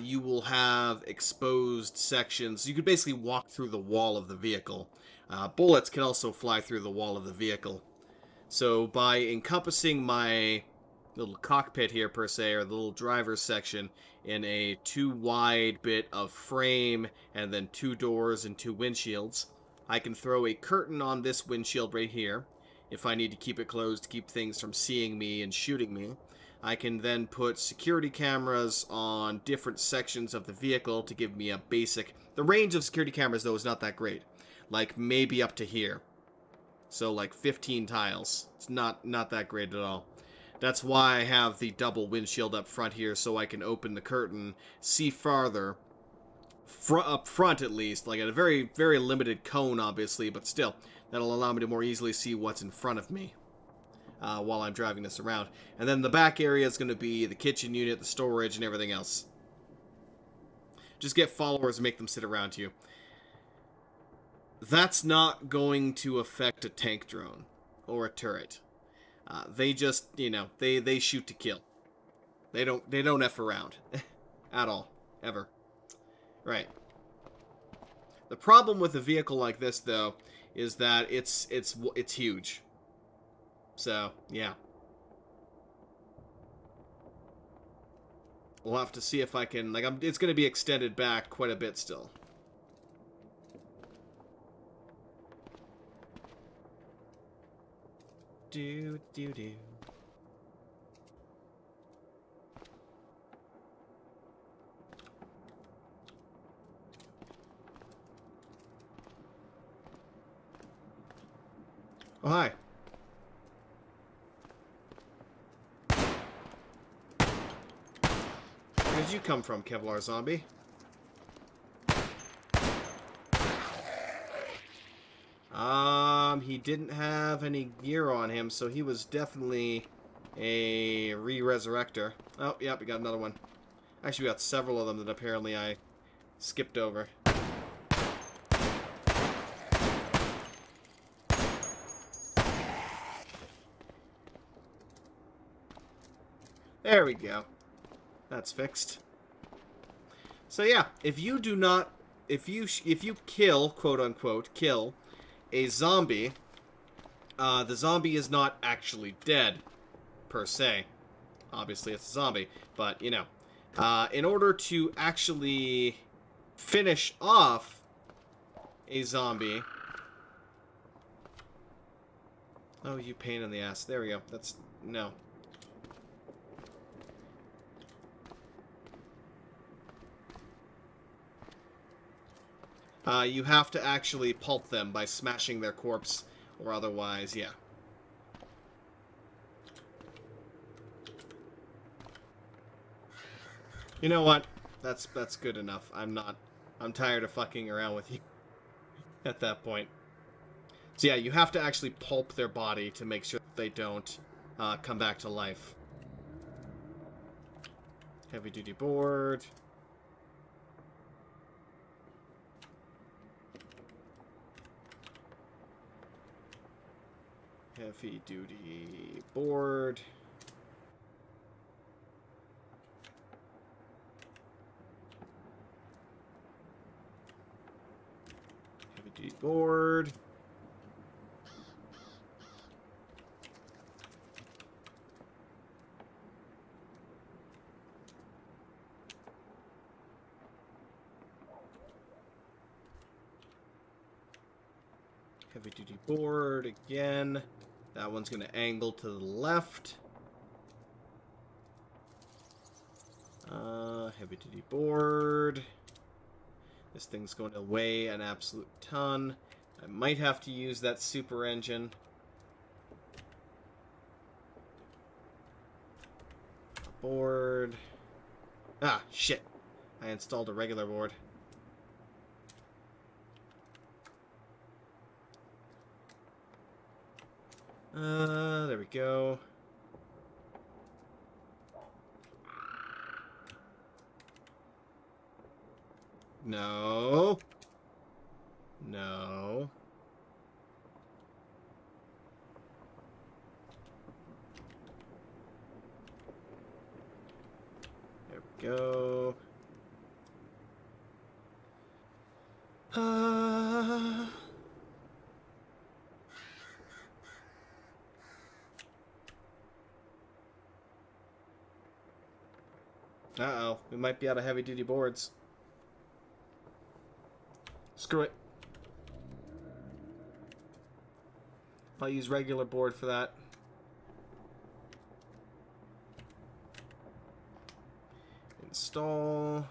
you will have exposed sections. You could basically walk through the wall of the vehicle. Bullets can also fly through the wall of the vehicle. So by encompassing my little cockpit here, per se, or the little driver's section, in a 2 wide bit of frame, and then 2 doors and 2 windshields, I can throw a curtain on this windshield right here, if I need to keep it closed to keep things from seeing me and shooting me. I can then put security cameras on different sections of the vehicle to give me a basic... The range of security cameras, though, is not that great. Like, maybe up to here. So, like, 15 tiles. It's not that great at all. That's why I have the double windshield up front here, so I can open the curtain, see farther. Up front, at least. Like, at a very, very limited cone, obviously, but still. That'll allow me to more easily see what's in front of me. while I'm driving this around. And then the back area is going to be the kitchen unit, the storage, and everything else. Just get followers and make them sit around you. That's not going to affect a tank drone or a turret. They just, you know, they shoot to kill. They don't F around at all, ever. Right. The problem with a vehicle like this, though, is that it's huge. So, yeah. We'll have to see if I can, like, it's going to be extended back quite a bit still. Do. Oh, hi. Where did you come from, Kevlar Zombie? He didn't have any gear on him, so he was definitely a re-resurrector. Oh, yep, we got another one. Actually, we got several of them that apparently I skipped over. There we go. That's fixed. So yeah, if you kill, quote unquote, kill a zombie, the zombie is not actually dead, per se. Obviously, it's a zombie, but, you know. In order to actually finish off a zombie... Oh, you pain in the ass. There we go. That's... No. You have to actually pulp them by smashing their corpse, or otherwise, yeah. You know what? That's good enough. I'm tired of fucking around with you at that point. So yeah, you have to actually pulp their body to make sure that they don't come back to life. Heavy duty board. Heavy duty board. Heavy duty board. Heavy duty board again. That one's going to angle to the left. Heavy duty board. This thing's going to weigh an absolute ton. I might have to use that super engine. Board. Ah, shit. I installed a regular board. There we go. No. No. There we go. Uh-oh, we might be out of heavy-duty boards. Screw it. I'll use regular board for that. Install.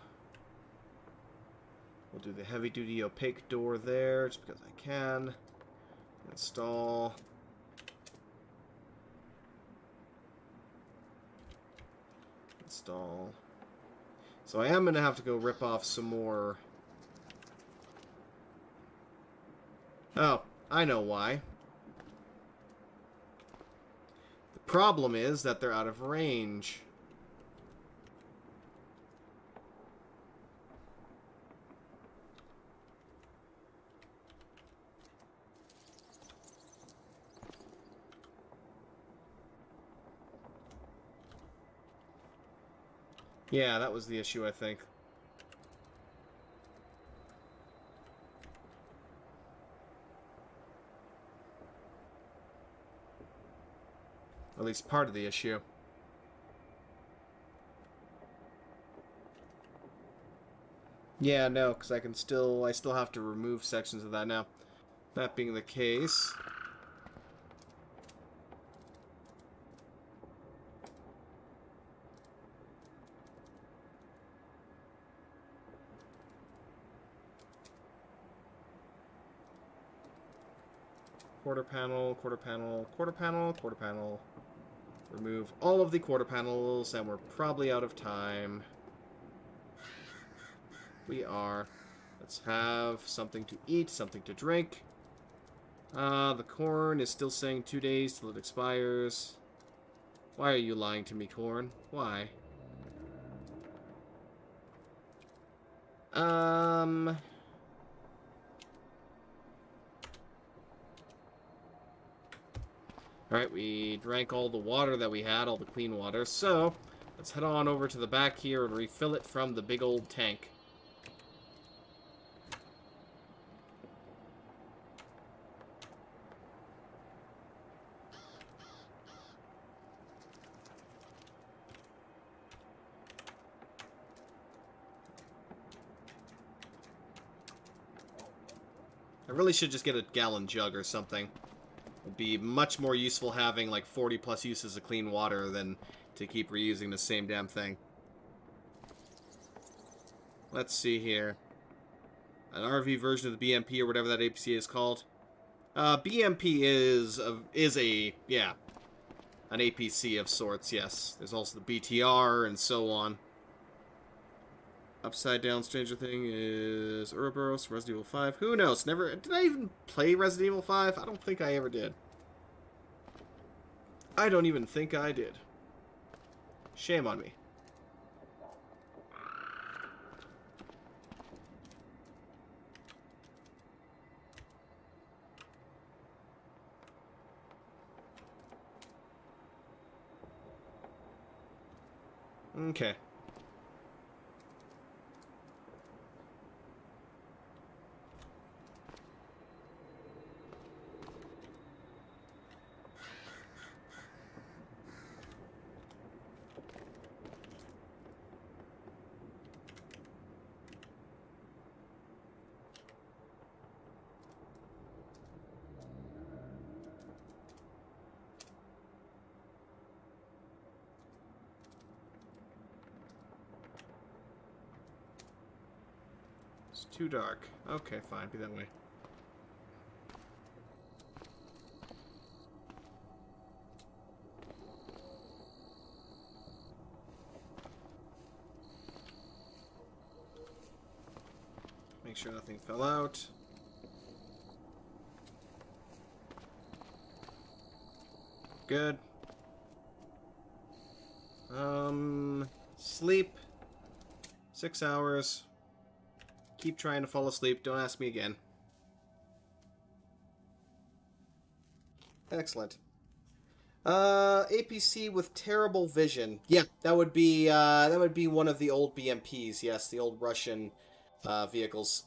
We'll do the heavy-duty opaque door there, just because I can. Install. Install. So I am going to have to go rip off some more. Oh, I know why. problem is that they're out of range. Yeah, that was the issue, I think. At least part of the issue. Yeah, no, because I still have to remove sections of that now. That being the case... Quarter panel, quarter panel, quarter panel, quarter panel. Remove all of the quarter panels, and we're probably out of time. We are. Let's have something to eat, something to drink. The corn is still saying 2 days till it expires. Why are you lying to me, corn? Why? Alright, we drank all the water that we had, all the clean water, so let's head on over to the back here and refill it from the big old tank. I really should just get a gallon jug or something. It'd be much more useful having like 40 plus uses of clean water than to keep reusing the same damn thing. Let's see here. An RV version of the BMP or whatever that APC is called. BMP is an APC of sorts, yes. There's also the BTR and so on. Upside Down Stranger Thing is Ouroboros, Resident Evil 5. Who knows? Never. Did I even play Resident Evil 5? I don't think I ever did. I don't even think I did. Shame on me. Okay. It's too dark. Okay, fine. Be that way. Make sure nothing fell out. Good. Sleep. 6 hours. Keep trying to fall asleep. Don't ask me again. Excellent. APC with terrible vision. Yeah, that would be one of the old BMPs. Yes, the old Russian vehicles.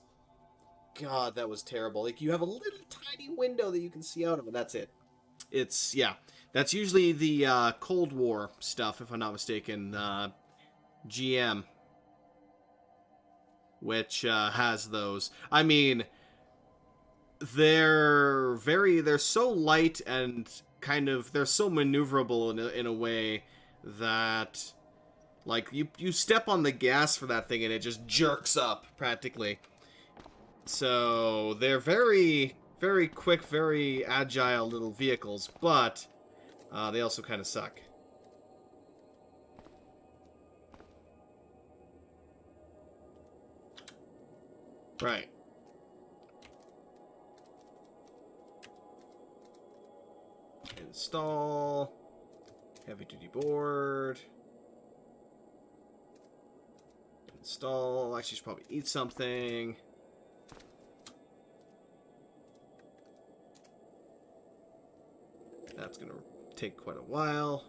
God, that was terrible. Like, you have a little tiny window that you can see out of, and that's it. It's, yeah. That's usually the Cold War stuff, if I'm not mistaken. GM. Which has those. I mean, they're so light and kind of, they're so maneuverable in a way that, like, you step on the gas for that thing and it just jerks up, practically. So, they're very, very quick, very agile little vehicles, but they also kind of suck. Right. Install. Heavy duty board. Install. Actually, should probably eat something. That's going to take quite a while.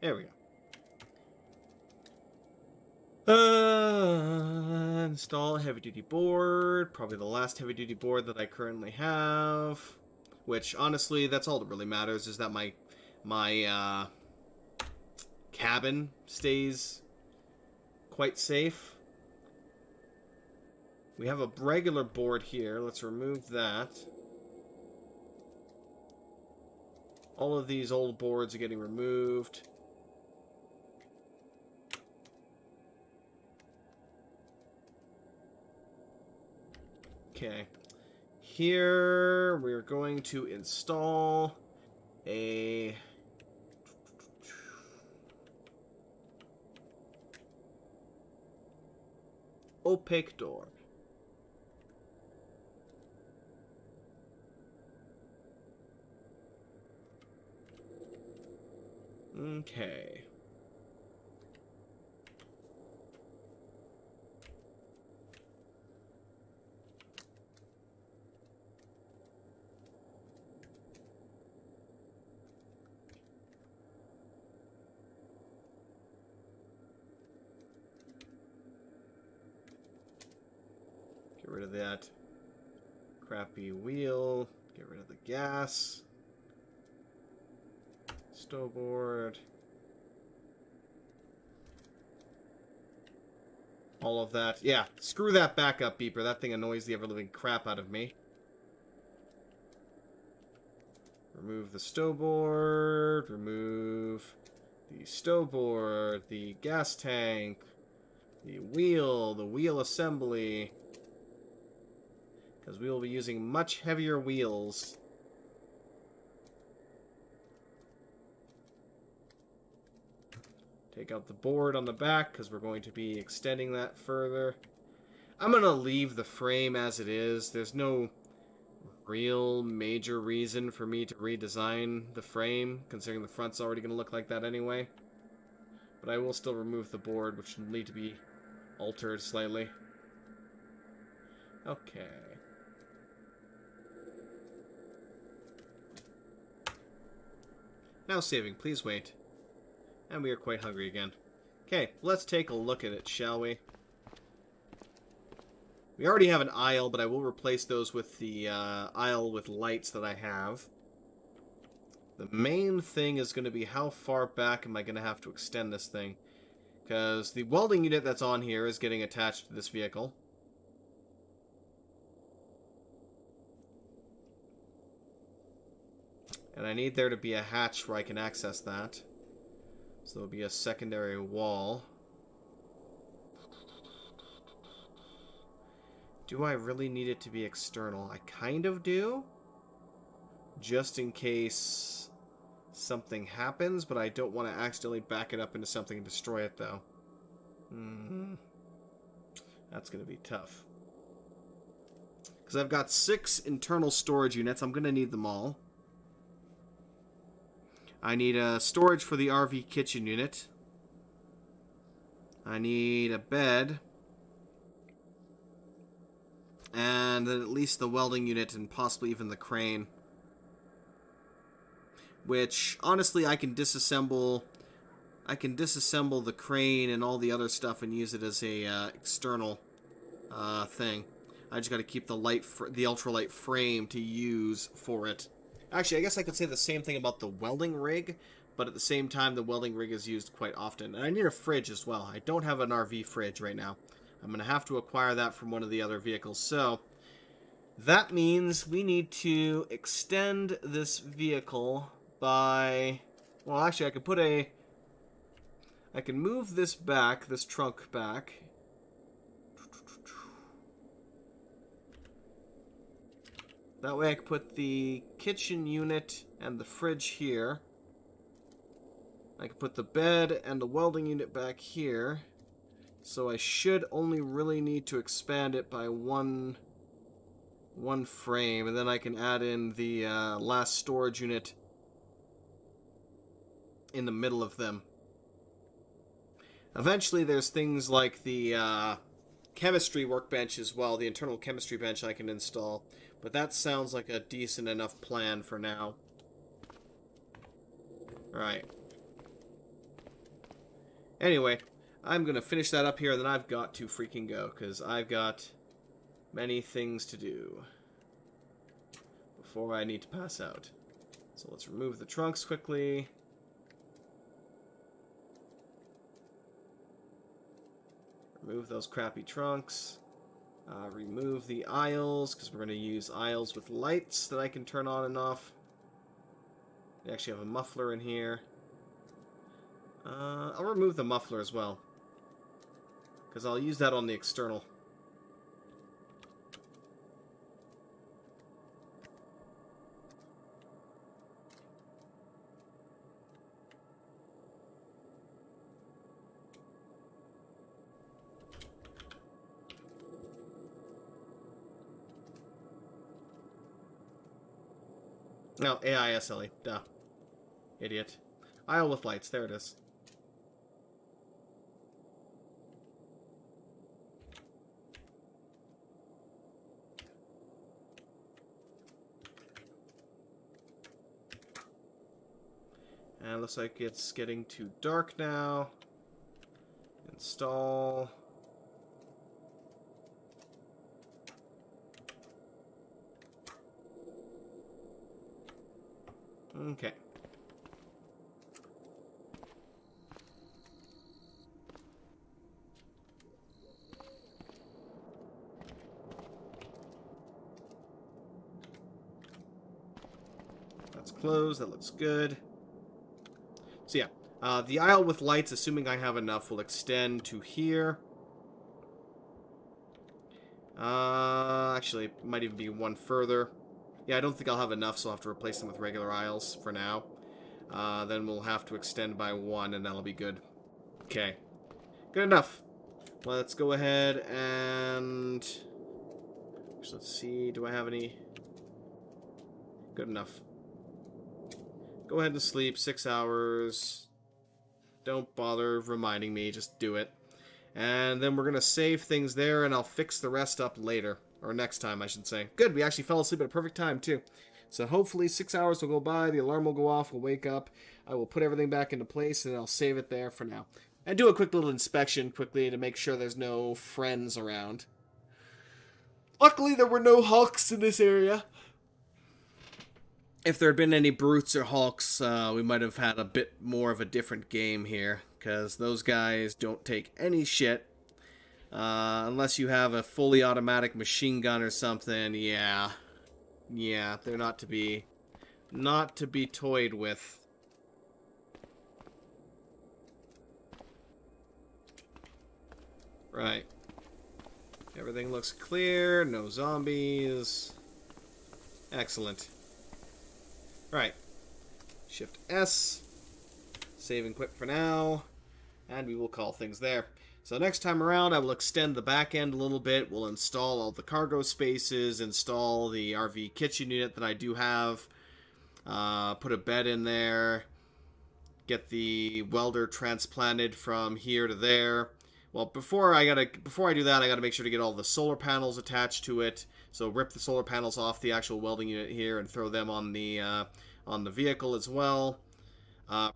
There we go. Install heavy duty board. Probably the last heavy duty board that I currently have. Which, honestly, that's all that really matters, is that my cabin stays quite safe. We have a regular board here. Let's remove that. All of these old boards are getting removed. Okay. Here, we're going to install a opaque door. Okay. Get rid of that crappy wheel. Get rid of the gas. Stowboard. All of that. Yeah, screw that backup beeper. That thing annoys the ever-living crap out of me. Remove the stowboard. Remove the stowboard. The gas tank. The wheel assembly. Because we will be using much heavier wheels. Take out the board on the back, because we're going to be extending that further. I'm going to leave the frame as it is. There's no real major reason for me to redesign the frame, considering the front's already going to look like that anyway. But I will still remove the board, which will need to be altered slightly. Okay. Now saving, please wait. And we are quite hungry again. Okay, let's take a look at it, shall we? We already have an aisle, but I will replace those with the aisle with lights that I have. The main thing is going to be how far back am I going to have to extend this thing. Because the welding unit that's on here is getting attached to this vehicle. And I need there to be a hatch where I can access that. So there'll be a secondary wall. Do I really need it to be external? I kind of do. Just in case something happens, but I don't want to accidentally back it up into something and destroy it, though. That's going to be tough. Because I've got 6 internal storage units. I'm going to need them all. I need a storage for the RV kitchen unit. I need a bed. And then at least the welding unit and possibly even the crane. Which, honestly, I can disassemble the crane and all the other stuff and use it as a external thing. I just got to keep the ultralight frame to use for it. Actually, I guess I could say the same thing about the welding rig, but at the same time, the welding rig is used quite often. And I need a fridge as well. I don't have an RV fridge right now. I'm going to have to acquire that from one of the other vehicles. So, that means we need to extend this vehicle by... Well, actually, I can move this back, this trunk back. That way I can put the kitchen unit and the fridge here. I can put the bed and the welding unit back here. So I should only really need to expand it by one one frame, and then I can add in the last storage unit in the middle of them. Eventually, there's things like the chemistry workbench as well, the internal chemistry bench I can install, but that sounds like a decent enough plan for now. Right. Anyway, I'm going to finish that up here, and then I've got to freaking go, because I've got many things to do before I need to pass out. So let's remove the trunks quickly. Remove those crappy trunks. Remove the aisles, because we're going to use aisles with lights that I can turn on and off. We actually have a muffler in here. I'll remove the muffler as well, because I'll use that on the external. No, AISLE. Duh. Idiot. Aisle with lights. There it is. And it looks like it's getting too dark now. Install. Okay. That's closed. That looks good. So yeah, the aisle with lights, assuming I have enough, will extend to here. Actually, it might even be one further. Yeah, I don't think I'll have enough, so I'll have to replace them with regular aisles for now. Then we'll have to extend by one, and that'll be good. Okay. Good enough. Let's go ahead and... let's see, do I have any... Good enough. Go ahead and sleep, 6 hours. Don't bother reminding me, just do it. And then we're going to save things there, and I'll fix the rest up later. Or next time, I should say. Good, we actually fell asleep at a perfect time, too. So hopefully 6 hours will go by, the alarm will go off, we'll wake up, I will put everything back into place, and I'll save it there for now. And do a quick little inspection quickly to make sure there's no friends around. Luckily, there were no Hulks in this area. If there had been any Brutes or Hulks, we might have had a bit more of a different game here, because those guys don't take any shit. Unless you have a fully automatic machine gun or something, yeah. Yeah, they're not to be toyed with. Right. Everything looks clear, no zombies. Excellent. Right. Shift S. Save and quit for now. And we will call things there. So next time around, I will extend the back end a little bit. We'll install all the cargo spaces, install the RV kitchen unit that I do have, put a bed in there, get the welder transplanted from here to there. Well, before I do that, I gotta make sure to get all the solar panels attached to it. So rip the solar panels off the actual welding unit here and throw them on the vehicle as well.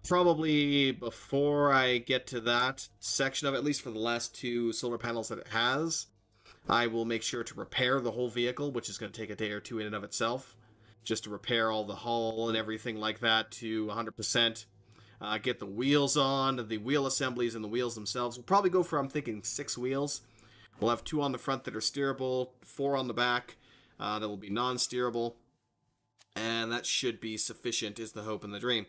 Probably before I get to that section of it, at least for the last two solar panels that it has, I will make sure to repair the whole vehicle, which is going to take a day or two in and of itself, just to repair all the hull and everything like that to 100%. Get the wheels on, the wheel assemblies and the wheels themselves. We'll probably go for, I'm thinking, 6 wheels. We'll have 2 on the front that are steerable, 4 on the back that will be non-steerable, and that should be sufficient, is the hope and the dream.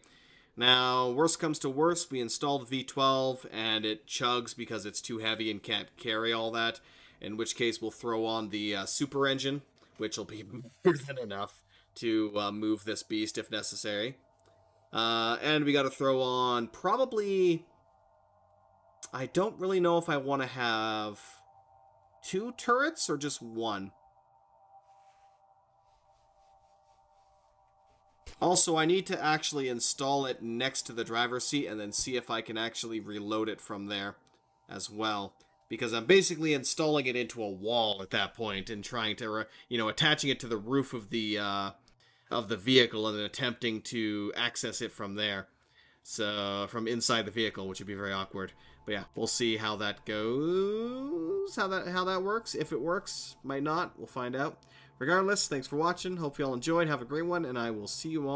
Now, worst comes to worst, we installed V12 and it chugs because it's too heavy and can't carry all that, in which case we'll throw on the super engine, which will be more than enough to move this beast if necessary. And we got to throw on probably... I don't really know if I want to have 2 turrets or just 1. Also, I need to actually install it next to the driver's seat and then see if I can actually reload it from there as well. Because I'm basically installing it into a wall at that point and trying to, attaching it to the roof of the vehicle and then attempting to access it from there. So, from inside the vehicle, which would be very awkward. But yeah, we'll see how that goes, how that works. If it works, might not, we'll find out. Regardless, thanks for watching. Hope you all enjoyed. Have a great one, and I will see you all